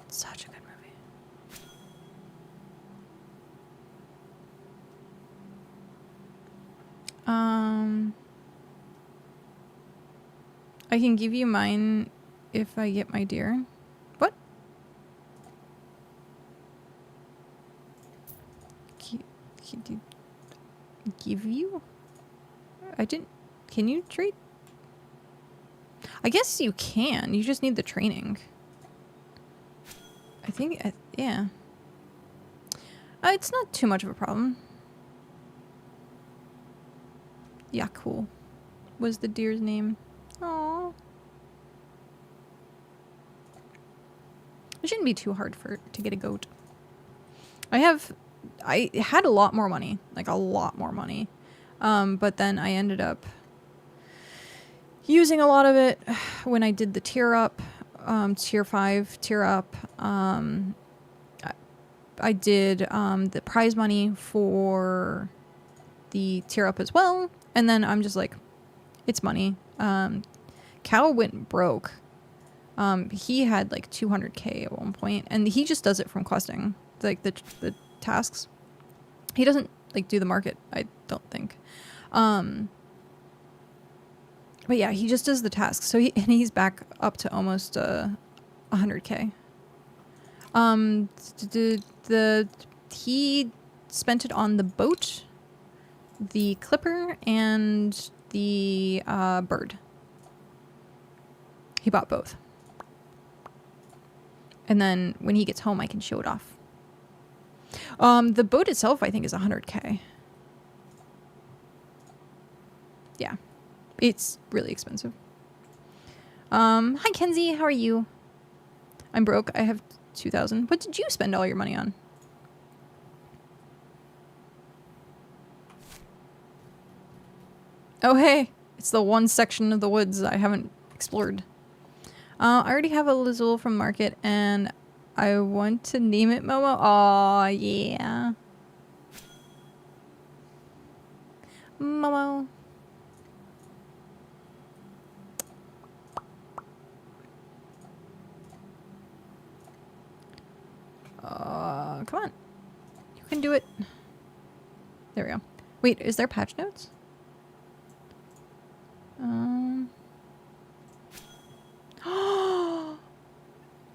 Such a good movie. I can give you mine if I get my deer. What? Give you? I didn't. Can you trade? I guess you can. You just need the training. I think, yeah. It's not too much of a problem. Yeah, cool. Was the deer's name? Aww. It shouldn't be too hard to get a goat. I had a lot more money, like a lot more money. But then I ended up using a lot of it when I did the tier up, tier 5 tier up. I did the prize money for the tier up as well. And then I'm just like, it's money. Cow went broke. He had like 200k at one point, and he just does it from questing, like the tasks. He doesn't like do the market, I don't think. But yeah, he just does the tasks. So he's back up to almost 100k. He spent it on the boat, the clipper, and the bird. He bought both. And then when he gets home, I can show it off. The boat itself, I think, is 100k. Yeah. It's really expensive. Hi, Kenzie. How are you? I'm broke. I have 2,000. What did you spend all your money on? Oh, hey. It's the one section of the woods I haven't explored. I already have a Lizul from market, and I want to name it Momo. Aw, yeah. Momo. Come on. You can do it. There we go. Wait, is there patch notes?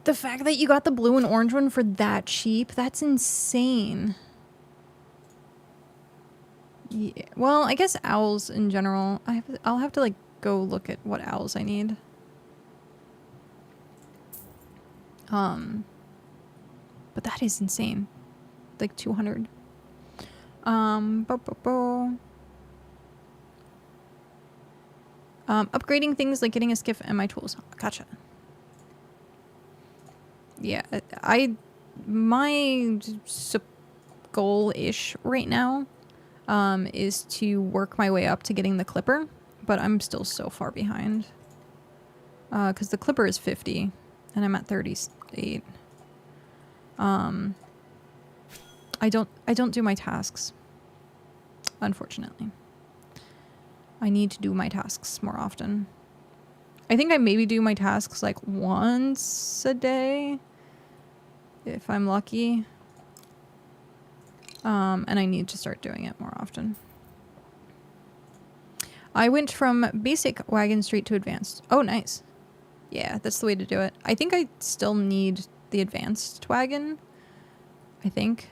The fact that you got the blue and orange one for that cheap, that's insane. Yeah. Well, I guess owls in general. I'll have to like go look at what owls I need. But that is insane. Like 200. Upgrading things like getting a skiff and my tools. Gotcha. Yeah, my goal-ish right now is to work my way up to getting the clipper, but I'm still so far behind. Because the clipper is 50 and I'm at 38. I don't do my tasks, unfortunately. I need to do my tasks more often. I think I maybe do my tasks like once a day, if I'm lucky. And I need to start doing it more often. I went from basic wagon straight to advanced. Oh, nice. Yeah, that's the way to do it. I think I still need the advanced wagon. I think.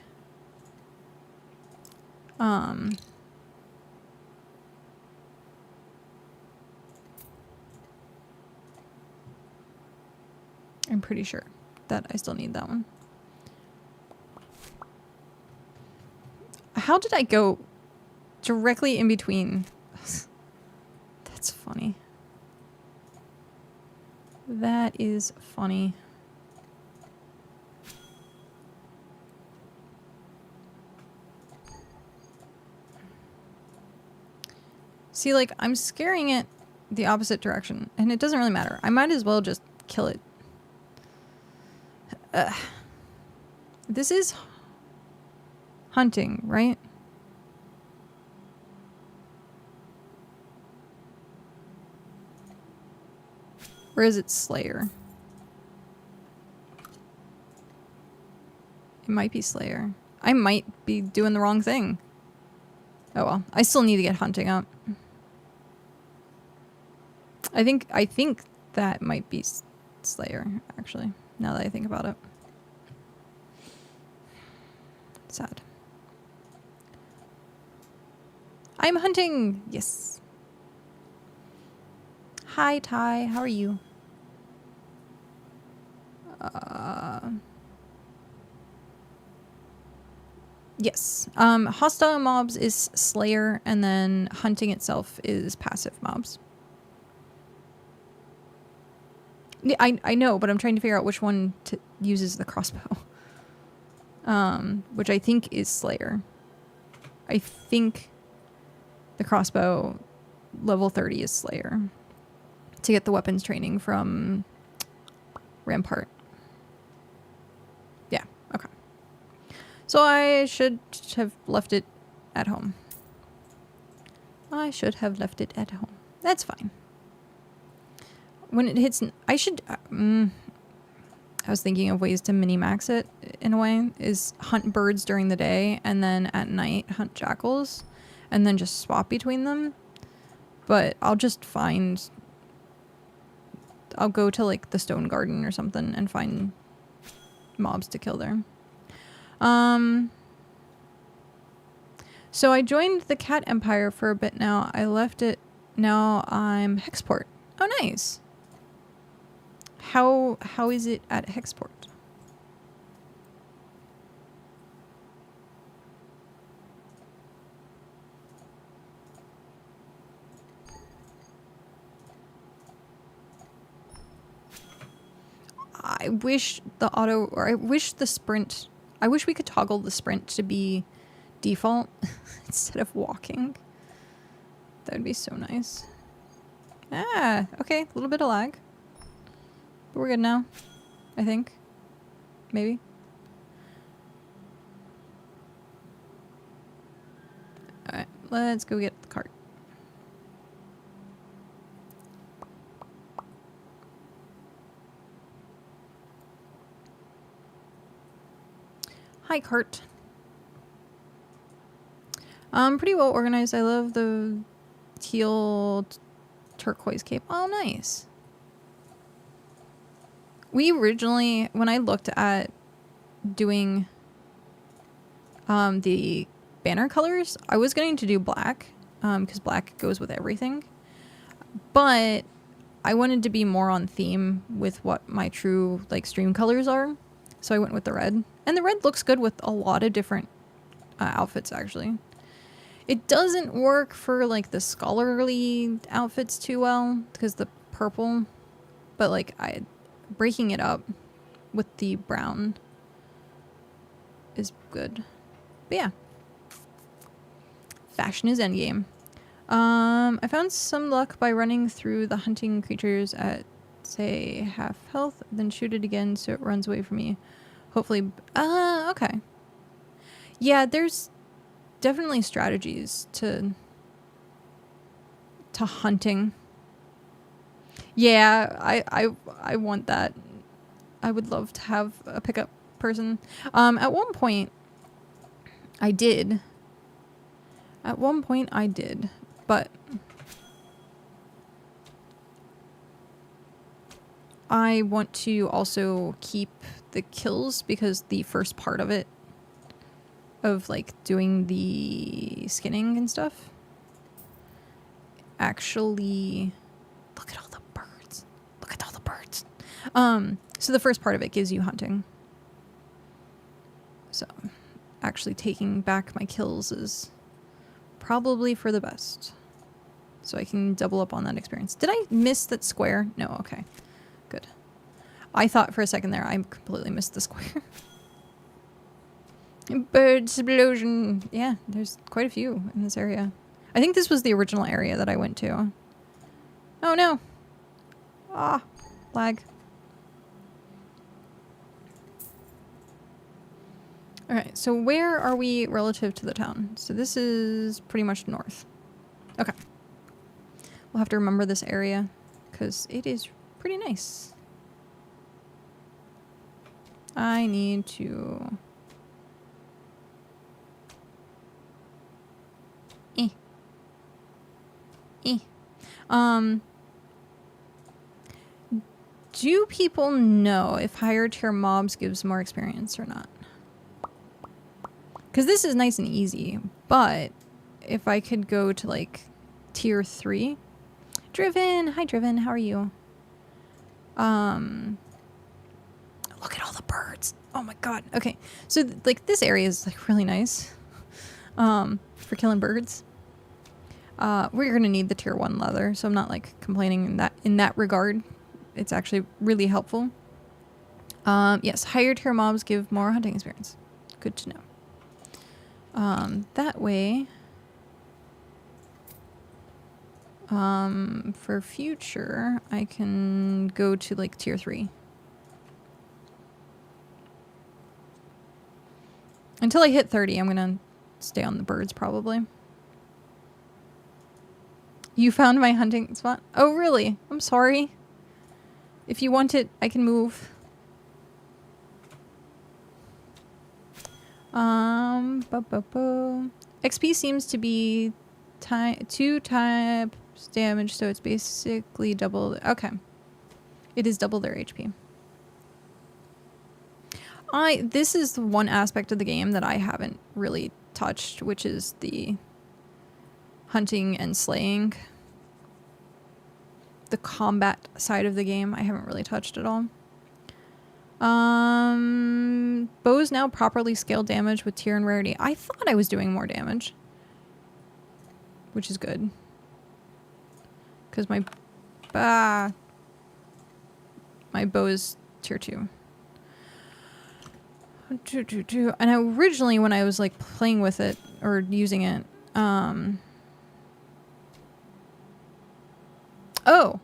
pretty sure that I still need that one. How did I go directly in between? That's funny. That is funny. See, like, I'm scaring it the opposite direction, and it doesn't really matter. I might as well just kill it. This is hunting, right? Or is it Slayer? It might be Slayer. I might be doing the wrong thing. Oh well. I still need to get hunting up. I think that might be Slayer, actually, now that I think about it. Sad. I'm hunting! Yes. Hi, Ty. How are you? Yes. Hostile mobs is Slayer, and then hunting itself is passive mobs. Yeah, I know, but I'm trying to figure out which one uses the crossbow. Which I think is Slayer. I think the crossbow level 30 is Slayer. To get the weapons training from Rampart. Yeah, okay. So I should have left it at home. I should have left it at home. That's fine. When it hits... I should... I was thinking of ways to mini-max it, in a way, is hunt birds during the day, and then at night hunt jackals, and then just swap between them. But I'll just find... I'll go to, like, the stone garden or something and find mobs to kill there. So I joined the cat empire for a bit now. I left it. Now I'm Hexport. Oh, nice. How is it at Hexport? I wish the auto, or I wish the sprint, I wish we could toggle the sprint to be default instead of walking. That would be so nice. Ah, okay, a little bit of lag. But we're good now, I think. Maybe. Alright, let's go get the cart. Hi, cart. Pretty well organized. I love the teal turquoise cape. Oh, nice. We originally, when I looked at doing the banner colors, I was going to do black, because black goes with everything. But I wanted to be more on theme with what my true, like, stream colors are. So I went with the red. And the red looks good with a lot of different outfits, actually. It doesn't work for, like, the scholarly outfits too well, because the purple. But, like, breaking it up with the brown is good. But yeah. Fashion is endgame. I found some luck by running through the hunting creatures at, say, half health, then shoot it again so it runs away from me. Hopefully... okay. Yeah, there's definitely strategies to hunting. Yeah, I want that. I would love to have a pickup person. At one point, I did. But I want to also keep the kills, because the first part of it, of, like, doing the skinning and stuff, actually... Look at all the birds. Look at all the birds. So the first part of it gives you hunting. So actually taking back my kills is probably for the best. So I can double up on that experience. Did I miss that square? No, okay. Good. I thought for a second there I completely missed the square. Bird explosion. Yeah, there's quite a few in this area. I think this was the original area that I went to. Oh no. Ah, lag. Alright, so where are we relative to the town? So this is pretty much north. Okay. We'll have to remember this area because it is pretty nice. I need to... Do people know if higher tier mobs gives more experience or not? Because this is nice and easy, but if I could go to like tier 3. Driven! Hi Driven, how are you? Look at all the birds. Oh my god. Okay, so like this area is like really nice for killing birds. We're gonna need the tier 1 leather, so I'm not like complaining in that regard. It's actually really helpful. Yes, higher tier mobs give more hunting experience. Good to know. That way, for future, I can go to like tier 3. Until I hit 30, I'm gonna stay on the birds probably. You found my hunting spot? Oh, really? I'm sorry. If you want it, I can move. XP seems to be 2 times damage, so it's basically double. Okay. It is double their HP. This is the one aspect of the game that I haven't really touched, which is the hunting and slaying. The combat side of the game I haven't really touched at all. Bows now properly scale damage with tier and rarity. I thought I was doing more damage, which is good. Because my bow is tier 2. And originally when I was like playing with it or using it, Oh.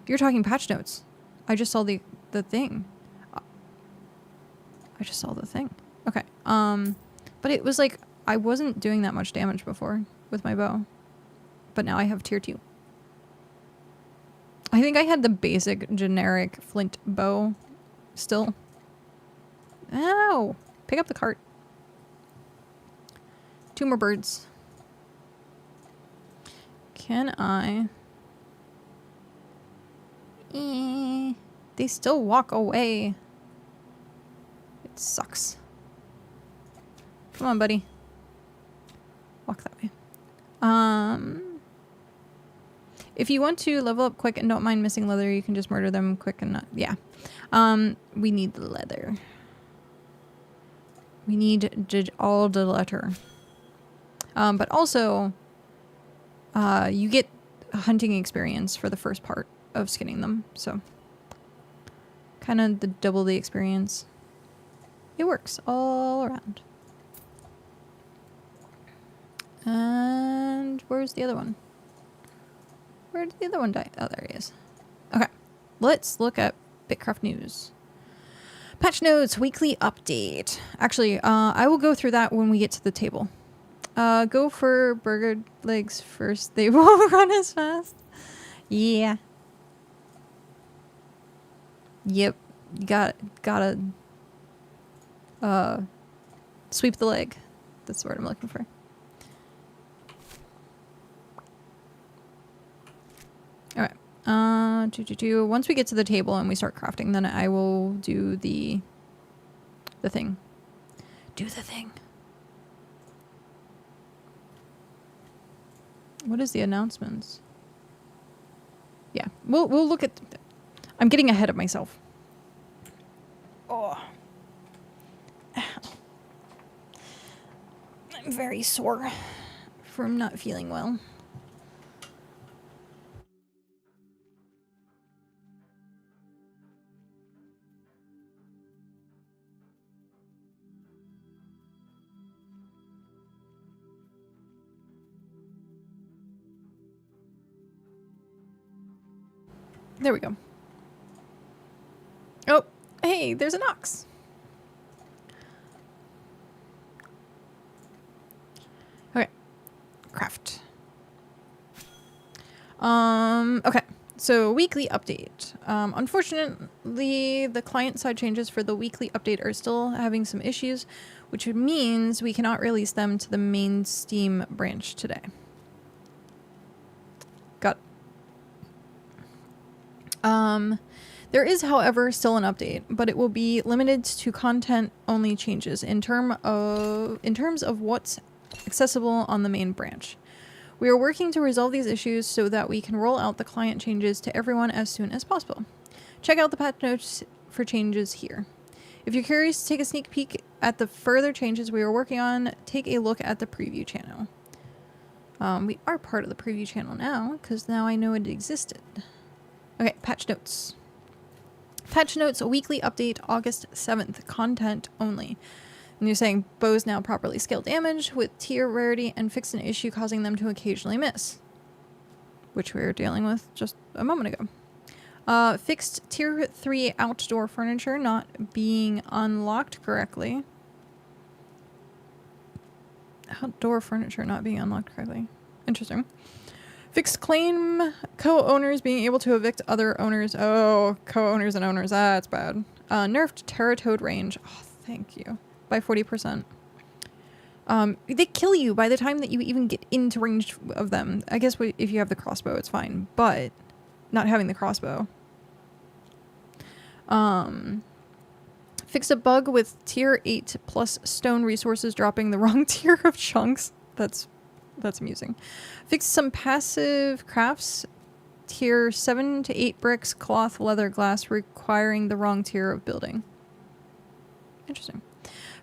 You're talking patch notes. I just saw the thing. I just saw the thing. Okay. But it was like I wasn't doing that much damage before with my bow. But now I have tier 2. I think I had the basic generic flint bow still. Ow! Pick up the cart. 2 more birds. Can I? They still walk away. It sucks. Come on, buddy. Walk that way. If you want to level up quick and don't mind missing leather, you can just murder them quick and not... Yeah. We need the leather. We need all the leather. But also... you get hunting experience for the first part of skinning them, so kind of double the experience. It works all around. And where's the other one? Where did the other one die? Oh, there he is. Okay, let's look at BitCraft news. Patch notes, weekly update. Actually, I will go through that when we get to the table. Go for burger legs first. They won't run as fast. Yeah. Yep. You gotta sweep the leg. That's the word I'm looking for. Alright. Once we get to the table and we start crafting, then I will do the thing. Do the thing. What is the announcements? Yeah, We'll look at... I'm getting ahead of myself. Oh. I'm very sore from not feeling well. There we go. Oh, hey, there's an ox. Okay. Craft. Okay. So weekly update. Unfortunately, the client side changes for the weekly update are still having some issues, which means we cannot release them to the main Steam branch today. Got there is, however, still an update, but it will be limited to content-only changes in terms of what's accessible on the main branch. We are working to resolve these issues so that we can roll out the client changes to everyone as soon as possible. Check out the patch notes for changes here. If you're curious to take a sneak peek at the further changes we are working on, take a look at the preview channel. We are part of the preview channel now, because now I know it existed. Okay, patch notes. Patch notes, a weekly update, August 7th, content only. And you're saying bows now properly scale damage with tier rarity and fixed an issue causing them to occasionally miss, which we were dealing with just a moment ago. Fixed tier 3 outdoor furniture not being unlocked correctly. Outdoor furniture not being unlocked correctly. Interesting. Fixed claim co-owners being able to evict other owners. Oh, co-owners and owners. That's bad. Nerfed Terratoad range. Oh, thank you. By 40%. They kill you by the time that you even get into range of them. I guess if you have the crossbow, it's fine. But not having the crossbow. Fixed a bug with tier 8 plus stone resources dropping the wrong tier of chunks. That's amusing. Fixed some passive crafts. Tier 7 to 8 bricks, cloth, leather, glass, requiring the wrong tier of building. Interesting.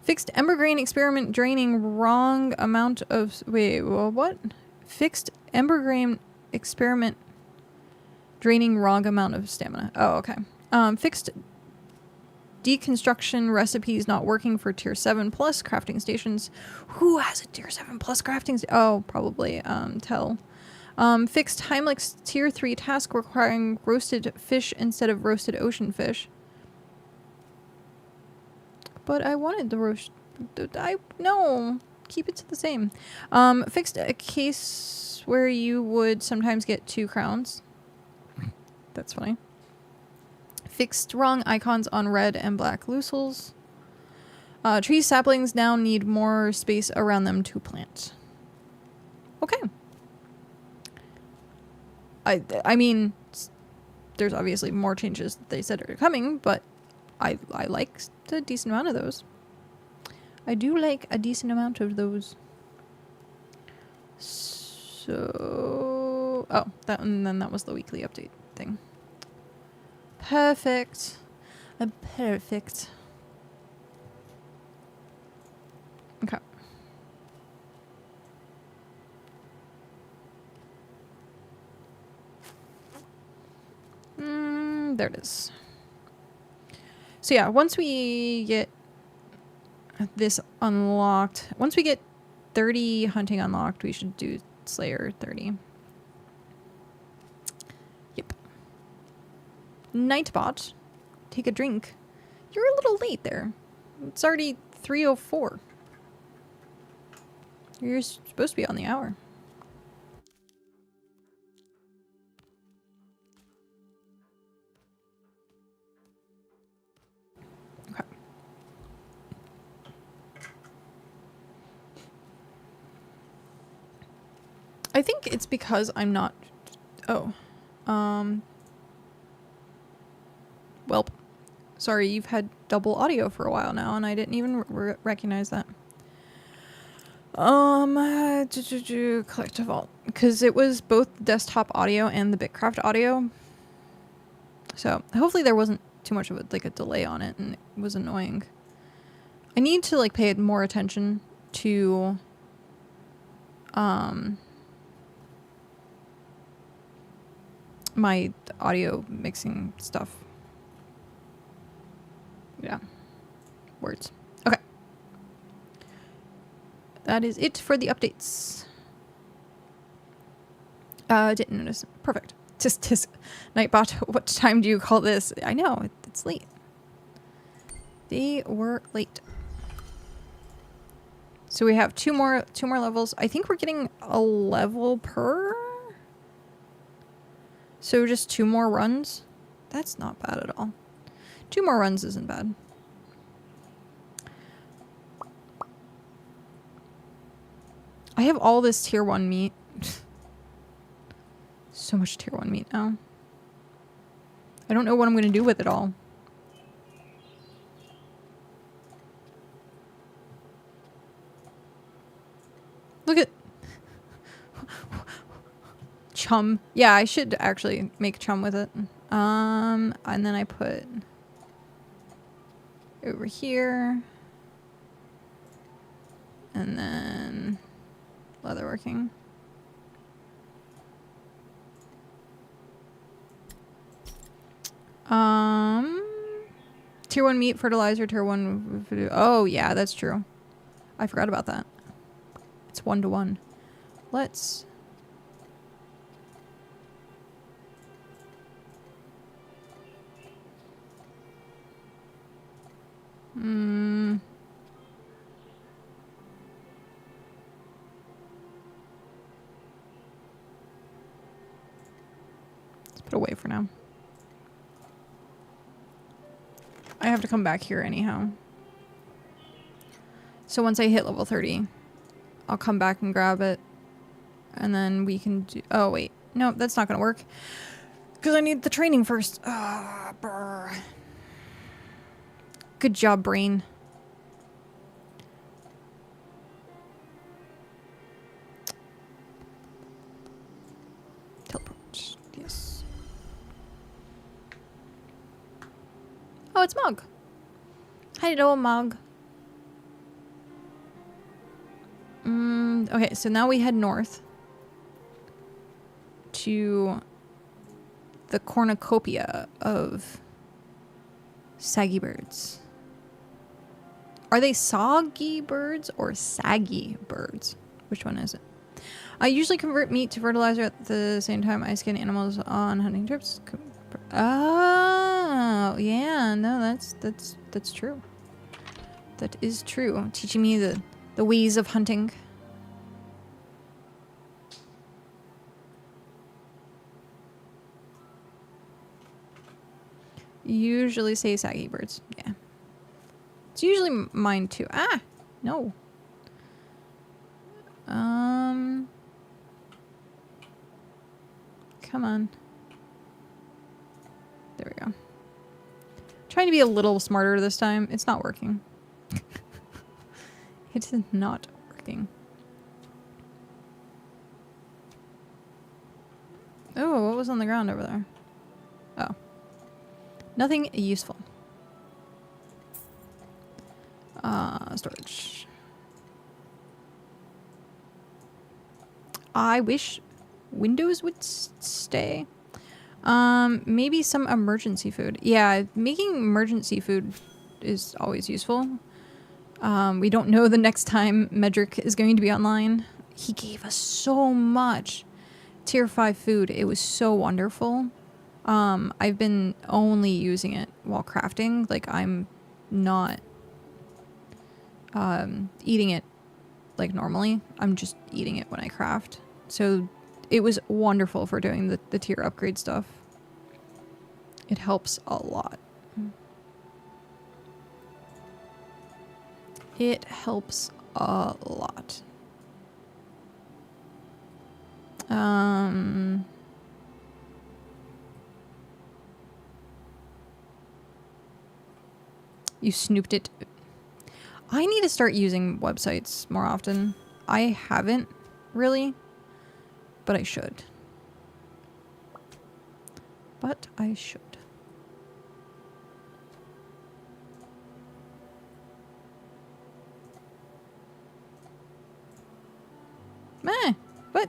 Fixed Ember grain experiment draining wrong amount of... Wait, well, what? Fixed Ember grain experiment draining wrong amount of stamina. Oh, okay. Fixed deconstruction recipes not working for tier 7 plus crafting stations. Who has a tier 7 plus crafting Oh, probably Tell. Fixed Heimlich's tier 3 task requiring roasted fish instead of roasted ocean fish. But I wanted the roast... No! Keep it to the same. Fixed a case where you would sometimes get 2 crowns. That's funny. Fixed wrong icons on red and black lucils. Tree saplings now need more space around them to plant. Okay. I mean, there's obviously more changes that they said are coming, but I like a decent amount of those. I do like a decent amount of those. So... Oh, and then that was the weekly update thing. Perfect. Perfect. Okay. There it is. So yeah, once we get this unlocked, once we get 30 hunting unlocked, we should do Slayer 30. Yep. Nightbot, take a drink. You're a little late there. It's already 3:04. You're supposed to be on the hour. Okay. I think it's because I'm not... Oh. Welp. Sorry, you've had double audio for a while now, and I didn't even recognize that. Collective vault. Because it was both desktop audio and the BitCraft audio. So hopefully there wasn't too much of a, like a delay on it and it was annoying. I need to like pay more attention to my audio mixing stuff. Yeah. Words. Okay. That is it for the updates. Didn't notice. Perfect. Tisk tisk. Nightbot, what time do you call this? I know, it's late. They were late. So we have two more levels. I think we're getting a level per. So just 2 more runs. That's not bad at all. 2 more runs isn't bad. I have all this tier 1 meat. So much tier 1 meat now. I don't know what I'm going to do with it all. Look at chum. Yeah, I should actually make chum with it. And then I put over here. And then leatherworking. Tier 1 meat, fertilizer, tier 1. Oh, yeah, that's true. I forgot about that. It's 1-to-1. Let's. Let's put away for now. I have to come back here anyhow. So once I hit level 30, I'll come back and grab it. And then we can do... Oh, wait. No, that's not going to work. Because I need the training first. Ah, brr. Good job, brain. Teleport. Yes. Oh, it's Mog. Hello, Mog. Okay, so now we head north to the cornucopia of saggy birds. Are they soggy birds or saggy birds? Which one is it? I usually convert meat to fertilizer at the same time I skin animals on hunting trips. Oh, yeah, no, that's true. That is true. Teaching me the ways of hunting. Usually say saggy birds. Yeah. It's usually mine too. Ah! No. Come on. There we go. Trying to be a little smarter this time. It's not working. It is not working. Oh, what was on the ground over there? Oh. Nothing useful. Storage. I wish Windows would stay. Maybe some emergency food. Yeah, making emergency food is always useful. We don't know the next time Medric is going to be online. He gave us so much tier 5 food. It was so wonderful. I've been only using it while crafting. Like, I'm not eating it like normally. I'm just eating it when I craft. So it was wonderful for doing the tier upgrade stuff. It helps a lot. It helps a lot. You snooped it. I need to start using websites more often. I haven't really, but I should. But I should. Meh. What?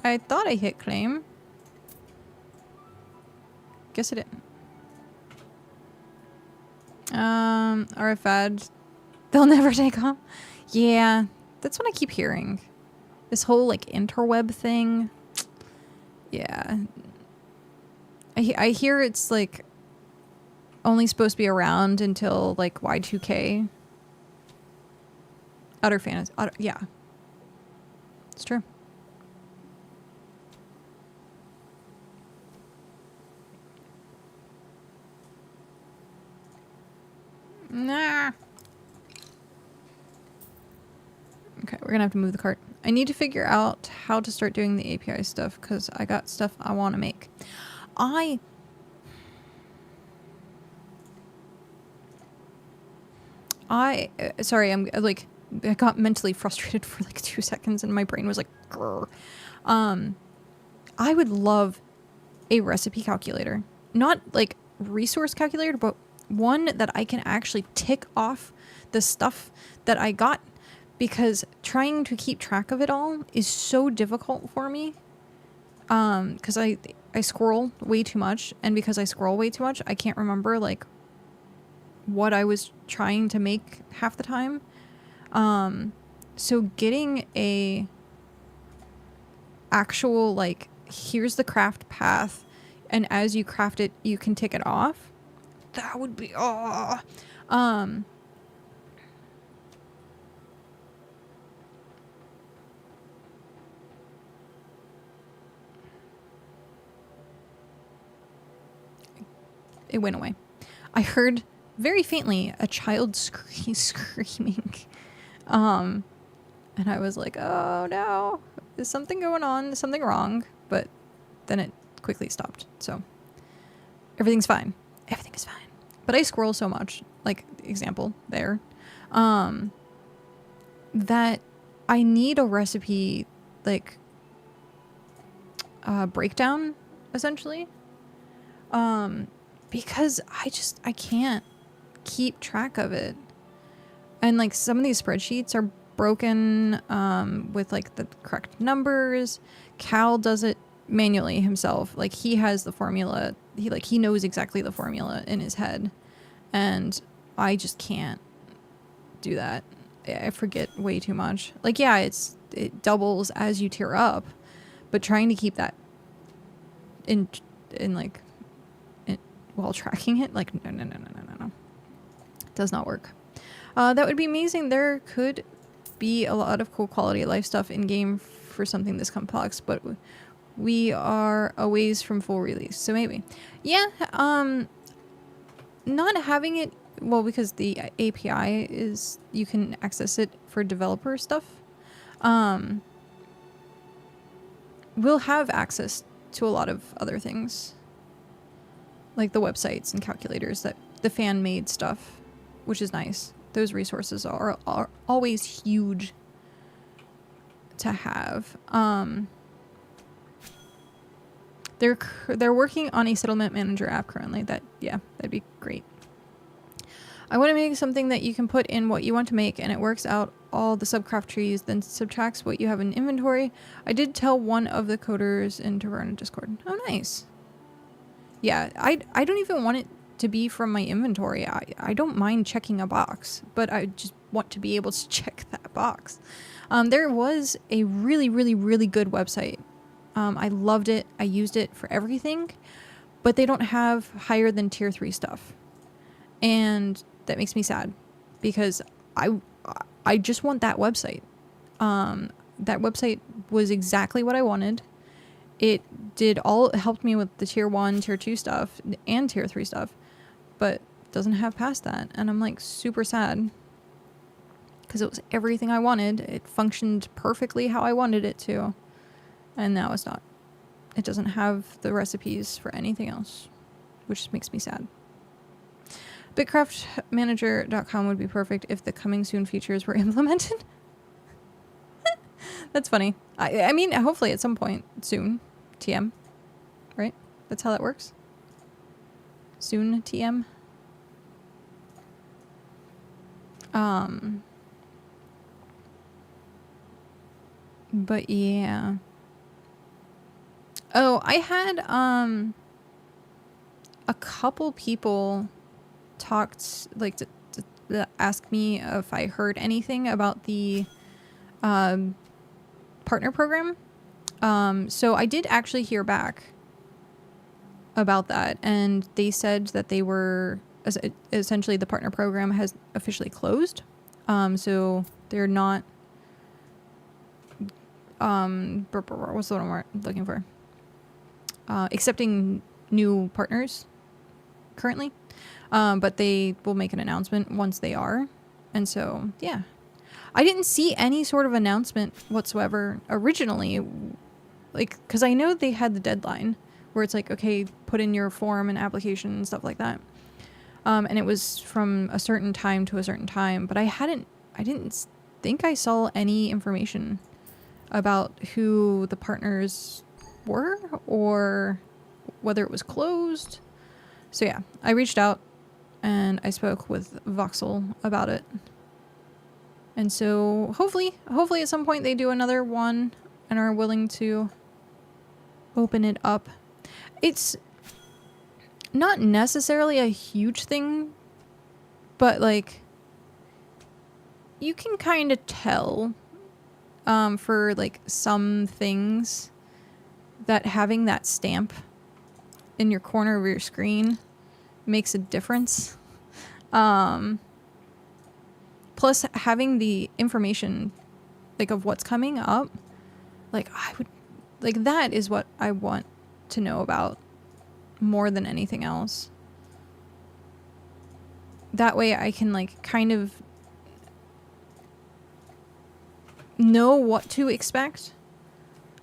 I thought I hit claim. Guess I didn't. RFAD. They'll never take off. Yeah, that's what I keep hearing. This whole like interweb thing. Yeah. I hear it's like only supposed to be around until like Y2K. Utter fantasy. Yeah. It's true. Nah. Okay, we're gonna have to move the cart. I need to figure out how to start doing the API stuff because I got stuff I want to make. Sorry, I'm like, I got mentally frustrated for like 2 seconds and my brain was like, grr. I would love a recipe calculator. Not like resource calculator, but one that I can actually tick off the stuff that I got, because trying to keep track of it all is so difficult for me. Because I scroll way too much, and because I scroll way too much, I can't remember like what I was trying to make half the time. So getting a actual like, here's the craft path, and as you craft it, you can tick it off. That would be It went away. I heard very faintly a child screaming. And I was like, oh no, is something going on? Is something wrong? But then it quickly stopped. So everything's fine. Everything is fine. But I scroll so much, like example there, that I need a recipe, like, breakdown, essentially. Because I can't keep track of it. And like some of these spreadsheets are broken, with like the correct numbers. Cal does it manually himself. Like he has the formula. He knows exactly the formula in his head. And I just can't do that. I forget way too much. Like, yeah, it doubles as you tier up, but trying to keep that in like, while tracking it, like, no. It does not work. That would be amazing. There could be a lot of cool quality of life stuff in game for something this complex, but we are a ways from full release, so maybe. Yeah, not having it, well, because the API is, you can access it for developer stuff. We'll have access to a lot of other things, like the websites and calculators, that the fan-made stuff, which is nice. Those resources are always huge to have. They're working on a settlement manager app currently. That'd be great. I want to make something that you can put in what you want to make, and it works out all the subcraft trees, then subtracts what you have in inventory. I did tell one of the coders in Taverna Discord. Oh, nice. Yeah, I don't even want it to be from my inventory. I don't mind checking a box, but I just want to be able to check that box. There was a really, really, really good website. I loved it. I used it for everything, but they don't have higher than tier 3 stuff. And that makes me sad, because I just want that website. That website was exactly what I wanted. It helped me with the tier 1, tier 2 stuff and tier 3 stuff, but doesn't have past that. And I'm like super sad, because it was everything I wanted. It functioned perfectly how I wanted it to. And now it's not. It doesn't have the recipes for anything else, which makes me sad. BitCraftManager.com would be perfect if the coming soon features were implemented. That's funny. I mean, hopefully at some point soon. TM. Right? That's how that works. Soon TM. But yeah. Oh, I had a couple people talked like to ask me if I heard anything about the partner program. So I did actually hear back about that, and they said that they were essentially the partner program has officially closed. So they're not what's the one I'm looking for? Accepting new partners currently. But they will make an announcement once they are. And so, yeah. I didn't see any sort of announcement whatsoever originally. Like, because I know they had the deadline where it's like, okay, put in your form and application and stuff like that. And it was from a certain time to a certain time. But I didn't think I saw any information about who the partners were or whether it was closed. So yeah, I reached out and I spoke with Voxel about it. And so hopefully at some point they do another one and are willing to open it up. It's not necessarily a huge thing, but like you can kind of tell for like some things that having that stamp in your corner of your screen makes a difference. Plus having the information like of what's coming up, like that is what I want to know about more than anything else. That way I can like kind of know what to expect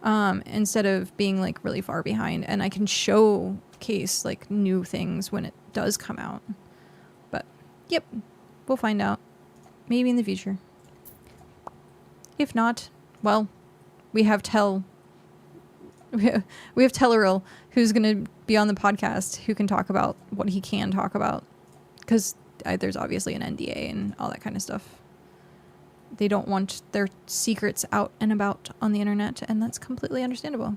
instead of being like really far behind, and I can showcase like new things when it does come out. But yep, we'll find out maybe in the future. If not, well, we have we have Telleril, who's going to be on the podcast, who can talk about what he can talk about, because there's obviously an NDA and all that kind of stuff. They don't want their secrets out and about on the internet, and that's completely understandable.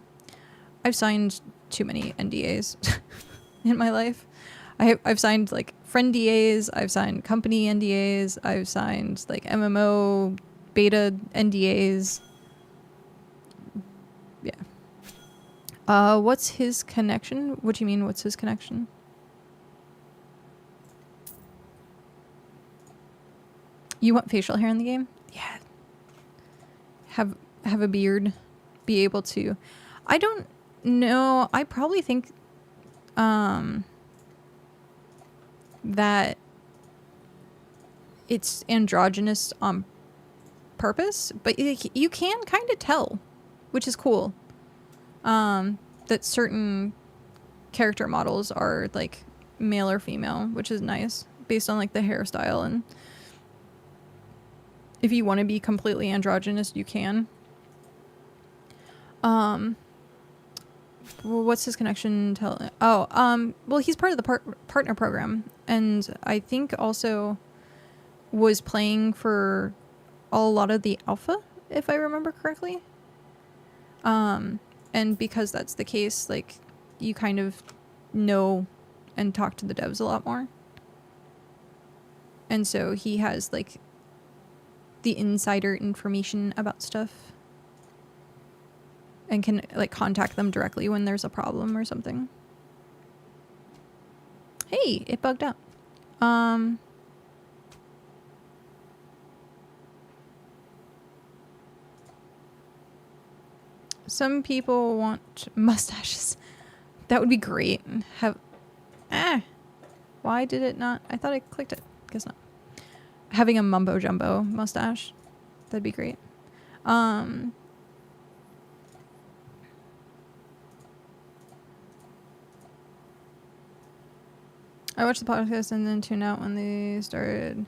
I've signed too many NDAs in my life. I've signed like friend DAs, I've signed company NDAs, I've signed like MMO beta NDAs. Yeah. What's his connection? What do you mean, what's his connection? You want facial hair in the game? Yeah. Have a beard. Be able to. I don't know. I probably think that it's androgynous on purpose, but you can kind of tell, which is cool. That certain character models are like male or female, which is nice based on like the hairstyle, and if you want to be completely androgynous, you can. Well, what's his connection to? Well, he's part of the partner program, and I think also was playing for a lot of the alpha, if I remember correctly. And because that's the case, like, you kind of know and talk to the devs a lot more. And so he has like the insider information about stuff and can like contact them directly when there's a problem or something. Hey, it bugged out. Some people want mustaches. That would be great. Why did it not? I thought I clicked it. Guess not. Having a mumbo jumbo mustache. That'd be great. I watched the podcast and then tuned out when they started.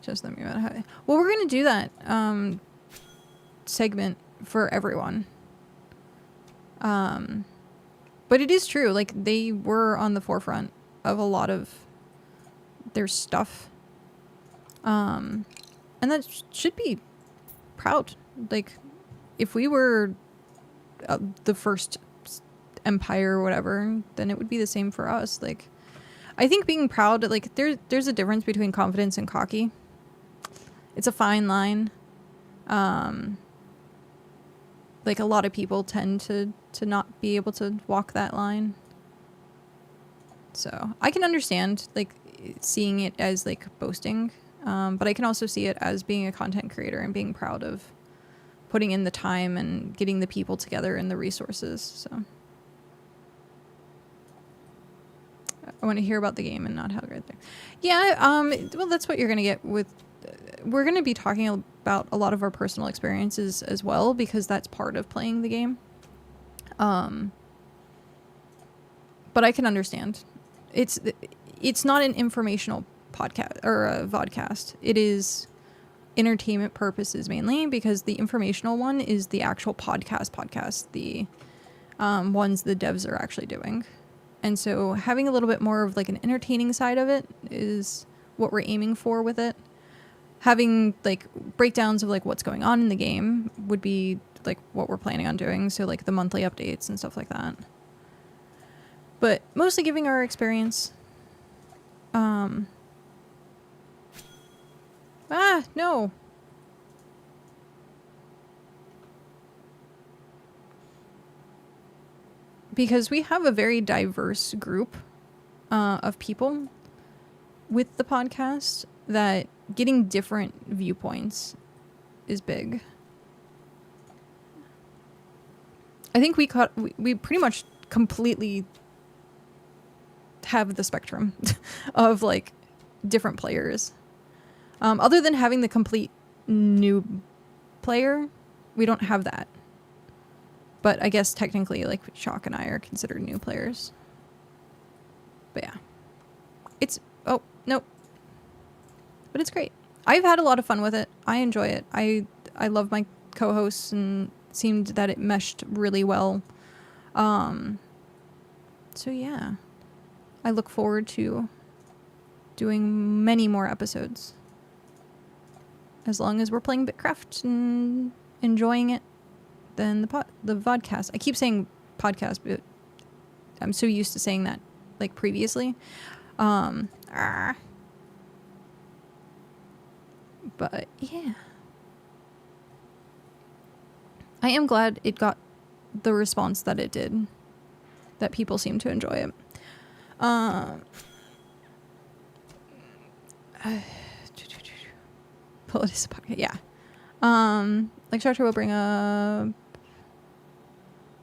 Just let me know how. Well, we're gonna do that segment for everyone. But it is true. Like, they were on the forefront of a lot of their stuff. And that should be proud. Like, if we were the first empire or whatever, then it would be the same for us. Like, I think being proud, like, there's a difference between confidence and cocky. It's a fine line. Like, a lot of people tend to not be able to walk that line. So I can understand, like, seeing it as, like, boasting. But I can also see it as being a content creator and being proud of putting in the time and getting the people together and the resources. So I want to hear about the game and not how great they're. Yeah, well, that's what you're going to get with... we're going to be talking about a lot of our personal experiences as well, because that's part of playing the game. But I can understand. It's not an informational podcast or a vodcast. It is entertainment purposes mainly, because the informational one is the actual podcast, the ones the devs are actually doing. And so having a little bit more of like an entertaining side of it is what we're aiming for with it. Having like breakdowns of like what's going on in the game would be like what we're planning on doing. So like the monthly updates and stuff like that. But mostly giving our experience. No. Because we have a very diverse group of people with the podcast, that getting different viewpoints is big. I think we pretty much completely have the spectrum of like different players. Other than having the complete new player, we don't have that. But I guess technically, like, Shock and I are considered new players. But yeah. It's... oh, nope. But it's great. I've had a lot of fun with it. I enjoy it. I love my co-hosts, and it seemed that it meshed really well. So yeah. I look forward to doing many more episodes. As long as we're playing BitCraft and enjoying it, then the vodcast. I keep saying podcast, but I'm so used to saying that like previously. But yeah. I am glad it got the response that it did. That people seem to enjoy it. Politis podcast, yeah. Like Charter will bring up,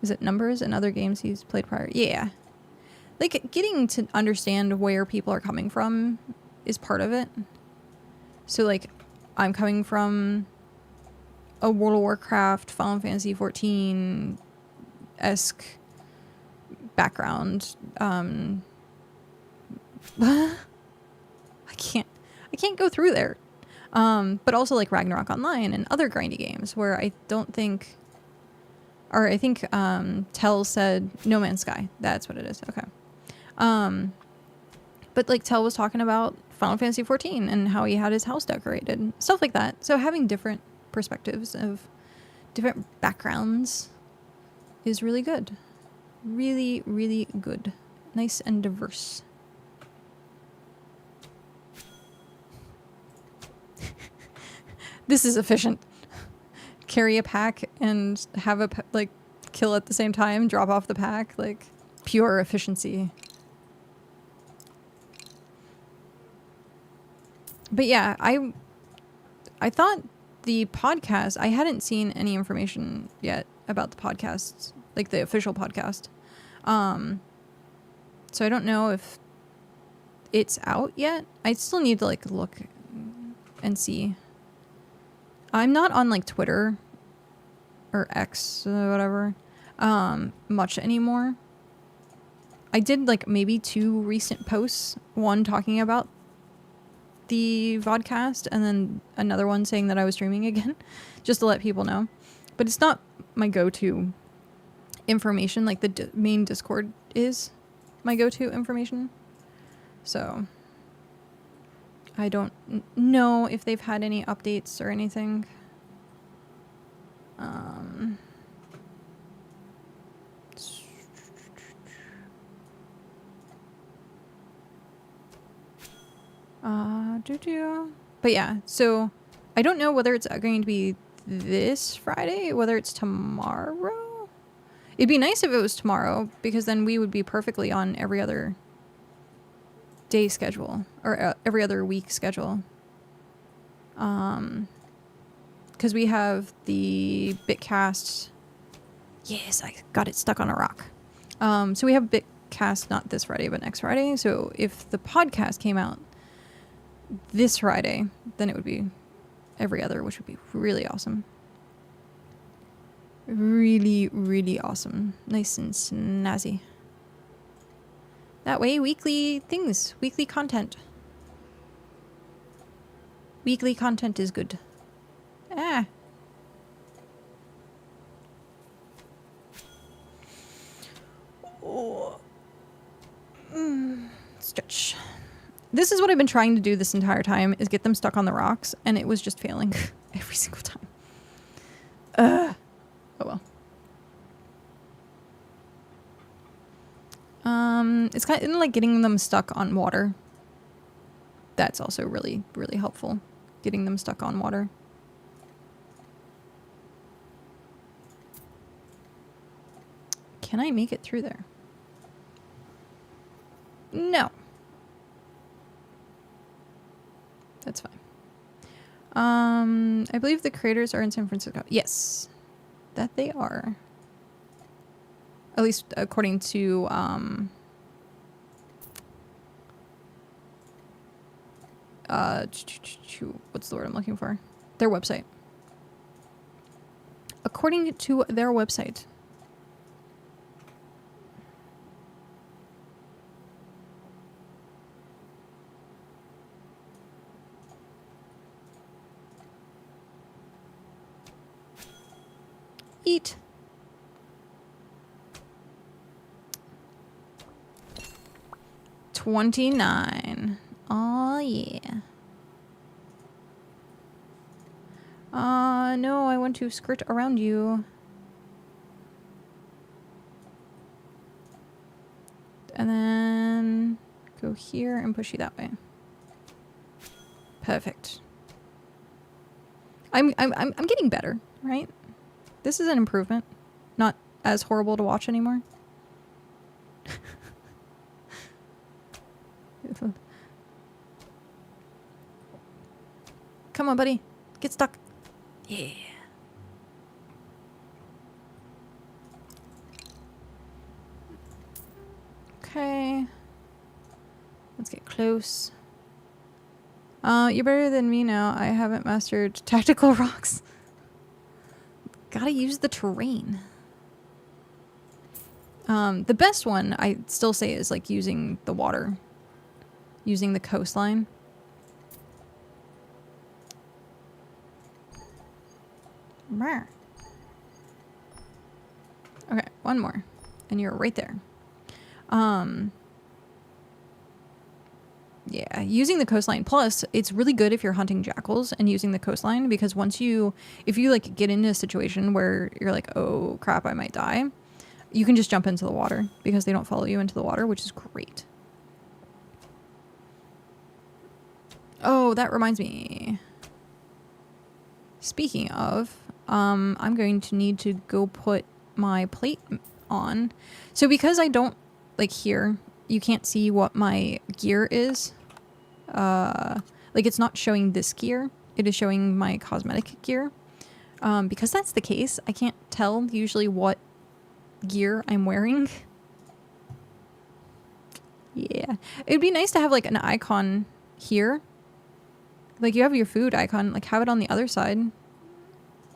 is it numbers and other games he's played prior? Yeah. Like, getting to understand where people are coming from is part of it. So, like, I'm coming from a World of Warcraft, Final Fantasy 14-esque background. I can't go through there. But also like Ragnarok Online and other grindy games where I don't think, or I think Tell said No Man's Sky. That's what it is. Okay. But like Tell was talking about Final Fantasy 14 and how he had his house decorated, stuff like that. So having different perspectives of different backgrounds is really good. Really, really good. Nice and diverse. This is efficient. Carry a pack and have like kill at the same time, drop off the pack, like pure efficiency. But yeah, I thought the podcast, I hadn't seen any information yet about the podcasts, like the official podcast. So I don't know if it's out yet. I still need to like look and see. I'm not on like Twitter or X or whatever much anymore. I did like maybe 2 recent posts, one talking about the vodcast and then another one saying that I was streaming again, just to let people know. But it's not my go-to information, like the main Discord is my go-to information. So I don't know if they've had any updates or anything. But yeah, so I don't know whether it's going to be this Friday, whether it's tomorrow. It'd be nice if it was tomorrow, because then we would be perfectly on every other day schedule, or every other week schedule. Because we have the BitCast. Yes, I got it stuck on a rock. So we have BitCast not this Friday, but next Friday. So if the podcast came out this Friday, then it would be every other, which would be really awesome. Really, really awesome. Nice and snazzy. That way, weekly things, weekly content. Weekly content is good. Ah. Oh. Stretch. This is what I've been trying to do this entire time, is get them stuck on the rocks, and it was just failing every single time. Oh well. It's kind of like getting them stuck on water. That's also really, really helpful. Getting them stuck on water. Can I make it through there? No. That's fine. I believe the creators are in San Francisco. Yes, that they are. At least according to what's the word I'm looking for? Their website. According to their website. Eat. $29. Oh yeah. No, I want to skirt around you. And then go here and push you that way. Perfect. I'm getting better, right? This is an improvement. Not as horrible to watch anymore. Come on, buddy. Get stuck. Yeah. Okay. Let's get close. You're better than me now. I haven't mastered tactical rocks. Gotta use the terrain. The best one, I still say, is like using the water. Using the coastline. Okay, one more. And you're right there. Yeah, using the coastline. Plus, it's really good if you're hunting jackals and using the coastline, because if you like get into a situation where you're like, oh crap, I might die, you can just jump into the water because they don't follow you into the water, which is great. Oh, that reminds me. Speaking of, I'm going to need to go put my plate on. So because I don't, like here, you can't see what my gear is. Like it's not showing this gear. It is showing my cosmetic gear. Because that's the case, I can't tell usually what gear I'm wearing. Yeah. It'd be nice to have like an icon here. Like you have your food icon, like have it on the other side.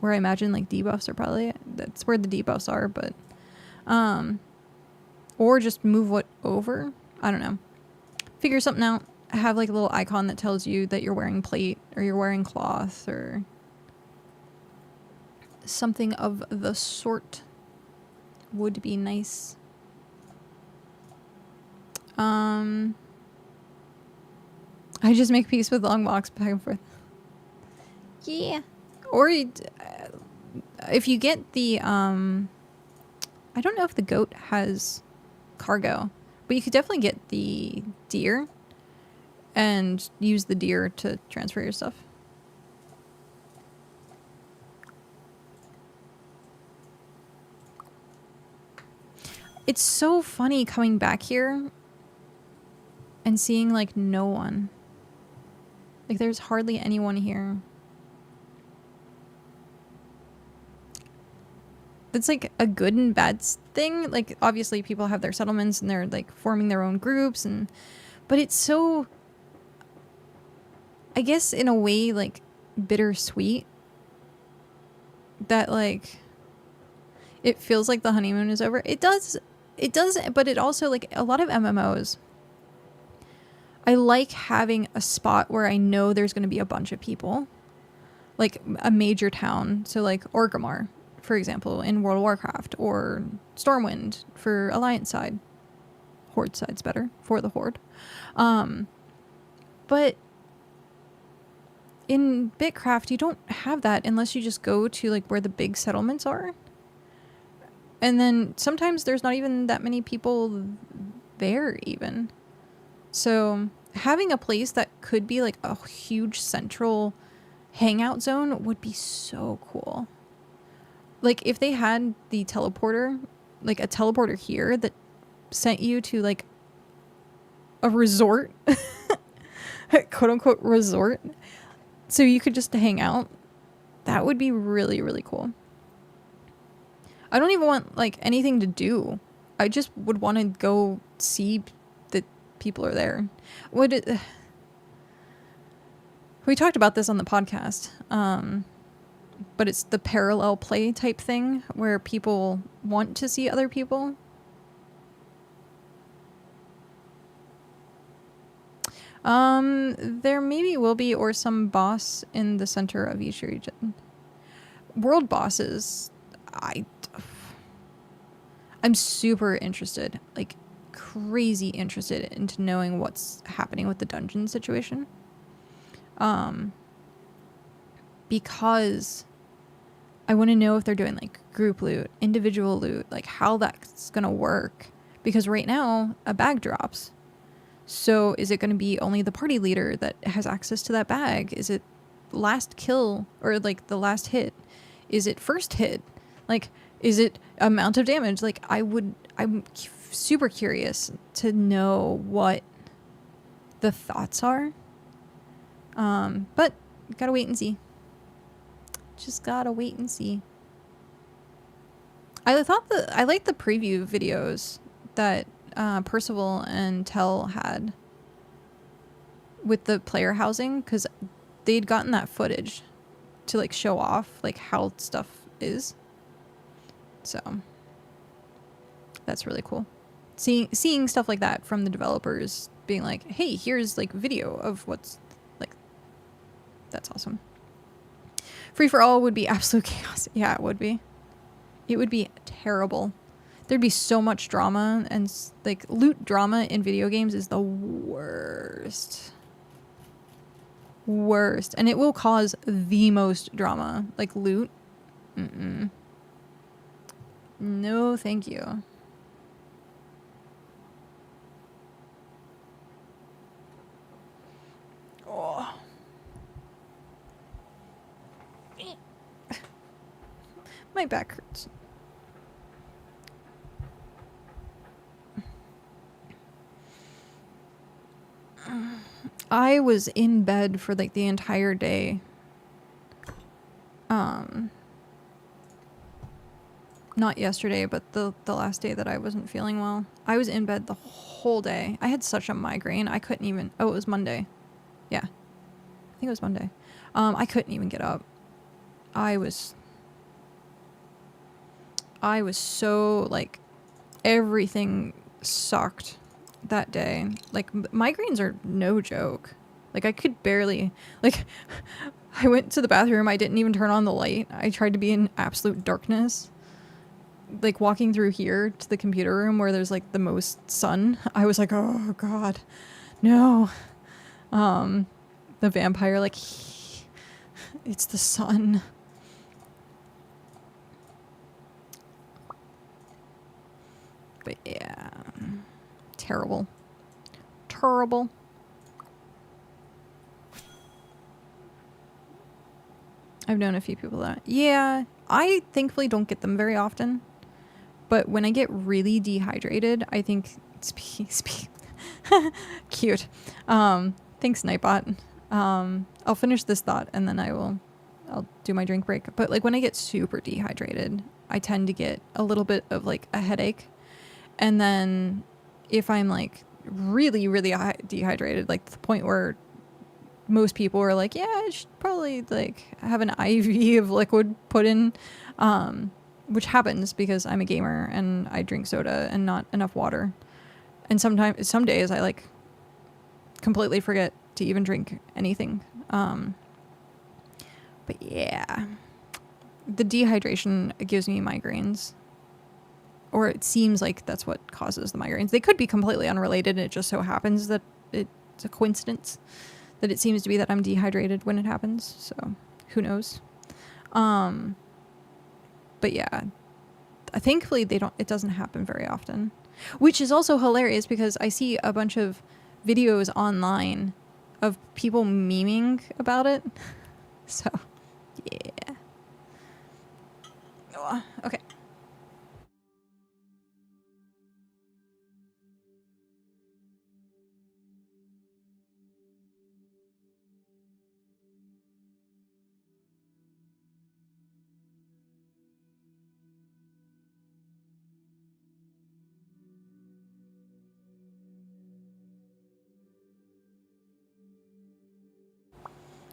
Where I imagine like debuffs are probably, that's where the debuffs are, but or just move what over. I don't know. Figure something out. Have like a little icon that tells you that you're wearing plate or you're wearing cloth or something of the sort would be nice. I just make peace with long walks back and forth. Yeah. Or if you get the I don't know if the goat has cargo, but you could definitely get the deer. and use the deer to transfer your stuff. It's so funny coming back here and seeing like no one. Like there's hardly anyone here. It's like a good and bad thing. Like obviously people have their settlements and they're like forming their own groups, and but it's so, I guess in a way, like bittersweet that like it feels like the honeymoon is over. It does, but it also, like a lot of MMOs, I like having a spot where I know there's going to be a bunch of people, like a major town. So like Orgrimmar, for example, in World of Warcraft, or Stormwind for Alliance side. Horde side's better for the Horde. But in BitCraft, you don't have that unless you just go to like where the big settlements are. And then sometimes there's not even that many people there even. So having a place that could be like a huge central hangout zone would be so cool. Like if they had the teleporter, like a teleporter here that sent you to like a resort, quote unquote resort, so you could just hang out, that would be really, really cool. I don't even want like anything to do. I just would want to go see that people are there. We talked about this on the podcast, but it's the parallel play type thing where people want to see other people. There maybe will be, or some boss in the center of each region. World bosses, I'm super interested, like crazy interested into knowing what's happening with the dungeon situation. Because I want to know if they're doing like group loot, individual loot, like how that's going to work. Because right now a bag drops. So is it going to be only the party leader that has access to that bag? Is it last kill or like the last hit? Is it first hit? Like, is it amount of damage? Like I'm super curious to know what the thoughts are. But gotta wait and see. Just gotta wait and see. I liked the preview videos that Percival and Tell had with the player housing, because they'd gotten that footage to like show off like how stuff is. So that's really cool. Seeing stuff like that from the developers being like, hey, here's like video of what's like, that's awesome. Free for all would be absolute chaos. Yeah, it would be. It would be terrible. There'd be so much drama, and like loot drama in video games is the worst. Worst. And it will cause the most drama. Like loot. Mm-mm. No, thank you. Oh. My back hurts. I was in bed for like the entire day. Not yesterday, but the last day that I wasn't feeling well. I was in bed the whole day. I had such a migraine. I couldn't even... Oh, it was Monday. Yeah. I think it was Monday. I couldn't even get up. I was so, like, everything sucked that day. Like, migraines are no joke. Like, I could barely... Like, I went to the bathroom. I didn't even turn on the light. I tried to be in absolute darkness. Like, walking through here to the computer room where there's, like, the most sun. I was like, oh, God. No. The vampire, like, it's the sun. But yeah, terrible. I've known a few people that. Yeah, I thankfully don't get them very often. But when I get really dehydrated, I think cute. Thanks, Nightbot. I'll finish this thought and then I'll do my drink break. But like when I get super dehydrated, I tend to get a little bit of like a headache. And then if I'm like really, really dehydrated, like to the point where most people are like, yeah, I should probably like have an IV of liquid put in, which happens because I'm a gamer and I drink soda and not enough water. And some days I like completely forget to even drink anything. But yeah, the dehydration gives me migraines, or it seems like that's what causes the migraines. They could be completely unrelated. It just so happens that it's a coincidence that it seems to be that I'm dehydrated when it happens. So who knows? But yeah, thankfully it doesn't happen very often, which is also hilarious because I see a bunch of videos online of people memeing about it. So yeah. Oh, okay.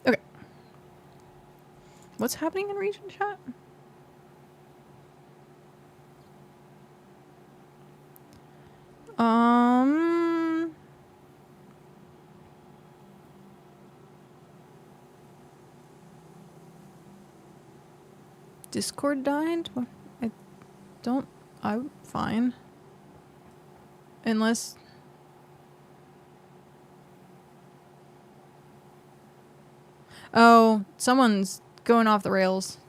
Okay. What's happening in region chat? Discord died? What? I'm fine. Unless... Oh, someone's going off the rails.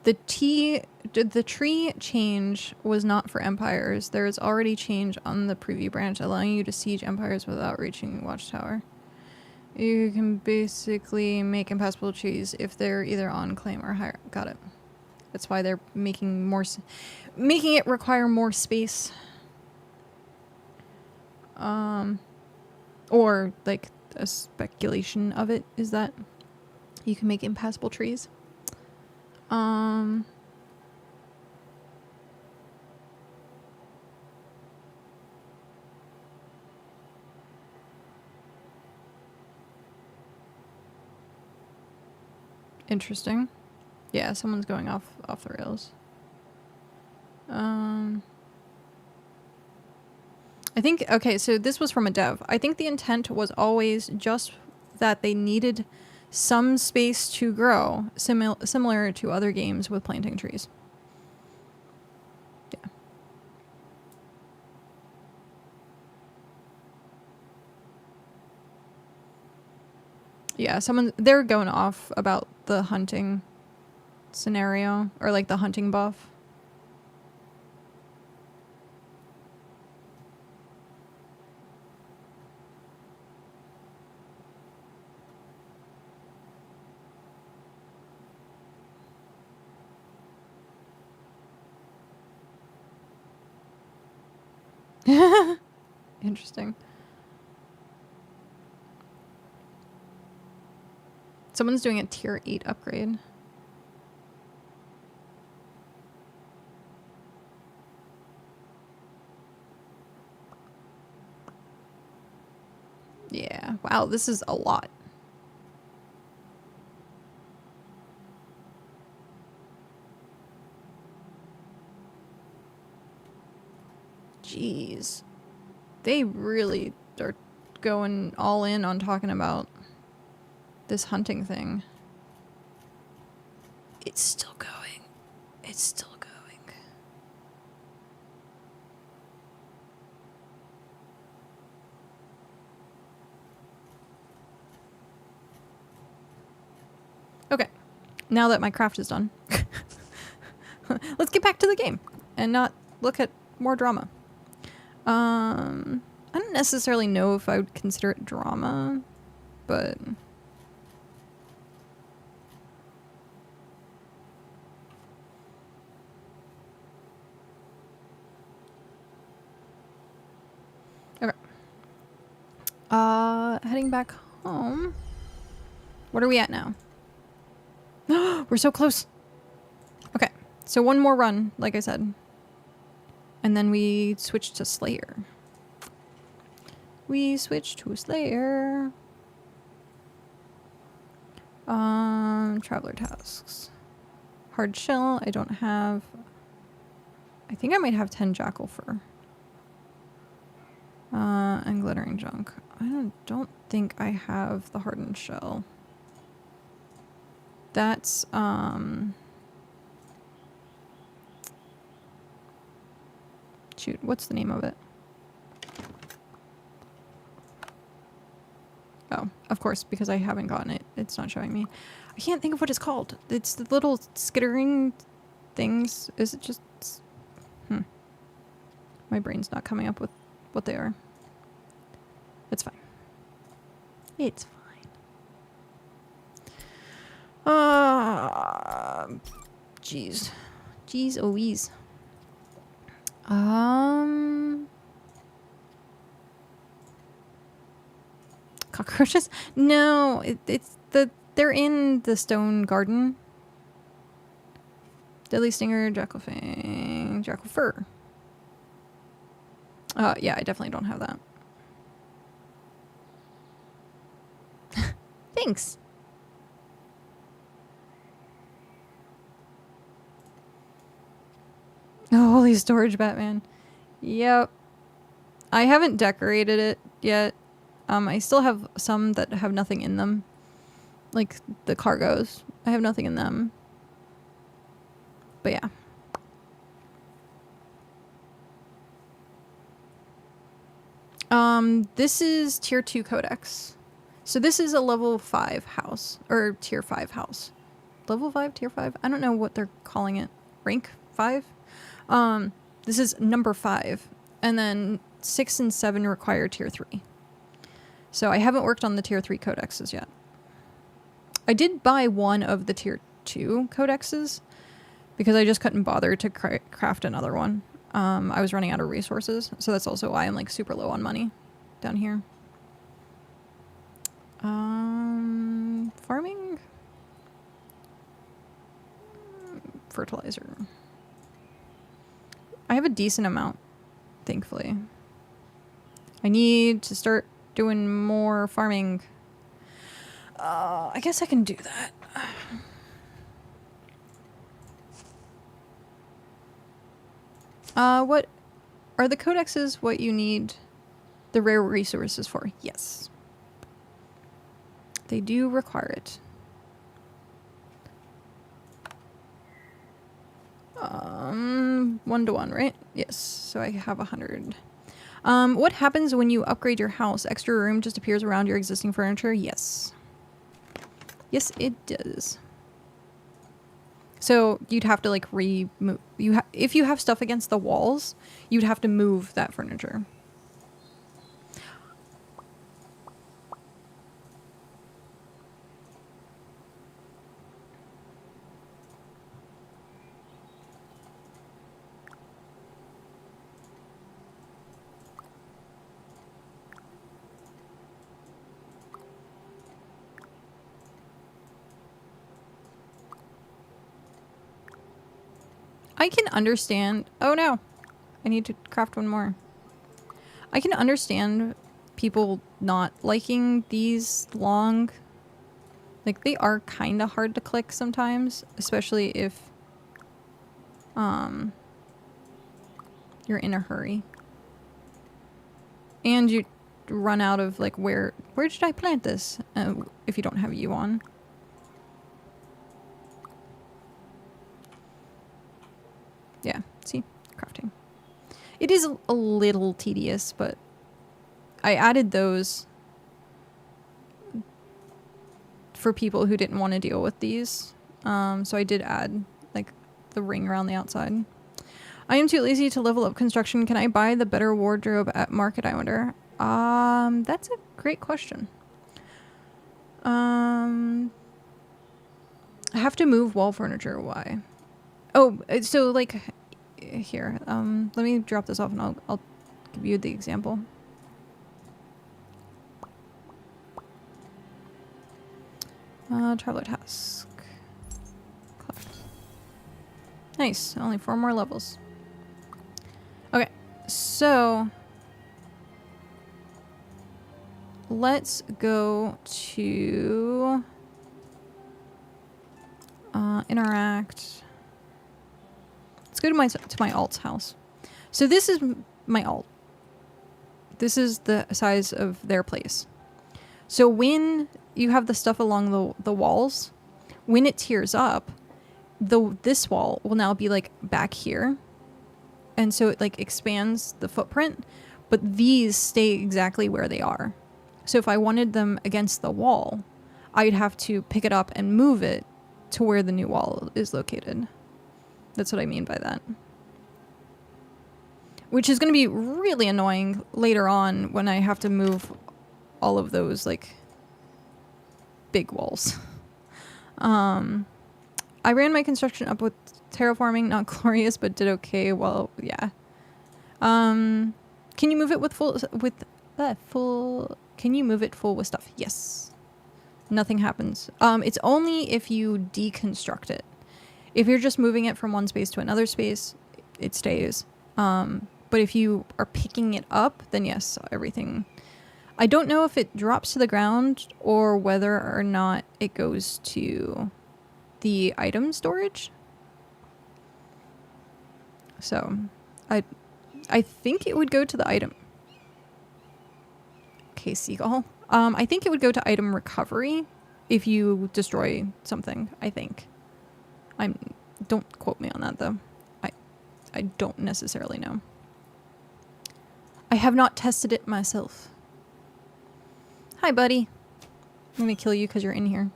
The tree change was not for empires. There is already change on the preview branch allowing you to siege empires without reaching Watchtower. You can basically make impassable trees if they're either on claim or higher. Got it. That's why they're making it require more space. Or like a speculation of it is that you can make impassable trees. Interesting. Yeah, someone's going off the rails. I think, okay, so this was from a dev. I think the intent was always just that they needed some space to grow, similar to other games with planting trees. Yeah. Yeah, they're going off about the hunting scenario, or like the hunting buff. Interesting. Someone's doing a tier 8 upgrade. Yeah. Wow, this is a lot. Jeez. They really are going all in on talking about this hunting thing. It's still going. It's still going. Okay. Now that my craft is done, let's get back to the game and not look at more drama. I don't necessarily know if I would consider it drama, but okay. Heading back home. What are we at now? We're so close. Okay, so one more run, like I said. And then we switch to Slayer. We switch to Slayer. Traveler tasks. Hard shell, I don't have. I think I might have 10 jackal fur. And glittering junk. I don't think I have the hardened shell. That's, shoot, what's the name of it? Oh, of course, because I haven't gotten it. It's not showing me. I can't think of what it's called. It's the little skittering things. Is it just... My brain's not coming up with what they are. It's fine. It's fine. Jeez. Jeez Louise. Cockroaches? No, they're in the stone garden. Deadly stinger, jackal fang, jackal fur. Yeah, I definitely don't have that. Thanks. Oh, holy storage, Batman. Yep. I haven't decorated it yet. I still have some that have nothing in them. Like the cargos. I have nothing in them. But yeah. This is tier 2 codex. So this is a level 5 house. Or tier 5 house. Level 5? Tier 5? I don't know what they're calling it. Rank 5? This is number 5. And then 6 and 7 require tier 3. So I haven't worked on the tier 3 codexes yet. I did buy one of the tier 2 codexes because I just couldn't bother to craft another one. I was running out of resources, so that's also why I'm like super low on money down here. Farming? Fertilizer. I have a decent amount, thankfully. I need to start doing more farming. I guess I can do that. What are the codexes what you need the rare resources for? Yes. They do require it. 1-to-1, right? Yes. So I have 100. What happens when you upgrade your house? Extra room just appears around your existing furniture? Yes. Yes, it does. So you'd have to like remove. If you have stuff against the walls, you'd have to move that furniture. I can understand. Oh no, I need to craft one more. I can understand people not liking these long. Like they are kind of hard to click sometimes, especially if you're in a hurry. And you run out of like where should I plant this if you don't have you on. Yeah, see, crafting. It is a little tedious, but I added those for people who didn't want to deal with these. So I did add like the ring around the outside. I am too lazy to level up construction. Can I buy the better wardrobe at market, I wonder? That's a great question. I have to move wall furniture. Why? Oh, so like here. Let me drop this off and I'll give you the example. Traveler task. Nice. Only 4 more levels. Okay, so let's go to interact. Let's go to my alt's house. So this is my alt. This is the size of their place. So when you have the stuff along the walls, when it tears up, this wall will now be like back here. And so it like expands the footprint, but these stay exactly where they are. So if I wanted them against the wall, I'd have to pick it up and move it to where the new wall is located. That's what I mean by that. Which is going to be really annoying later on when I have to move all of those like big walls. I ran my construction up with terraforming, not glorious, but did okay. Well, yeah. Can you move it with full? Can you move it full with stuff? Yes. Nothing happens. It's only if you deconstruct it. If you're just moving it from one space to another space, it stays. But if you are picking it up, then yes, everything. I don't know if it drops to the ground or whether or not it goes to the item storage. So, I think it would go to the item. Okay, seagull. I think it would go to item recovery if you destroy something, I think. Don't quote me on that though. I don't necessarily know. I have not tested it myself. Hi, buddy. I'm gonna kill you because you're in here.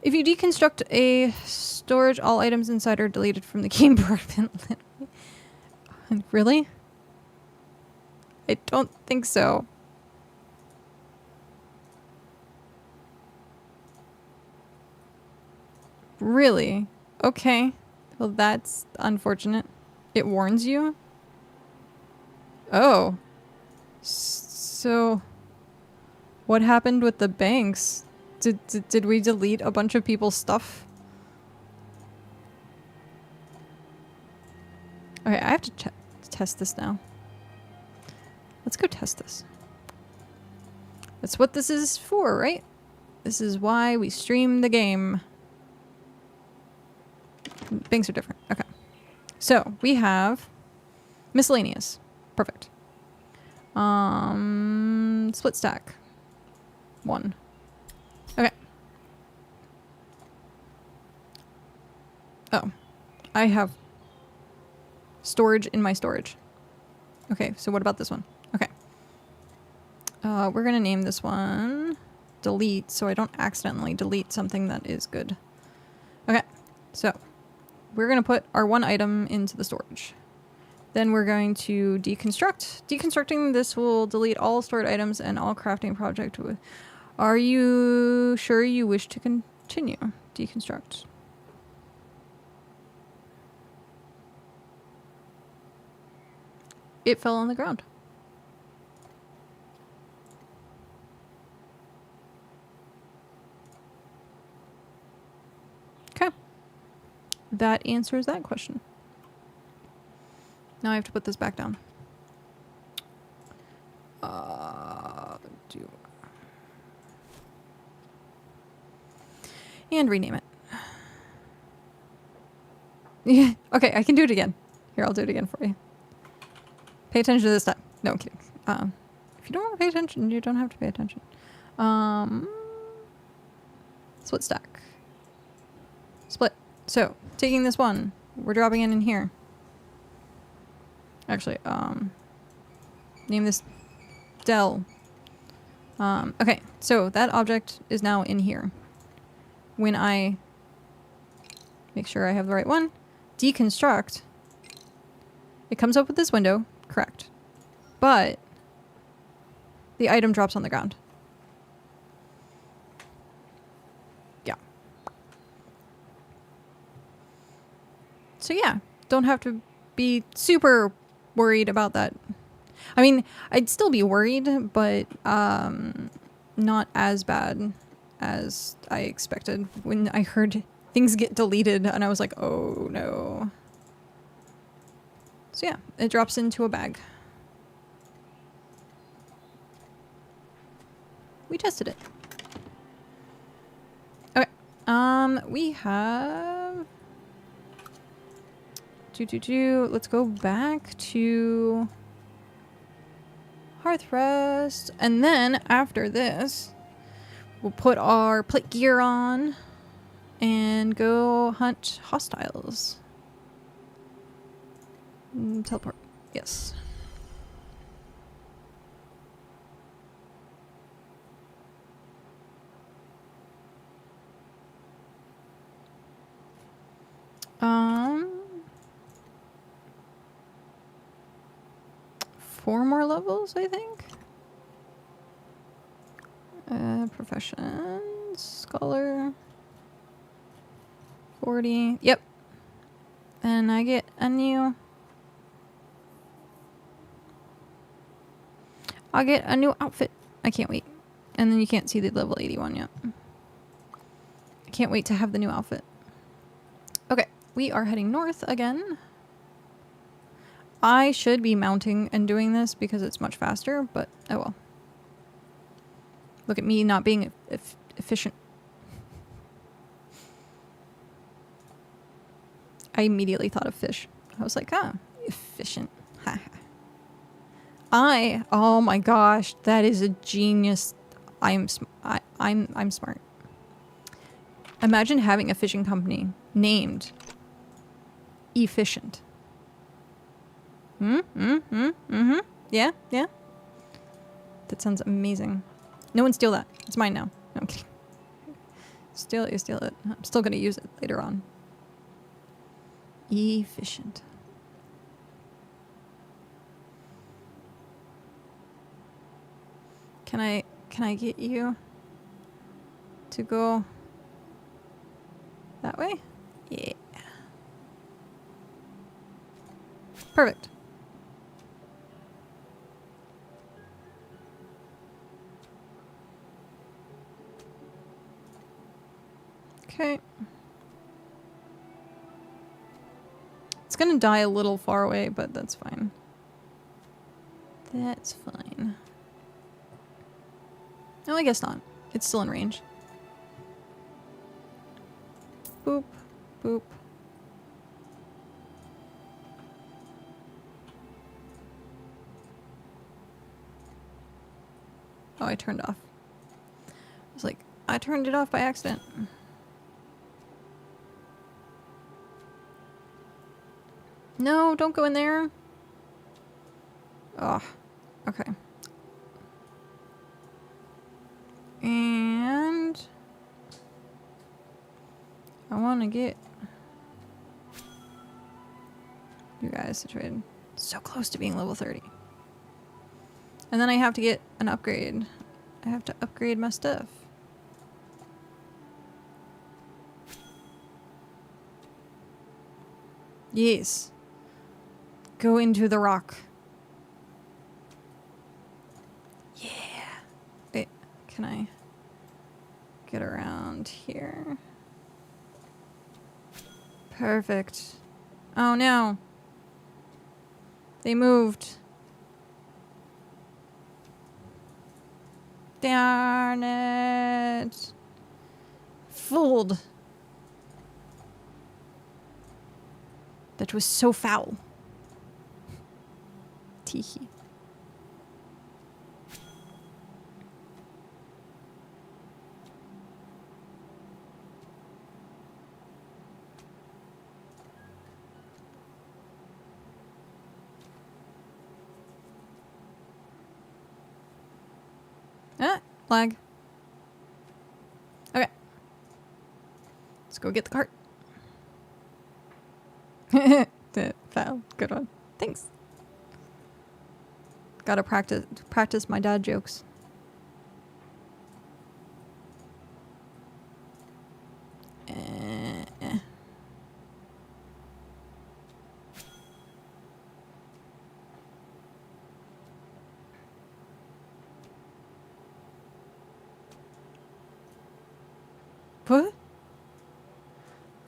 If you deconstruct a storage, all items inside are deleted from the game permanently. Really? I don't think so. Really? Okay. Well, that's unfortunate. It warns you? Oh. So, what happened with the banks? Did we delete a bunch of people's stuff? Okay, I have to test this now. Let's go test this. That's what this is for, right? This is why we stream the game. Banks are different. Okay. So, we have miscellaneous. Perfect. Split stack. 1. Okay. Oh. I have storage in my storage. Okay, so what about this one? Okay. We're gonna name this one delete so I don't accidentally delete something that is good. Okay, so we're gonna put our one item into the storage. Then we're going to deconstruct. Deconstructing this will delete all stored items and all crafting project. Are you sure you wish to continue? Deconstruct. It fell on the ground. Okay. That answers that question. Now I have to put this back down. And rename it. Yeah. Okay, I can do it again. Here, I'll do it again for you. Pay attention to this time. No, I'm kidding. If you don't want to pay attention, you don't have to pay attention. Split stack. Split. So, taking this one, we're dropping it in here. Actually, name this Dell. Okay, so that object is now in here. When I make sure I have the right one, deconstruct, it comes up with this window, correct. But the item drops on the ground. Yeah. So yeah, don't have to be super worried about that. I mean, I'd still be worried, but not as bad as I expected when I heard things get deleted and I was like, oh no. So yeah, it drops into a bag. We tested it. Okay. We have let's go back to Hearth rest, and then after this we'll put our plate gear on and go hunt hostiles. Teleport. Yes. Four more levels, I think. Profession, scholar, 40. Yep. And I get a new. I'll get a new outfit. I can't wait. And then you can't see the level 81 yet. I can't wait to have the new outfit. Okay, we are heading north again. I should be mounting and doing this because it's much faster, but oh well. Look at me not being efficient. I immediately thought of fish. I was like, ah, efficient. Oh my gosh, that is a genius. I'm smart. Imagine having a fishing company named Efficient. Yeah. That sounds amazing. No one steal that. It's mine now. No, I'm kidding. Steal it, you steal it. I'm still gonna use it later on. Efficient. Can I get you to go that way? Yeah. Perfect. Okay. It's gonna die a little far away, but that's fine. That's fine. No, I guess not. It's still in range. Boop. Boop. Oh, I turned off. I was like, I turned it off by accident. No, don't go in there. Oh, okay. And I want to get you guys situated. So close to being level 30. And then I have to get an upgrade. I have to upgrade my stuff. Yes. Go into the rock. Yeah. Wait, can I get around here? Perfect. Oh no. They moved. Darn it. Fooled. That was so foul. Teehee. Huh? Lag. Okay. Let's go get the cart. Foul. Good one. Thanks. Gotta practice my dad jokes. What?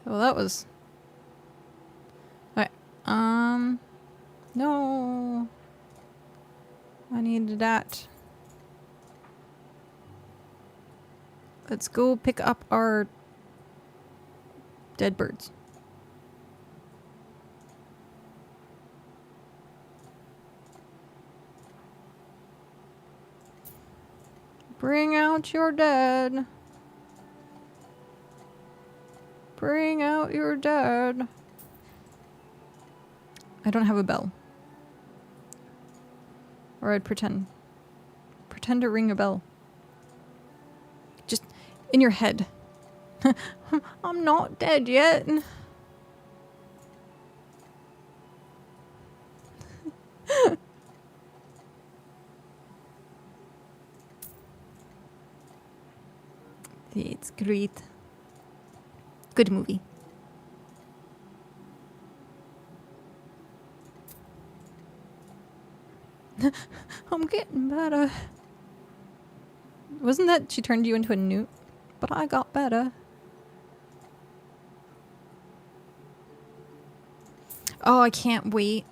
Well, that was... Okay. No. I needed that. Let's go pick up our dead birds. Bring out your dead. Bring out your dead. I don't have a bell. Or I'd pretend. Pretend to ring a bell. Just in your head. I'm not dead yet. It's great. Good movie. I'm getting better. Wasn't that she turned you into a newt? But I got better. Oh, I can't wait.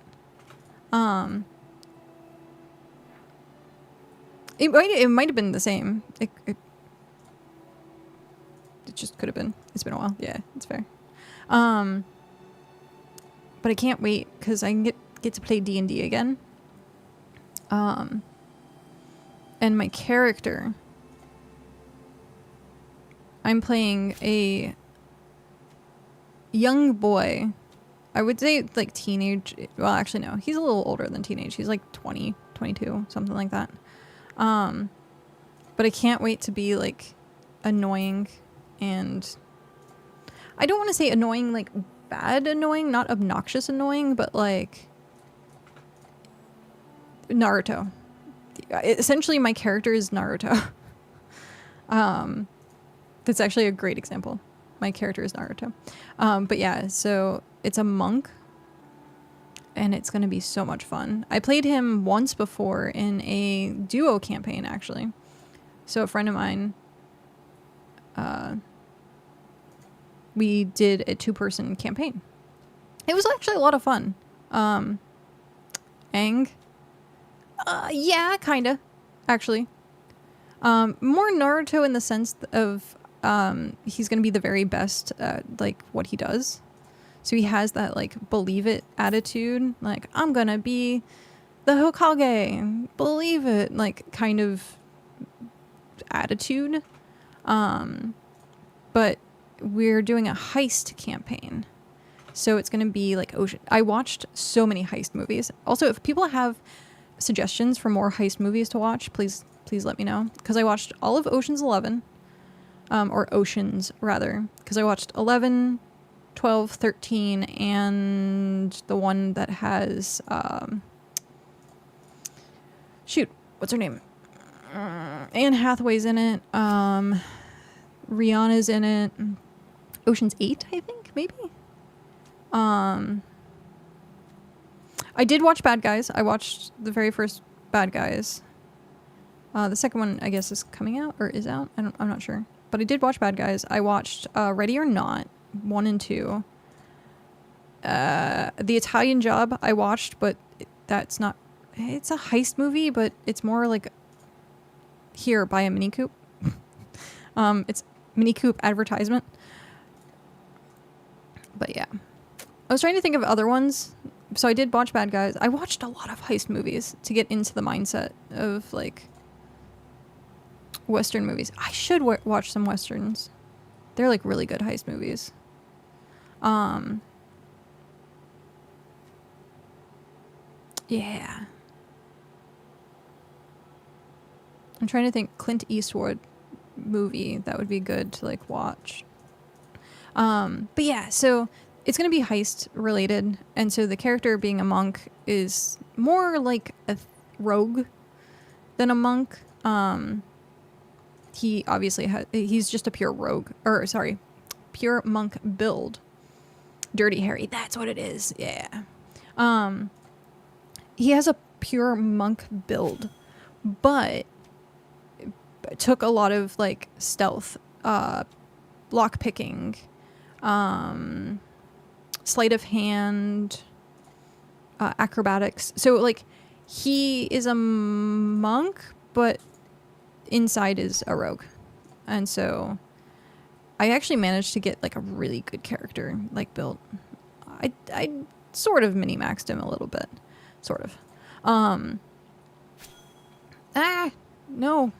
It might have been the same. It just could have been. It's been a while. Yeah, it's fair. But I can't wait because I can get to play D&D again. And my character, I'm playing a young boy. I would say like teenage. Well, actually no, he's a little older than teenage. He's like 20, 22, something like that. But I can't wait to be like annoying, and I don't want to say annoying like bad annoying, not obnoxious annoying, but like Naruto. Essentially my character is Naruto. That's actually a great example. My character is Naruto. But yeah, so it's a monk and it's going to be so much fun. I played him once before in a duo campaign, actually. So a friend of mine, we did a 2-person campaign. It was actually a lot of fun. Aang. Yeah, kinda, actually. More Naruto in the sense of he's gonna be the very best at like what he does. So he has that like believe it attitude, like I'm gonna be the Hokage, believe it, like kind of attitude. But we're doing a heist campaign. So it's gonna be like ocean. I watched so many heist movies. Also, if people have suggestions for more heist movies to watch, please let me know, because I watched all of Ocean's 11, or Oceans rather, because I watched 11, 12, 13, and the one that has shoot, what's her name? Anne Hathaway's in it. Rihanna's in it. Ocean's 8, I think, maybe. I did watch Bad Guys. I watched the very first Bad Guys. The second one, I guess, is coming out or is out. I'm not sure. But I did watch Bad Guys. I watched Ready or Not 1 and 2. The Italian Job I watched, but that's not... It's a heist movie, but it's more like... Here, buy a Mini Coupe. It's Mini Coupe advertisement. But yeah. I was trying to think of other ones. So I did watch Bad Guys. I watched a lot of heist movies to get into the mindset of like Western movies. I should watch some Westerns. They're like really good heist movies. Yeah. I'm I'm trying to think Clint Eastwood movie that would be good to like watch. But yeah, so it's going to be heist related. And so the character being a monk is more like a rogue than a monk. He obviously he's just a pure rogue, or sorry, pure monk build. Dirty Harry, that's what it is. Yeah. He has a pure monk build, but took a lot of like stealth, lock picking, sleight of hand, acrobatics. So like he is a monk, but inside is a rogue. And so I actually managed to get like a really good character like built. I sort of mini maxed him a little bit, sort of. No.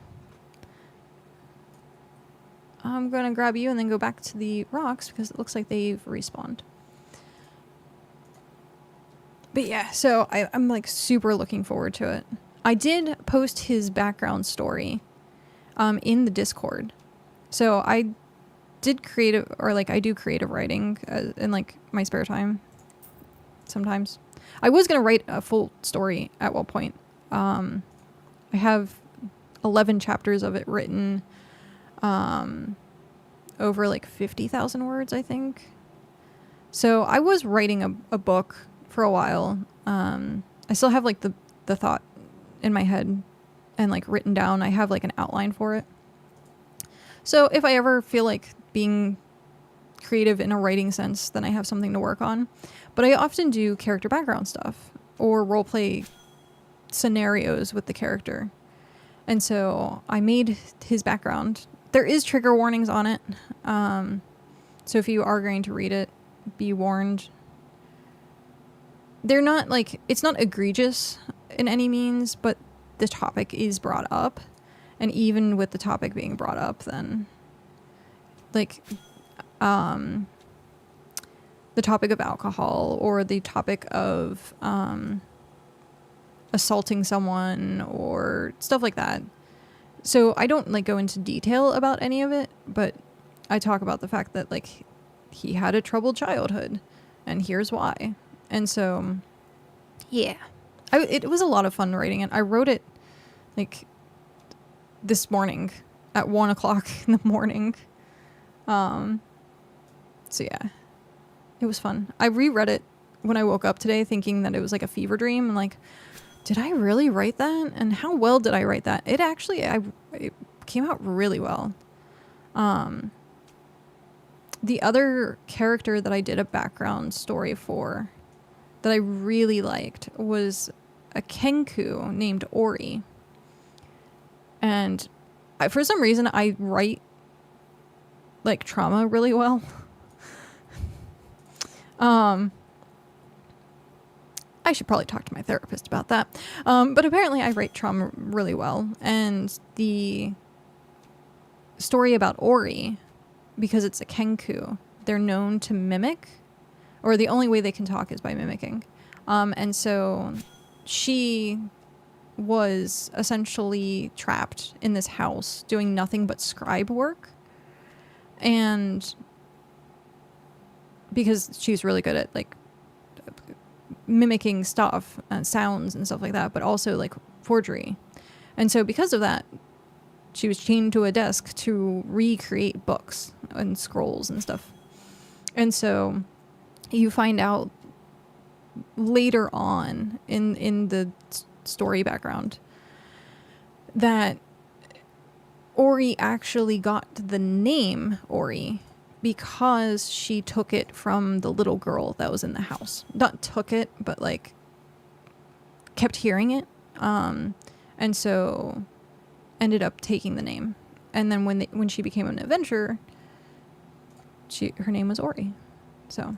I'm gonna grab you and then go back to the rocks because it looks like they've respawned. But yeah, so I'm like super looking forward to it. I did post his background story in the Discord. So I did creative, or like I do creative writing in like my spare time sometimes. I was going to write a full story at one point. I have 11 chapters of it written, over like 50,000 words, I think. So I was writing a book for a while. I still have like the thought in my head and like written down. I have like an outline for it. So if I ever feel like being creative in a writing sense, then I have something to work on. But I often do character background stuff or roleplay scenarios with the character. And so I made his background. There is trigger warnings on it. So if you are going to read it, be warned. They're not like, it's not egregious in any means, but the topic is brought up. And even with the topic being brought up, then like the topic of alcohol or the topic of assaulting someone or stuff like that. So I don't like go into detail about any of it, but I talk about the fact that like he had a troubled childhood and here's why. And so, yeah, it was a lot of fun writing it. I wrote it like this morning at 1 o'clock in the morning. So yeah, it was fun. I reread it when I woke up today thinking that it was like a fever dream. I'm like, did I really write that? And how well did I write that? It actually, it came out really well. The other character that I did a background story for that I really liked was a Kenku named Ori. And for some reason, I write like trauma really well. I should probably talk to my therapist about that. But apparently I write trauma really well. And the story about Ori, because it's a Kenku, they're known to mimic, or the only way they can talk is by mimicking. And so she was essentially trapped in this house doing nothing but scribe work. And because she's really good at like mimicking stuff and sounds and stuff like that, but also like forgery. And so because of that, she was chained to a desk to recreate books and scrolls and stuff. And so you find out later on in the story background that Ori actually got the name Ori because she took it from the little girl that was in the house. Not took it, but like kept hearing it. And so ended up taking the name. And then when she became an adventurer, her name was Ori. So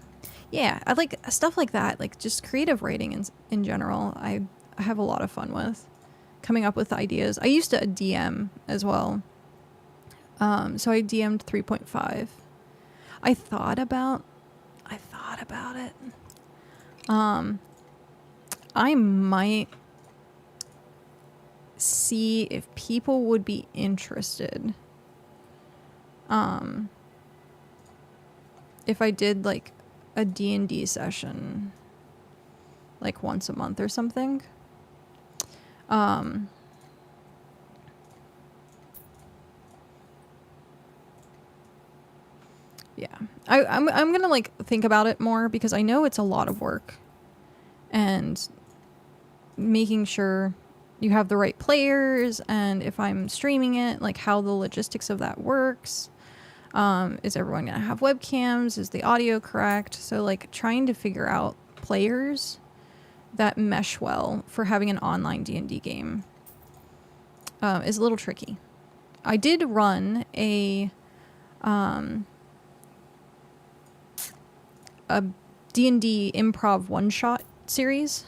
yeah, I like stuff like that. Like just creative writing in general, I have a lot of fun with coming up with ideas. I used to DM as well. So I DM'd 3.5. I thought about it. I might see if people would be interested. If I did like a D&D session like once a month or something. Yeah. I'm gonna like think about it more because I know it's a lot of work, and making sure you have the right players, and if I'm streaming it, like how the logistics of that works. Is everyone gonna have webcams? Is the audio correct? So like trying to figure out players that mesh well for having an online D&D game is a little tricky. I did run a D&D improv one-shot series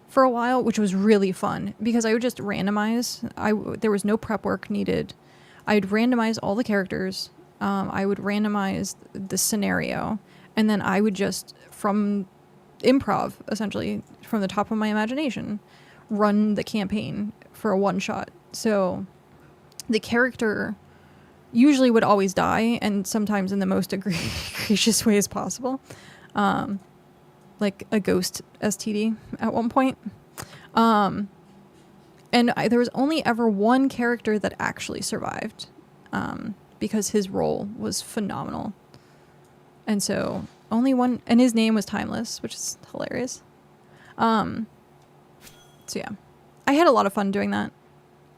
for a while, which was really fun because I would just randomize. There was no prep work needed. I'd randomize all the characters. I would randomize the scenario, and then I would just, from improv, essentially, from the top of my imagination, run the campaign for a one-shot. So the character usually would always die, and sometimes in the most egregious ways possible. Like a ghost STD at one point. And there was only ever one character that actually survived, because his role was phenomenal. And so only one, and his name was Timeless, which is hilarious. So yeah, I had a lot of fun doing that.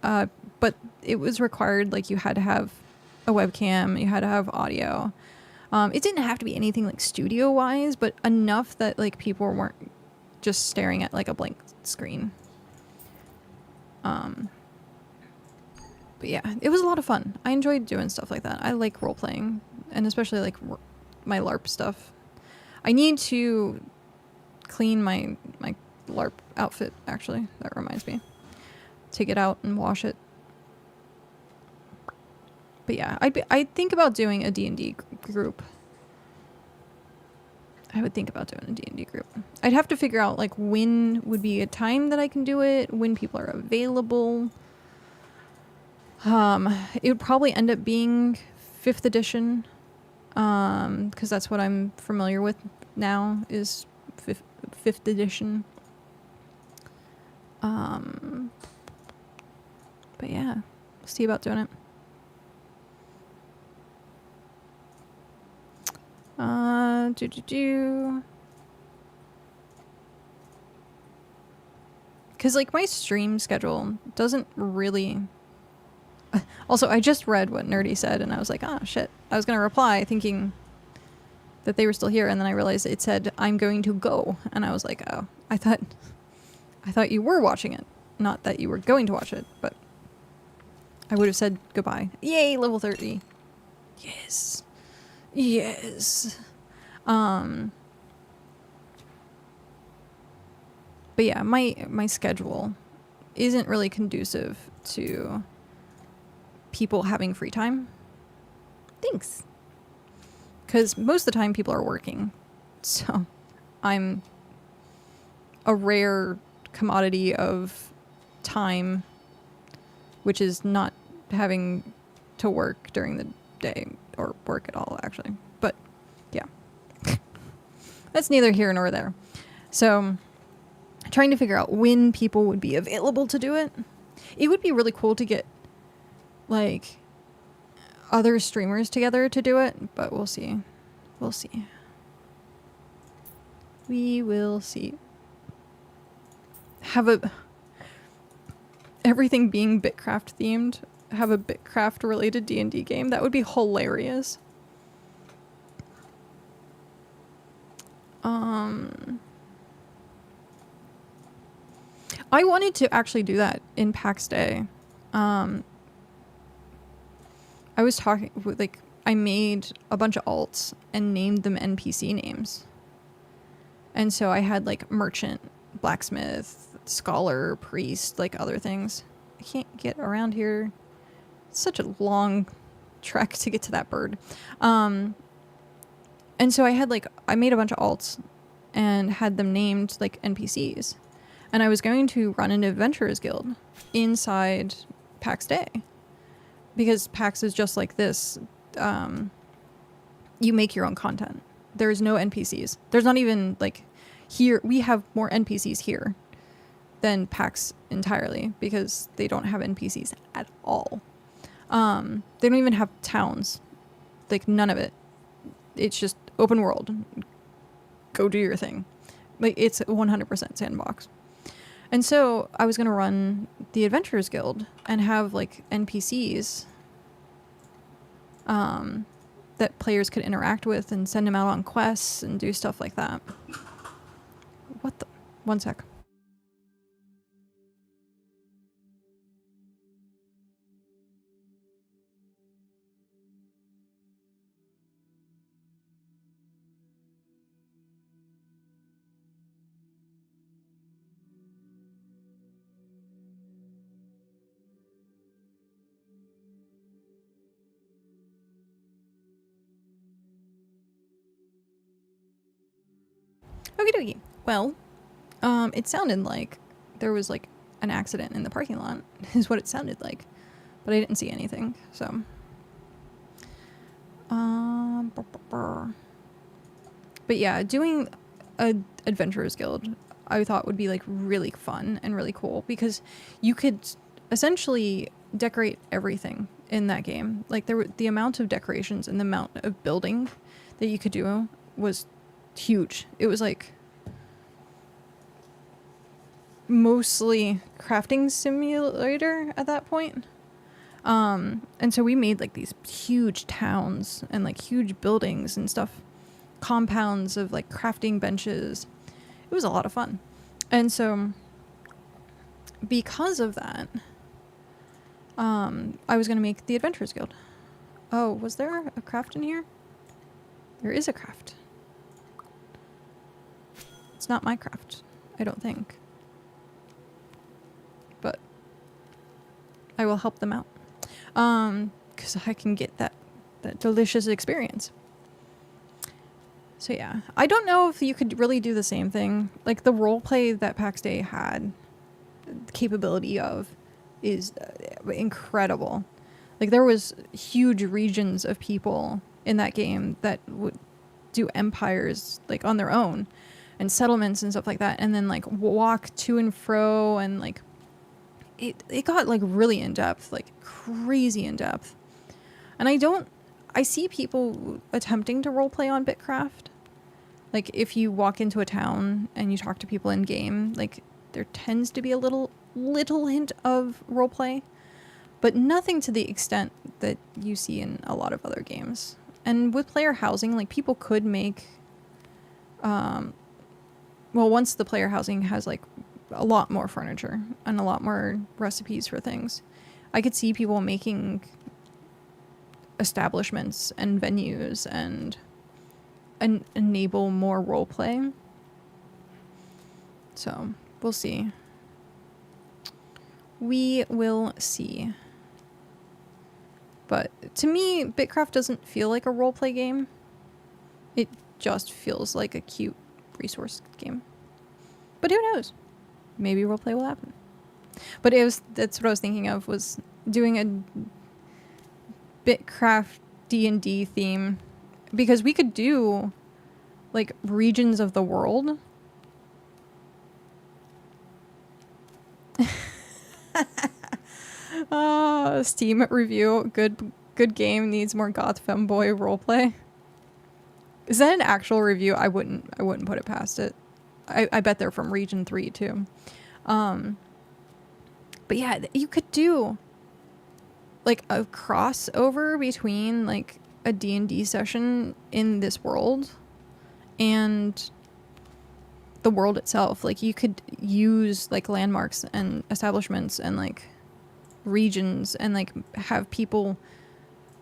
But it was required, like you had to have a webcam, you had to have audio. It didn't have to be anything like studio wise, but enough that like people weren't just staring at like a blank screen. But yeah, it was a lot of fun. I enjoyed doing stuff like that. I like role playing, and especially like my LARP stuff. I need to clean my LARP outfit, actually. That reminds me. Take it out and wash it. But yeah, I'd think about doing a D&D group. I would think about doing a D&D group. I'd have to figure out like when would be a time that I can do it, when people are available. It would probably end up being 5th edition, because that's what I'm familiar with now is 5th edition. But yeah, see about doing it. Because like my stream schedule doesn't really. Also, I just read what Nerdy said, and I was like, oh shit. I was gonna reply thinking that they were still here, and then I realized it said I'm going to go, and I was like, oh, I thought you were watching it, not that you were going to watch it, but I would have said goodbye. Yay, level 30. Yes. Yes. But yeah, my schedule isn't really conducive to people having free time. Thanks. Because most of the time people are working. So I'm a rare commodity of time, which is not having to work during the day or work at all, actually. But yeah, that's neither here nor there. So trying to figure out when people would be available to do it. It would be really cool to get like other streamers together to do it, but we'll see. We'll see. We will see. Have everything being BitCraft themed, have a BitCraft related D&D game. That would be hilarious. I wanted to actually do that in PAX Day. I was talking with, like, I made a bunch of alts and named them NPC names. And so I had like merchant, blacksmith, scholar, priest, like other things. I can't get around here. It's such a long trek to get to that bird. And so I made a bunch of alts and had them named like NPCs. and I was going to run an adventurers guild inside PAX Day, because PAX is just like this. You make your own content. There's no NPCs. There's not even like here. We have more NPCs here than PAX entirely, because they don't have NPCs at all. They don't even have towns. Like, none of it. It's just open world. Go do your thing. Like, it's 100% sandbox. And so I was going to run the Adventurers Guild and have like NPCs that players could interact with and send them out on quests and do stuff like that. What the? One sec. Okie dokie. Well, it sounded like there was like an accident in the parking lot, is what it sounded like. But I didn't see anything, so. But yeah, doing a Adventurers Guild, I thought would be like really fun and really cool, because you could essentially decorate everything in that game. Like, the amount of decorations and the amount of building that you could do was huge. It was like mostly crafting simulator at that point. And so we made like these huge towns and like huge buildings and stuff, compounds of like crafting benches. It was a lot of fun. And so because of that, I was going to make the Adventurers Guild. Oh, was there a craft in here? There is a craft. It's not my craft, I don't think. But I will help them out. Because I can get that delicious experience. So yeah, I don't know if you could really do the same thing. Like, the roleplay that PAX Day had the capability of is incredible. Like, there was huge regions of people in that game that would do empires like on their own and settlements and stuff like that, and then like walk to and fro, and like it got like really in depth, like crazy in depth. And I see people attempting to roleplay on BitCraft. Like, if you walk into a town and you talk to people in game, like, there tends to be a little hint of roleplay, but nothing to the extent that you see in a lot of other games. And with player housing, like, people could make, well, once the player housing has like a lot more furniture and a lot more recipes for things, I could see people making establishments and venues and enable more roleplay. So we'll see. We will see. But to me, BitCraft doesn't feel like a roleplay game. It just feels like a cute resource game. But who knows? Maybe roleplay will happen. But that's what I was thinking of, was doing a BitCraft D&D theme, because we could do like regions of the world. Steam review, good game, needs more goth femboy roleplay. Is that an actual review? I wouldn't put it past it. I bet they're from Region 3 too. But yeah, you could do like a crossover between like a D&D session in this world and the world itself. Like, you could use like landmarks and establishments and like regions and like have people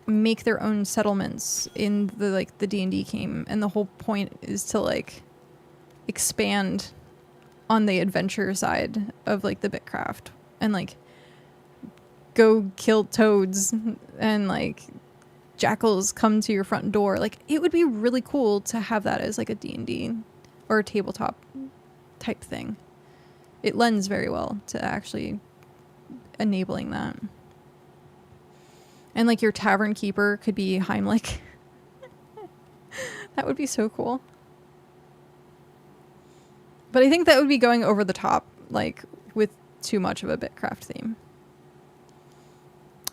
make their own settlements in the D&D game, and the whole point is to like expand on the adventure side of like the BitCraft and like go kill toads and like jackals come to your front door. Like, it would be really cool to have that as like a D&D or a tabletop type thing. it lends very well to actually enabling that. And like your tavern keeper could be Heimlich. That would be so cool. But I think that would be going over the top, like with too much of a BitCraft theme.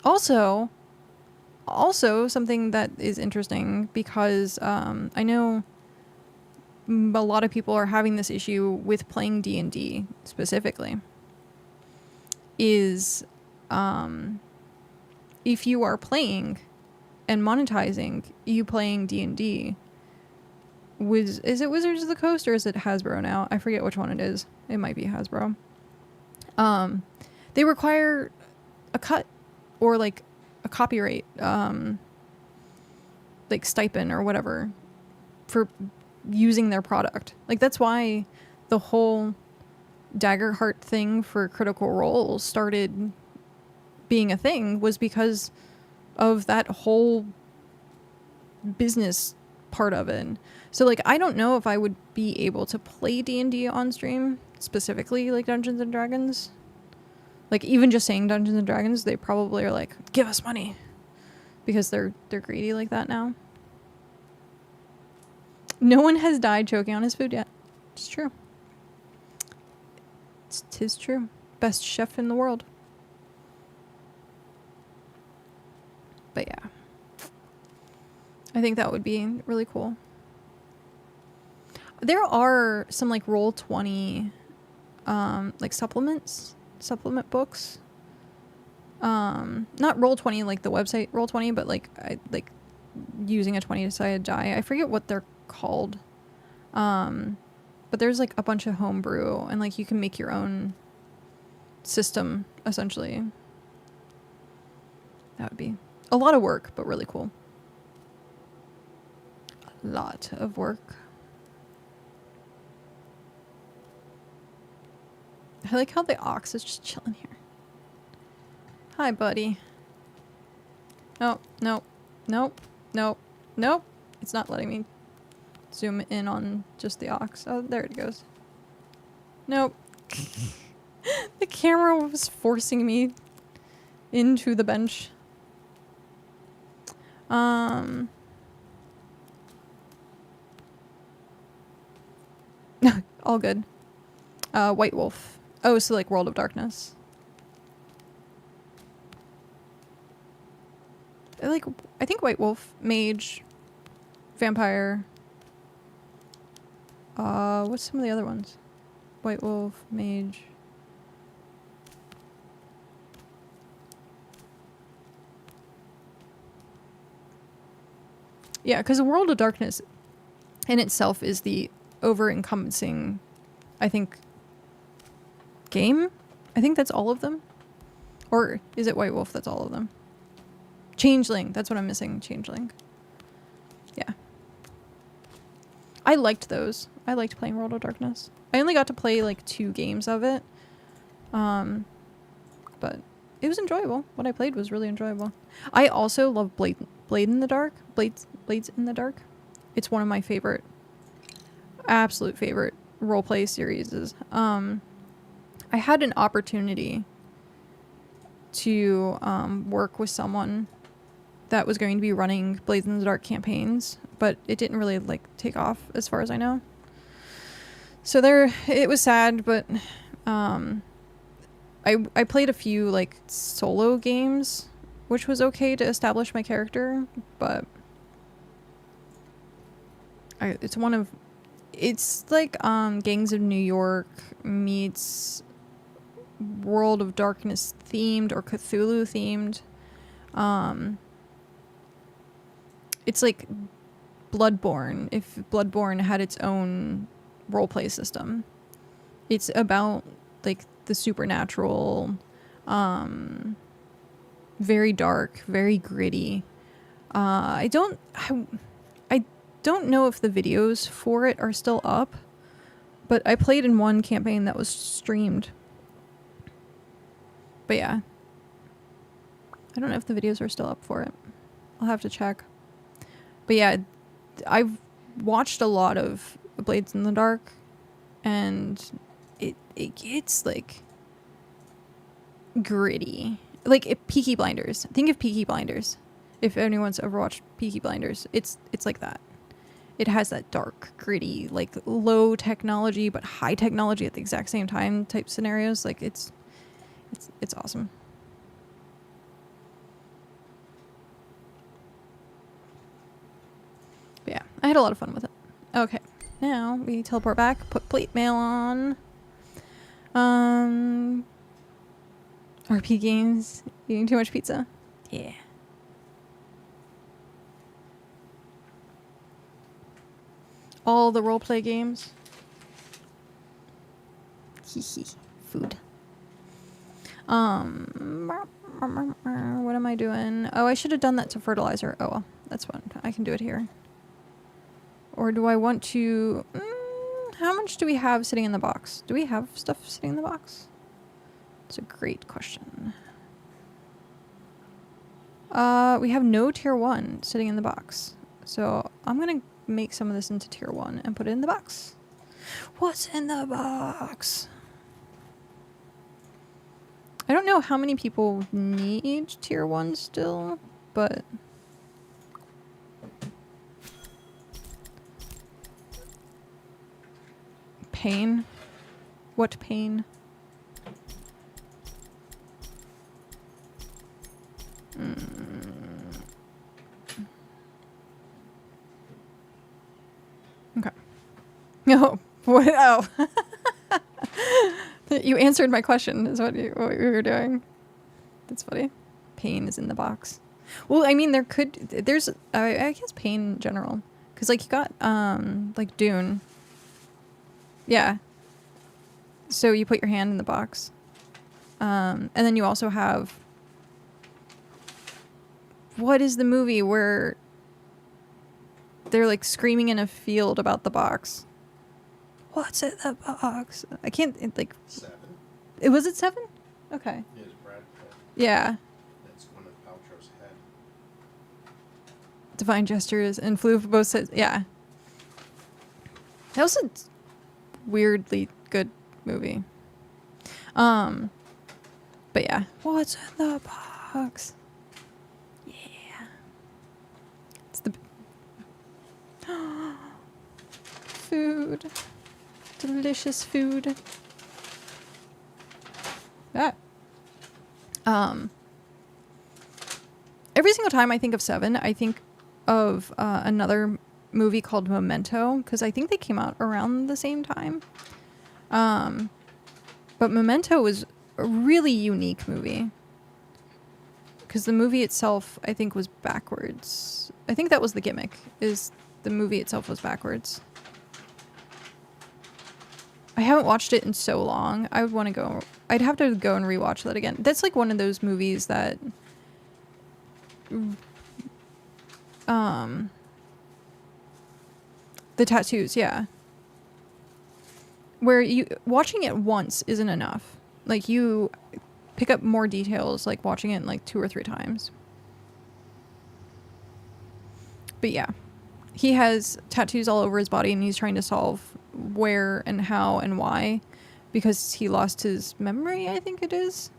Also something that is interesting, because I know a lot of people are having this issue with playing D&D specifically, is if you are playing and monetizing you playing D&D, is it Wizards of the Coast or is it Hasbro now? I forget which one it is. It might be Hasbro. They require a cut or like a copyright like stipend or whatever for using their product. Like that's why the whole Daggerheart thing for Critical Role started being a thing, was because of that whole business part of it. So like I don't know if I would be able to play D&D on stream, specifically like Dungeons and Dragons. Like even just saying Dungeons and Dragons, they probably are like, give us money, because they're greedy like that now. No one has died choking on his food yet. It's true. Tis true. Best chef in the world. But yeah, I think that would be really cool. There are some like Roll20 like supplement books. Not Roll20 like the website Roll20, but like like using a 20-sided die. I forget what they're called. But there's like a bunch of homebrew, and like you can make your own system essentially. That would be a lot of work, but really cool. A lot of work. I like how the ox is just chilling here. Hi, buddy. Oh, nope. Nope. Nope. Nope. It's not letting me zoom in on just the ox. Oh, there it goes. Nope. The camera was forcing me into the bench. All good. White Wolf. Oh, so like World of Darkness. I think White Wolf, Mage, Vampire. What's some of the other ones? White Wolf, Mage. Yeah, because the World of Darkness in itself is the over-encompassing, I think, game. I think that's all of them. Or is it White Wolf that's all of them? Changeling, that's what I'm missing. Changeling. Yeah. I liked those. I liked playing World of Darkness. I only got to play like 2 games of it. But it was enjoyable. What I played was really enjoyable. I also love Blades in the Dark. It's one of my favorite, absolute favorite roleplay series. I had an opportunity to work with someone that was going to be running Blades in the Dark campaigns, but it didn't really like take off as far as I know. So it was sad, but I played a few like solo games, which was okay to establish my character, but it's like Gangs of New York meets World of Darkness themed or Cthulhu themed. It's like Bloodborne, if Bloodborne had its own roleplay system. It's about like the supernatural, very dark, very gritty. I don't know if the videos for it are still up, but I played in one campaign that was streamed. But yeah, I don't know if the videos are still up for it. I'll have to check. But yeah, I've watched a lot of Blades in the Dark, and it gets like gritty. Like Peaky Blinders. Think of Peaky Blinders. If anyone's ever watched Peaky Blinders, it's like that. It has that dark, gritty, like low technology but high technology at the exact same time type scenarios. Like it's awesome. But yeah, I had a lot of fun with it. Okay, now we teleport back, put plate mail on. RP games. Eating too much pizza. Yeah. All the roleplay games. Hehe. Food. What am I doing? Oh, I should have done that to fertilizer. Oh well, that's fine. I can do it here. Or do I want to... how much do we have sitting in the box? Do we have stuff sitting in the box? It's a great question. We have no tier 1 sitting in the box. So I'm going to make some of this into tier 1 and put it in the box. What's in the box? I don't know how many people need tier 1 still, but... Pain? What pain? Okay. No. What? Oh. You answered my question is what you were doing. That's funny. Pain is in the box. Well, I mean, there's I guess pain in general. Because, like, you got, like, Dune. Yeah. So you put your hand in the box. And then you also have... What is the movie where they're like screaming in a field about the box? What's in the box? I can't, like...
7.
Was it 7? Okay.
Yes, Brad Pitt.
Yeah.
That's one of Paltrow's head.
Divine Gestures and Flew both said, yeah. That was a weirdly good movie. But yeah. What's in the box? Yeah. It's the food. Delicious food. Ah. Every single time I think of 7, I think of another movie called Memento, because I think they came out around the same time. But Memento was a really unique movie. Because the movie itself, I think, was backwards. I think that was the gimmick, is the movie itself was backwards. I haven't watched it in so long. I would want to go... I'd have to go and rewatch that again. That's like one of those movies that... The tattoos, yeah. Where you... Watching it once isn't enough. Like, you pick up more details, like, watching it like 2 or 3 times. But yeah. He has tattoos all over his body, and he's trying to solve where and how and why, because he lost his memory, I think it is.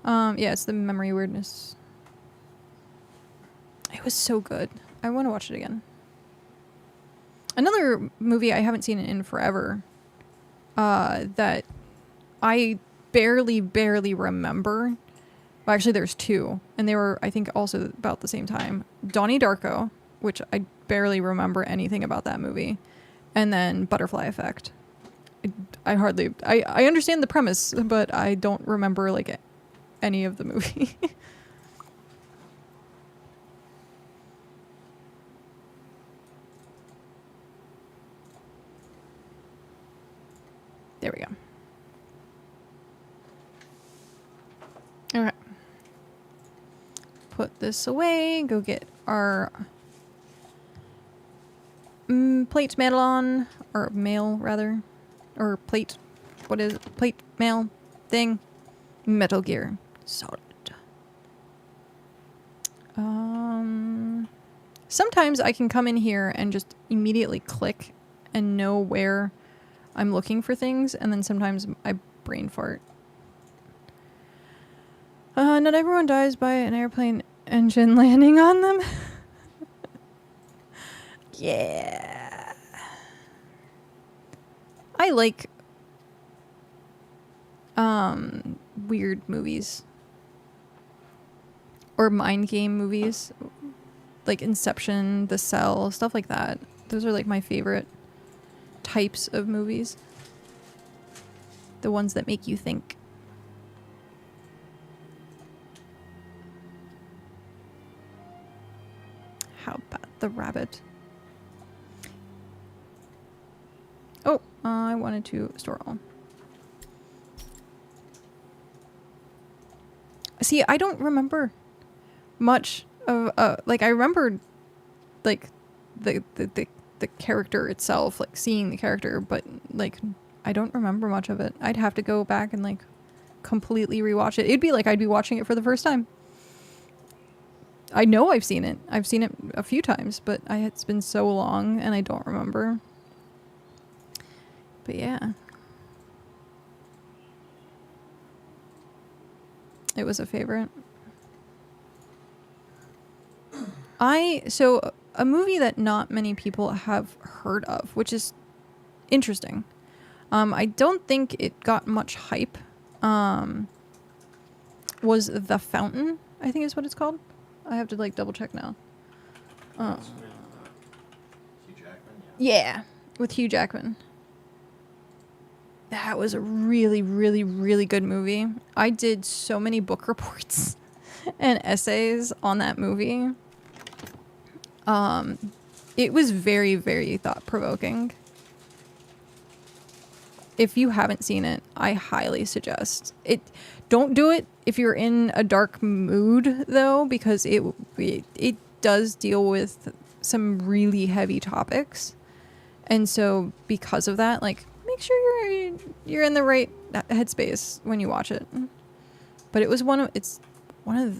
Yeah, it's the memory weirdness. It was so good. I want to watch it again. Another movie I haven't seen in forever, that I barely remember. Well, actually, there's 2, and they were, I think, also about the same time. Donnie Darko, which I barely remember anything about that movie, and then Butterfly Effect. I understand the premise, but I don't remember, like, any of the movie. There we go. Okay. Put this away. Go get our plate mail on, or mail rather, or plate. What is it? Plate mail thing? Metal Gear Solid. Sometimes I can come in here and just immediately click and know where I'm looking for things, and then sometimes I brain fart. Not everyone dies by an airplane engine landing on them. Yeah. I like weird movies. Or mind game movies. Like Inception, The Cell, stuff like that. Those are like my favorite types of movies. The ones that make you think. How about the rabbit? Oh, I wanted to store all. See, I don't remember much of like I remembered like the character itself, like seeing the character, but like I don't remember much of it. I'd have to go back and like completely rewatch it. It'd be like I'd be watching it for the first time. I know I've seen it. I've seen it a few times, but it's been so long and I don't remember. But yeah. It was a favorite. So a movie that not many people have heard of, which is interesting. I don't think it got much hype. Was The Fountain, I think is what it's called. I have to like double check now.
Hugh Jackman,
Yeah, with Hugh Jackman. That was a really, really, really good movie. I did so many book reports and essays on that movie. It was very, very thought-provoking. If you haven't seen it, I highly suggest it. Don't do it if you're in a dark mood, though, because it does deal with some really heavy topics. And so because of that, like, make sure you're in the right headspace when you watch it. But it's one of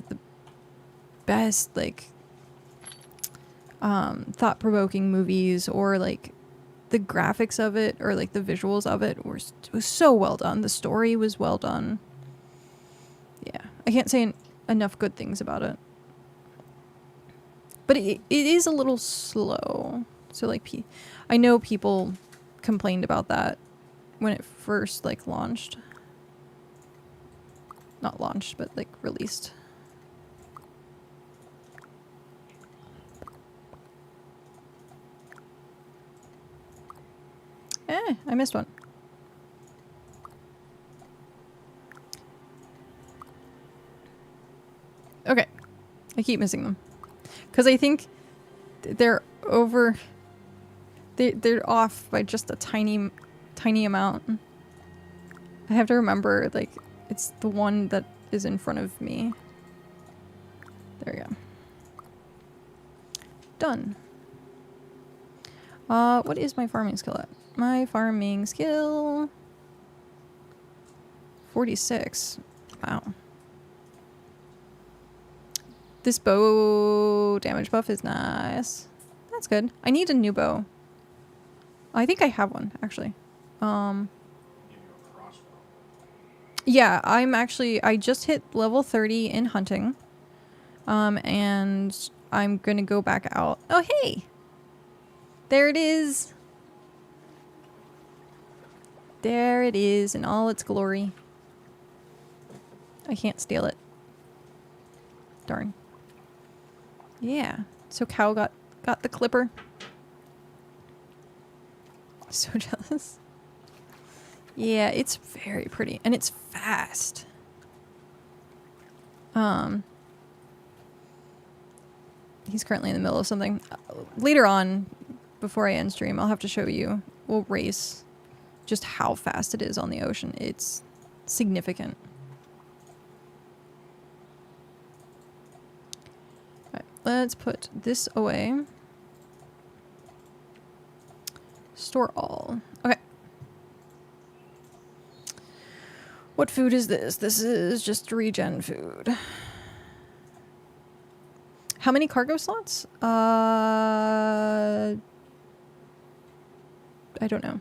the best, like, thought-provoking movies, or like the graphics of it or like the visuals of it was so well done. The story was well done. Yeah, I can't say enough good things about it. But it is a little slow. So like I know people complained about that when it first like launched. Not launched, but like released. I missed one. Okay. I keep missing them. Because I think they're off by just a tiny amount. I have to remember, like, it's the one that is in front of me. There we go. Done. What is my farming skill at? My farming skill... 46. Wow. This bow damage buff is nice. That's good. I need a new bow. I think I have one, actually. Yeah, I just hit level 30 in hunting. And I'm gonna go back out. Oh, hey! There it is. There it is in all its glory. I can't steal it. Darn. Yeah. So Cow got the clipper. So jealous. Yeah, it's very pretty and it's fast. He's currently in the middle of something. Later on, before I end stream, I'll have to show you. We'll race just how fast it is on the ocean. It's significant. Alright, let's put this away. Store all. Okay. What food is this? This is just regen food. How many cargo slots? I don't know.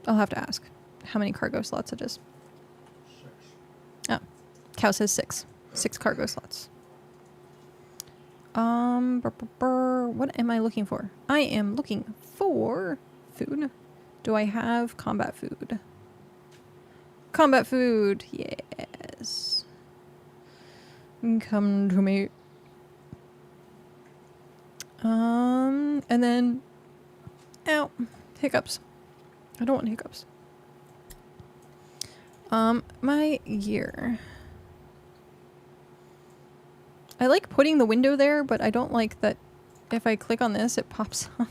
I'll have to ask how many cargo slots it is.
6.
Oh, cow says 6. 6 cargo slots. What am I looking for? I am looking for food. Do I have combat food? Combat food, yes. Come to me. And then, ow, hiccups. I don't want hiccups. My gear. I like putting the window there, but I don't like that if I click on this, it pops up.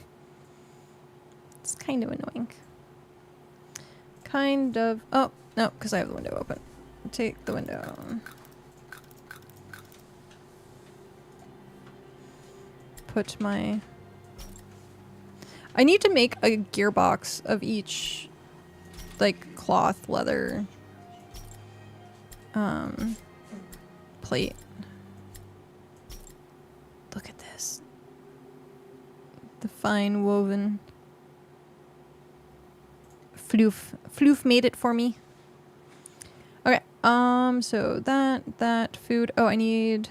It's kind of annoying. Kind of. Oh, no, because I have the window open. Take the window. Put my... I need to make a gearbox of each, like, cloth, leather, plate. Look at this. The fine woven. Floof made it for me. Okay, so that food. Oh, I need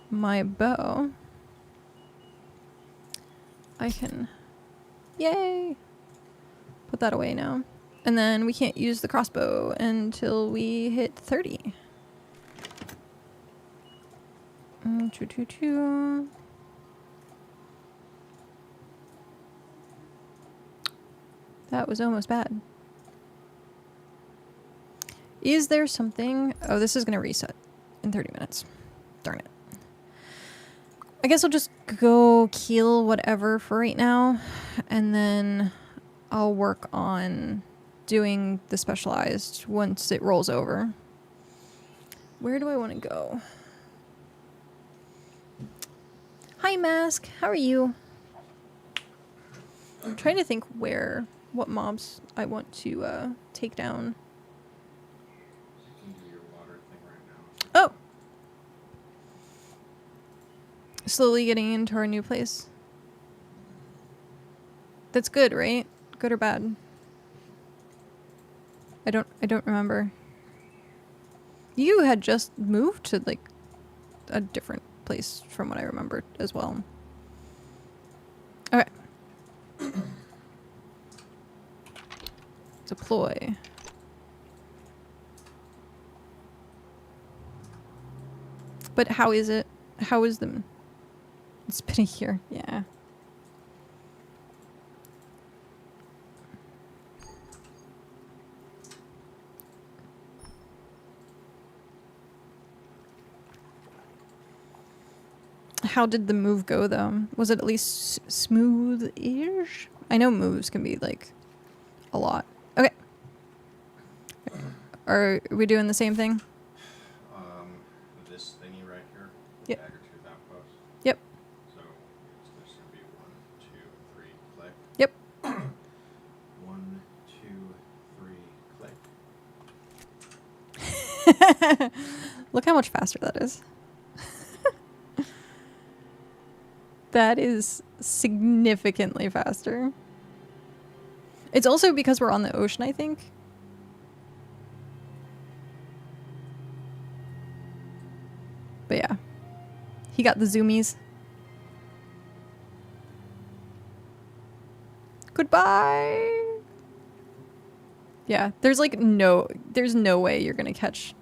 my bow. I can, yay, put that away now. And then we can't use the crossbow until we hit 30. That was almost bad. Is there something? Oh, this is going to reset in 30 minutes. Darn it. I guess I'll just go kill whatever for right now, and then I'll work on doing the specialized once it rolls over. Where do I want to go? Hi, Mask. How are you? I'm trying to think what mobs I want to take down.
You can do your water thing right now.
Oh! Slowly getting into our new place. That's good, right? Good or bad? I don't remember. You had just moved to like a different place from what I remembered as well. Okay. Deploy. But how is it? How is them? It's been a year, yeah. How did the move go, though? Was it at least smooth-ish? I know moves can be, like, a lot. Okay. Are we doing the same thing?
This thingy right here.
Yep.
Dagger tooth outpost.
Yep.
So there's gonna be 1, 2, 3, click.
Yep.
1, 2, 3, click.
Look how much faster that is. That is significantly faster. It's also because we're on the ocean, I think. But yeah. He got the zoomies. Goodbye! Yeah, there's no way you're gonna catch.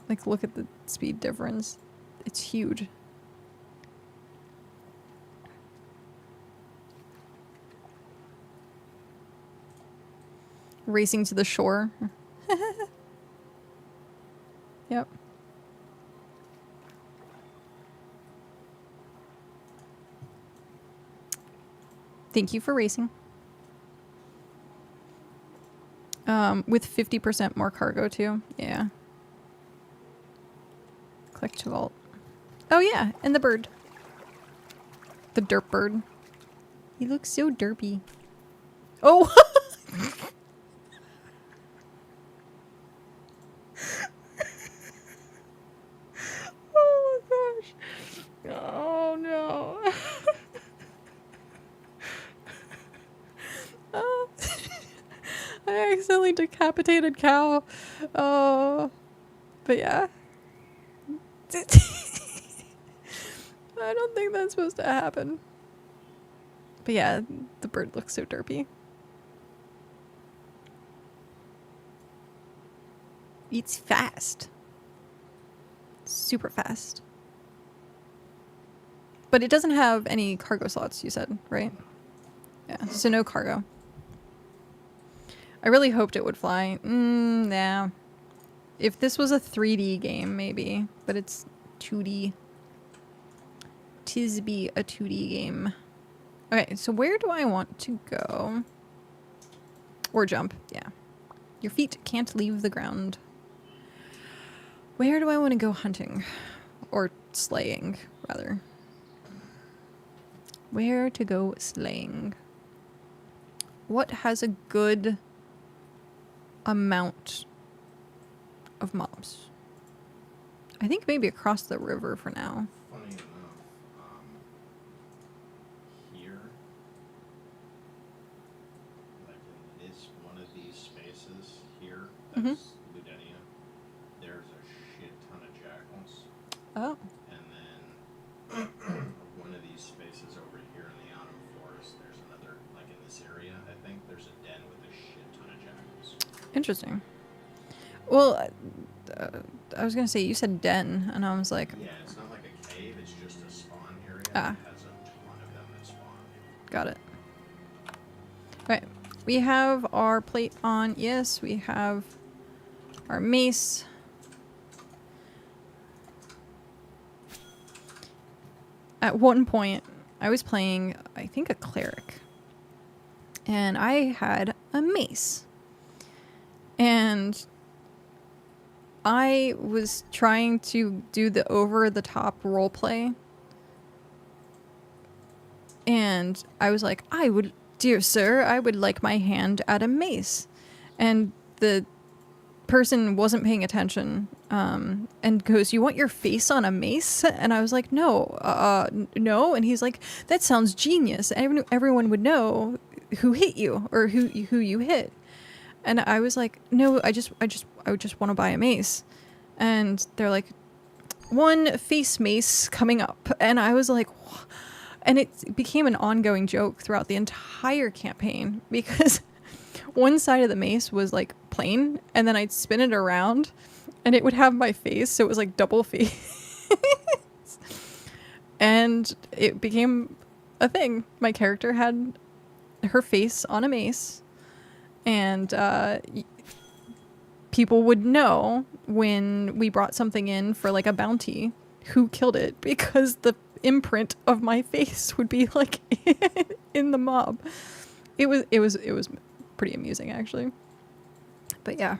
Like, look at the speed difference. It's huge. Racing to the shore. Yep. Thank you for racing. With 50% more cargo too. Yeah. Click to vault. Oh yeah, and the bird. The derp bird. He looks so derpy. Oh! Oh my gosh. Oh no. silly decapitated cow. Oh, but yeah. I don't think that's supposed to happen. But yeah, the bird looks so derpy. Eats fast. Super fast. But it doesn't have any cargo slots, you said, right? Yeah, so no cargo. I really hoped it would fly. Nah. If this was a 3D game, maybe. But it's 2D. Tis be a 2D game. Okay, so where do I want to go? Or jump, yeah. Your feet can't leave the ground. Where do I want to go hunting? Or slaying, rather. Where to go slaying? What has a good amount of mobs? I think maybe across the river for now.
Funny enough, here, like in this one of these spaces here, that's Ludenia, there's a shit ton of jackals.
Oh.
And then one of these spaces over here in the autumn forest, there's another, like in this area, I think, there's a den with a shit ton of jackals.
Interesting. Well, I was gonna say, you said den, and I was like...
Yeah, it's not like a cave, it's just a spawn area.
Ah.
It has a ton of them that spawn.
Got it. Right. We have our plate on. Yes, we have our mace. At one point, I was playing, I think, a cleric. And I had a mace. And I was trying to do the over-the-top roleplay. And I was like, dear sir, I would like my hand at a mace. And the person wasn't paying attention and goes, you want your face on a mace? And I was like, no. And he's like, that sounds genius. Everyone would know who hit you or who you hit. And I was like, no, I would just want to buy a mace. And they're like, one face mace coming up. And I was like, what? And it became an ongoing joke throughout the entire campaign because one side of the mace was like plain, and then I'd spin it around and it would have my face, so it was like double face. And it became a thing. My character had her face on a mace, and people would know when we brought something in for like a bounty who killed it, because the imprint of my face would be like in the mob. It was pretty amusing, actually. But yeah,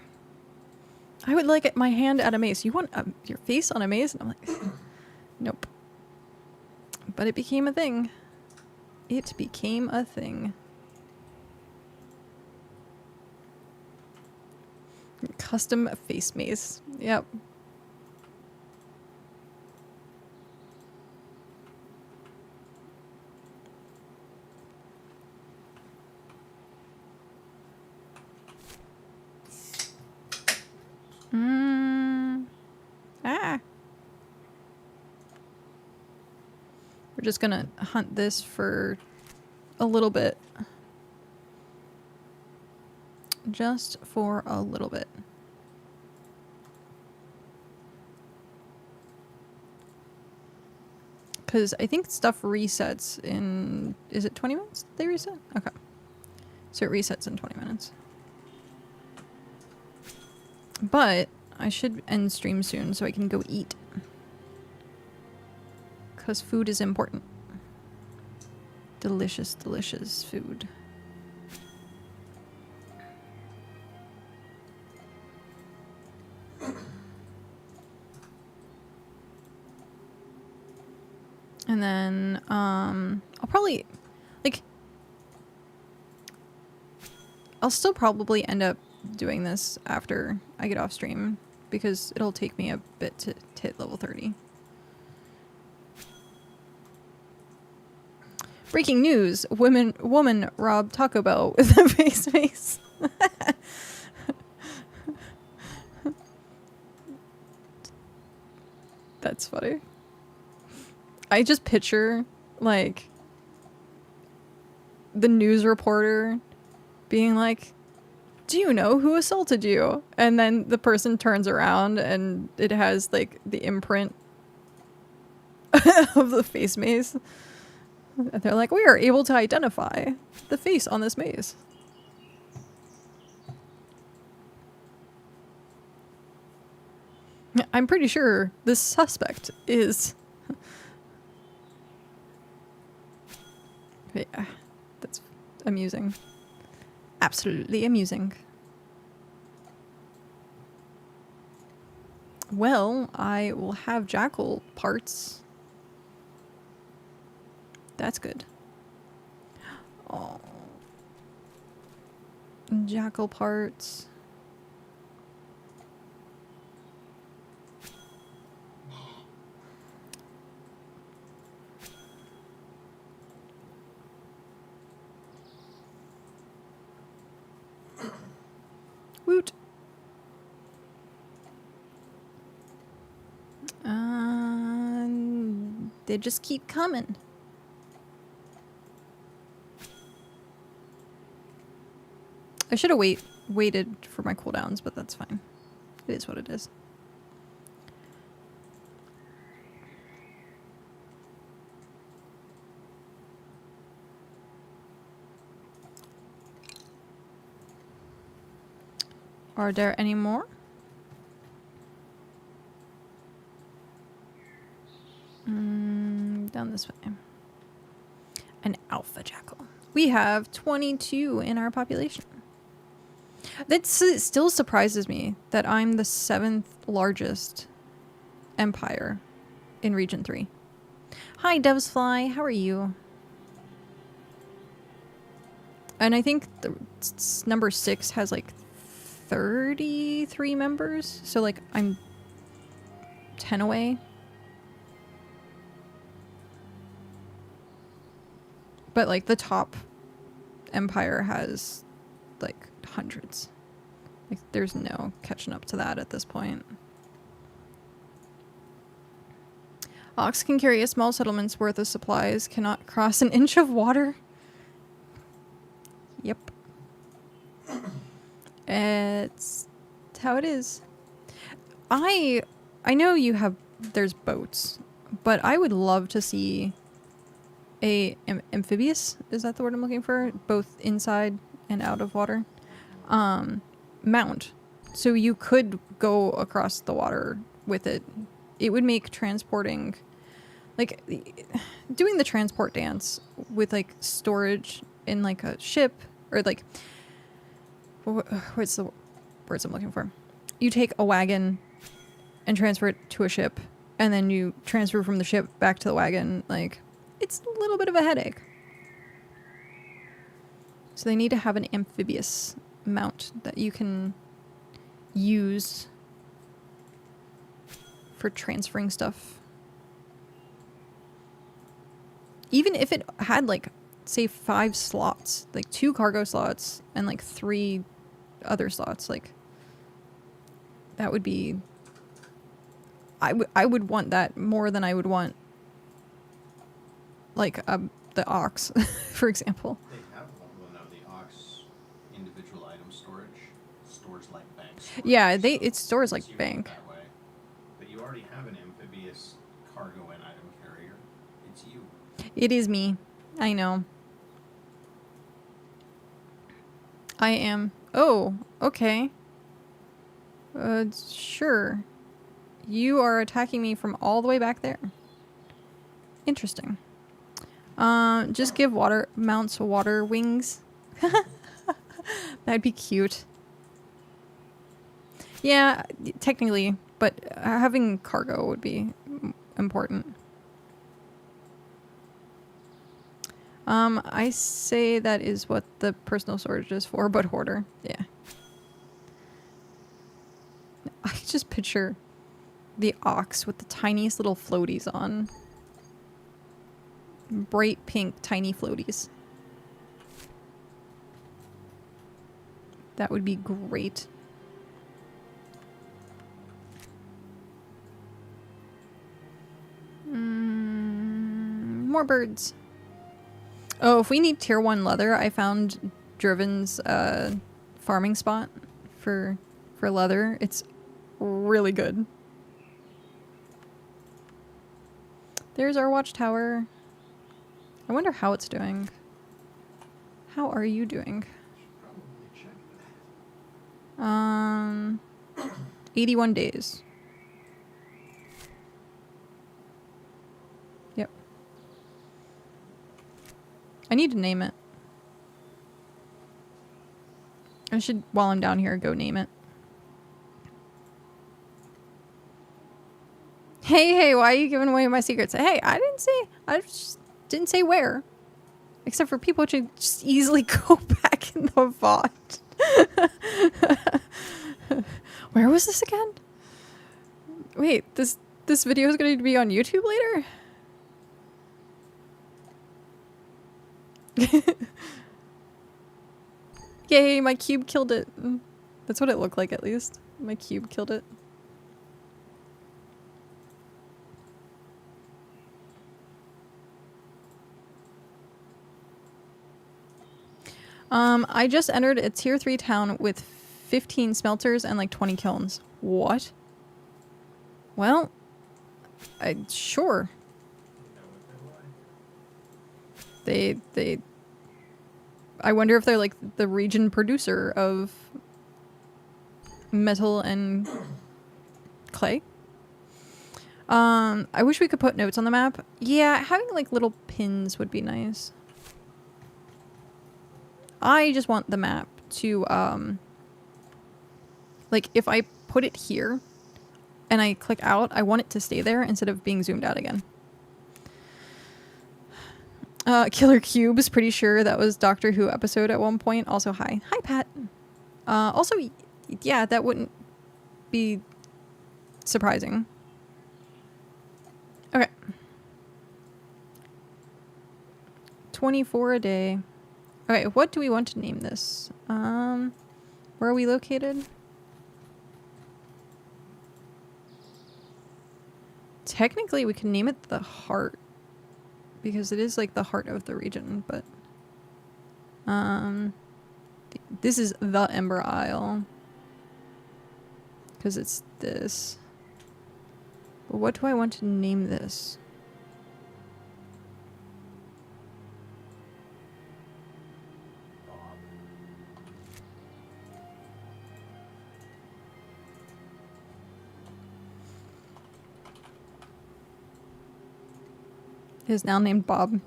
I would like my hand at a mace. You want your face on a mace? And I'm like, nope. But it became a thing. It became a thing. Custom face mace. Yep. We're just gonna hunt this for a little bit. Just for a little bit. Because I think stuff resets in... Is it 20 minutes they reset? Okay. So it resets in 20 minutes. But I should end stream soon so I can go eat. Because food is important. Delicious, delicious food. And then, I'll probably, like, I'll still probably end up doing this after I get off stream, because it'll take me a bit to hit level 30. Breaking news, woman robbed Taco Bell with a face mace. That's funny. I just picture, like, the news reporter being like, do you know who assaulted you? And then the person turns around and it has, like, the imprint of the face maze. And they're like, we are able to identify the face on this maze. I'm pretty sure this suspect is... Yeah, that's amusing. Absolutely amusing. Well, I will have jackal parts. That's good. Oh. Jackal parts. Woot. They just keep coming. I should have waited for my cooldowns, but that's fine. It is what it is. Are there any more? Down this way. An alpha jackal. We have 22 in our population. That still surprises me that I'm the 7th largest empire in Region 3. Hi, Devsfly. How are you? And I think the number 6 has like 33 members. So like I'm 10 away. But like the top empire has like hundreds. Like there's no catching up to that at this point. Ox can carry a small settlement's worth of supplies, cannot cross an inch of water. Yep. It's how it is. I know you have, there's boats, but I would love to see a amphibious, is that the word I'm looking for? Both inside and out of water. Mount. So you could go across the water with it. It would make transporting, like, doing the transport dance with, like, storage in, like, a ship, or, like, what's the words I'm looking for? You take a wagon and transfer it to a ship, and then you transfer from the ship back to the wagon, like... It's a little bit of a headache. So they need to have an amphibious mount that you can use for transferring stuff. Even if it had, like, say 5 slots, like 2 cargo slots and like 3 other slots, like that would be... I would want that more than I would want like the ox, for example.
They have one. Well, no, the ox individual item storage stores like bank storage.
Yeah,
so
it stores like bank.
That way. But you already have an amphibious cargo and item carrier. It's you.
It is me. I know. I am. Oh, okay. Sure. You are attacking me from all the way back there. Interesting. Just give mounts water wings. That'd be cute. Yeah, technically, but having cargo would be important. I say that is what the personal storage is for, but hoarder. Yeah. I just picture the ox with the tiniest little floaties on. Bright pink tiny floaties. That would be great. more birds. Oh, if we need tier 1 leather, I found Driven's farming spot for leather. It's really good. There's our watchtower. I wonder how it's doing. How are you doing?
Should probably check that.
81 days. Yep. I need to name it. I should, while I'm down here, go name it. Hey, why are you giving away my secrets? Hey, I just didn't say where. Except for people to just easily go back in the VOD. Where was this again? Wait, this video is going to be on YouTube later? Yay, my cube killed it. That's what it looked like, at least. My cube killed it. I just entered a tier 3 town with 15 smelters and like 20 kilns. What? Well, sure. I wonder if they're like the region producer of metal and clay. I wish we could put notes on the map. Yeah, having like little pins would be nice. I just want the map to, like, if I put it here and I click out, I want it to stay there instead of being zoomed out again. Killer Cubes, pretty sure that was Doctor Who episode at one point. Also, hi. Hi, Pat. Also, yeah, that wouldn't be surprising. Okay. 24 a day. Okay, what do we want to name this? Where are we located? Technically, we can name it the Heart. Because it is like the heart of the region, but... this is the Ember Isle. Because it's this. But what do I want to name this? It is now named Bob.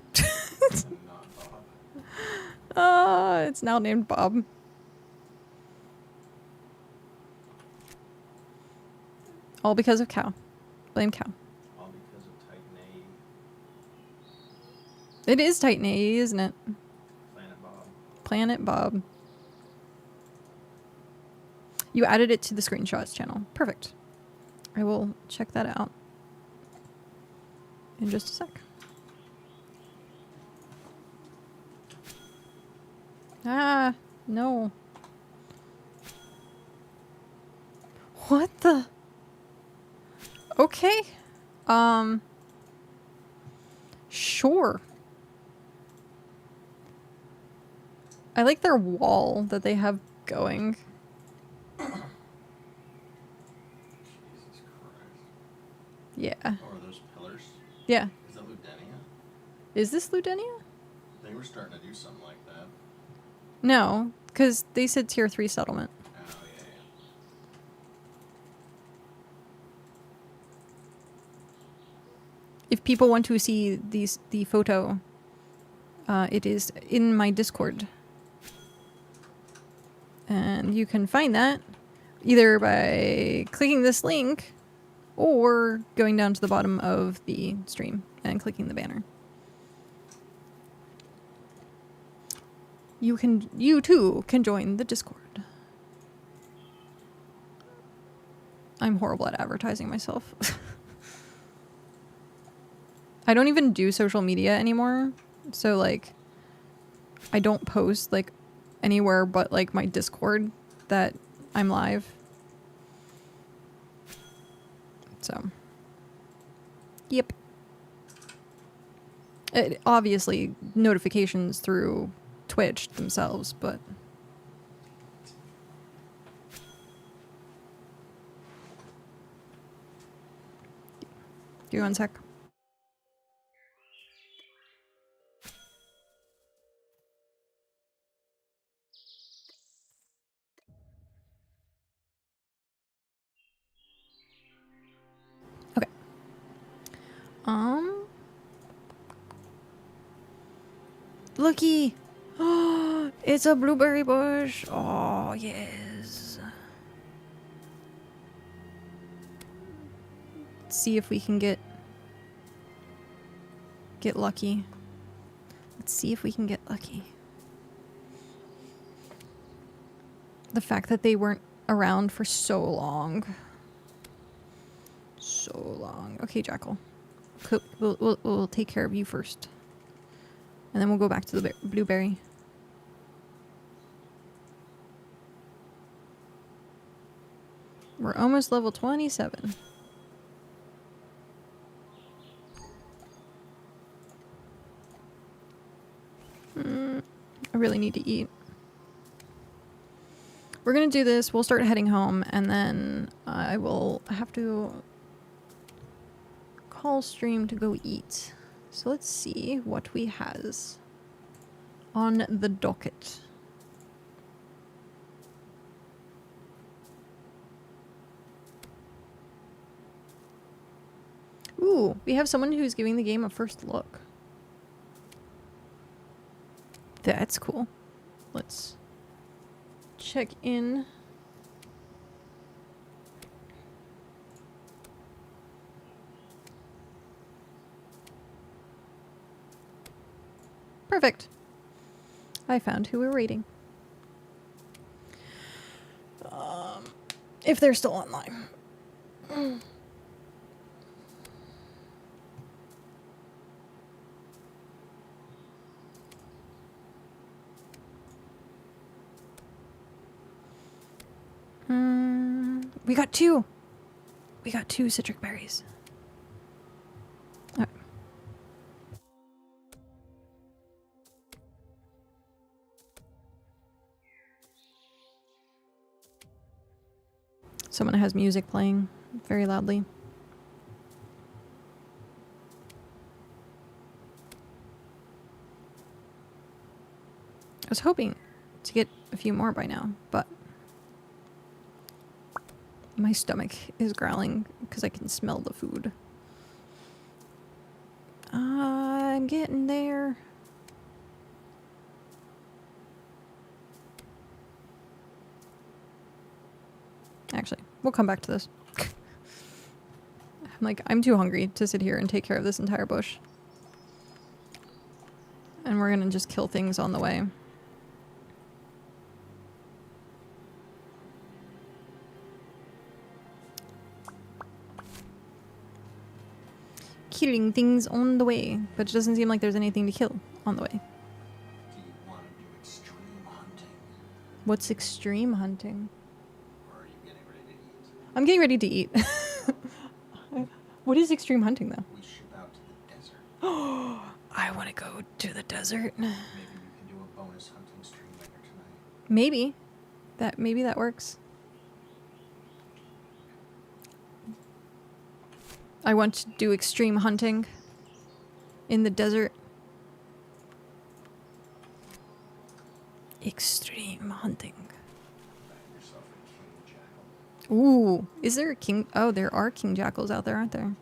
It's now named Bob. All because of Cow. Blame Cow.
All because of Titan
It is Titan A, isn't it?
Planet Bob.
Planet Bob. You added it to the screenshots channel. Perfect. I will check that out in just a sec. Ah, no. What the? Okay. Sure. I like their wall that they have going.
Jesus Christ.
Yeah.
Oh, are those pillars?
Yeah.
Is that Ludenia?
Is this Ludenia?
They were starting to do something like that.
No, because they said tier 3 settlement.
Oh, yeah.
If people want to see the photo, it is in my Discord. And you can find that either by clicking this link or going down to the bottom of the stream and clicking the banner. You too can join the Discord. I'm horrible at advertising myself. I don't even do social media anymore. So like I don't post like anywhere but like my Discord that I'm live. So yep. Obviously, notifications through Twitch themselves, but... Give me one sec. Okay. Looky! Oh, it's a blueberry bush! Oh, yes. Let's see if we can get lucky. Let's see if we can get lucky. The fact that they weren't around for so long. So long. Okay, Jackal. We'll take care of you first. And then we'll go back to the blueberry. We're almost level 27. I really need to eat. We're gonna do this. We'll start heading home, and then I will have to call stream to go eat. So let's see what we has on the docket. Ooh, we have someone who's giving the game a first look. That's cool. Let's check in. Perfect. I found who we're raiding. If they're still online. We got two. We got 2 citric berries. All right. Someone has music playing very loudly. I was hoping to get a few more by now, but my stomach is growling because I can smell the food. I'm getting there. Actually, we'll come back to this. I'm too hungry to sit here and take care of this entire bush. And we're gonna just kill things on the way. Killing things on the way, but it doesn't seem like there's anything to kill on the way.
Do you want to do extreme hunting?
What's extreme hunting?
Or are you getting ready to eat?
I'm getting ready to eat. What is extreme hunting, though?
We ship out to the desert.
I want to go to the desert.
Maybe we can do a bonus hunting stream later tonight.
Maybe. Maybe that works. I want to do extreme hunting in the desert. Extreme hunting.
Find yourself a king jackal.
Ooh, is there a king? Oh, there are king jackals out there, aren't there?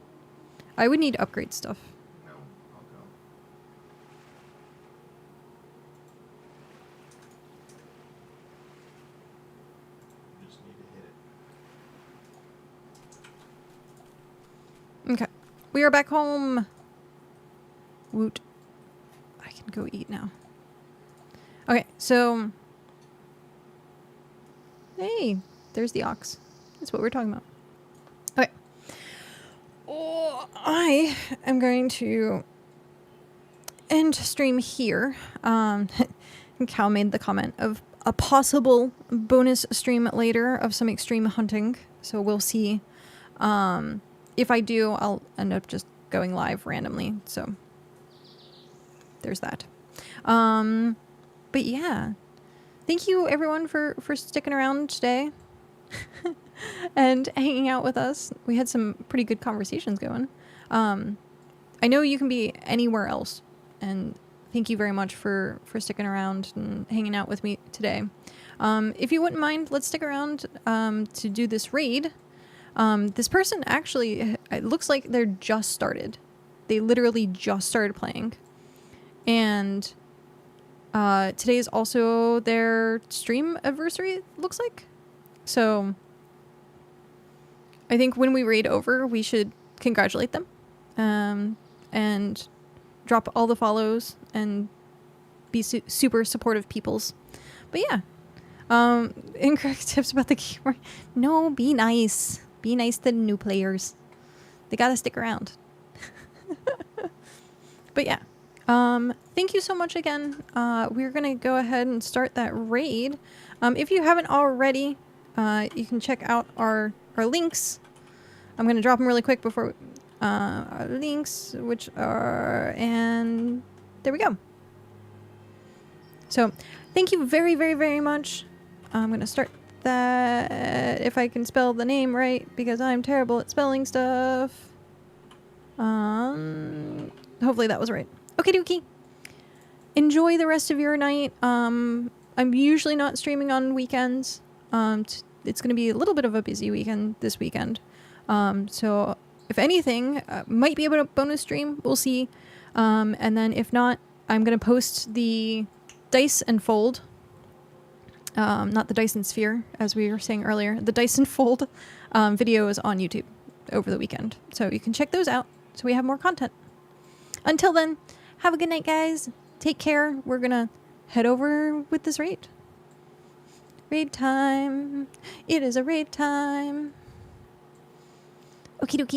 I would need to upgrade stuff.
No, I'll go. You just need to hit it.
Okay. We are back home. Woot. I can go eat now. Okay, so... Hey, there's the ox. That's what we're talking about. Okay. Oh, I am going to end stream here. Cal made the comment of a possible bonus stream later of some extreme hunting. So we'll see. If I do, I'll end up just going live randomly. So there's that. But yeah, thank you everyone for sticking around today and hanging out with us. We had some pretty good conversations going. I know you can be anywhere else, and thank you very much for sticking around and hanging out with me today. If you wouldn't mind, let's stick around to do this raid. This person actually, it looks like they're just started. They literally just started playing. And today is also their stream anniversary, it looks like. So I think when we raid over, we should congratulate them and drop all the follows and be super supportive peoples. But yeah, incorrect tips about the keyboard. No, be nice. Be nice to new players. They gotta stick around. But yeah, thank you so much again. We're gonna go ahead and start that raid. If you haven't already, you can check out our links. I'm gonna drop them really quick before our links, which are, and there we go. So thank you very, very, very much. I'm gonna start that, if I can spell the name right, because I'm terrible at spelling stuff. Hopefully that was right. Okay, dookie. Enjoy the rest of your night. I'm usually not streaming on weekends. It's going to be a little bit of a busy weekend this weekend. So if anything, might be a bonus stream. We'll see. And then if not, I'm going to post the Dice and Fold. Not the Dyson Sphere, as we were saying earlier. The Dice and Fold videos on YouTube over the weekend. So you can check those out so we have more content. Until then, have a good night, guys. Take care. We're going to head over with this raid. Raid time. It is a raid time. Okie dokie.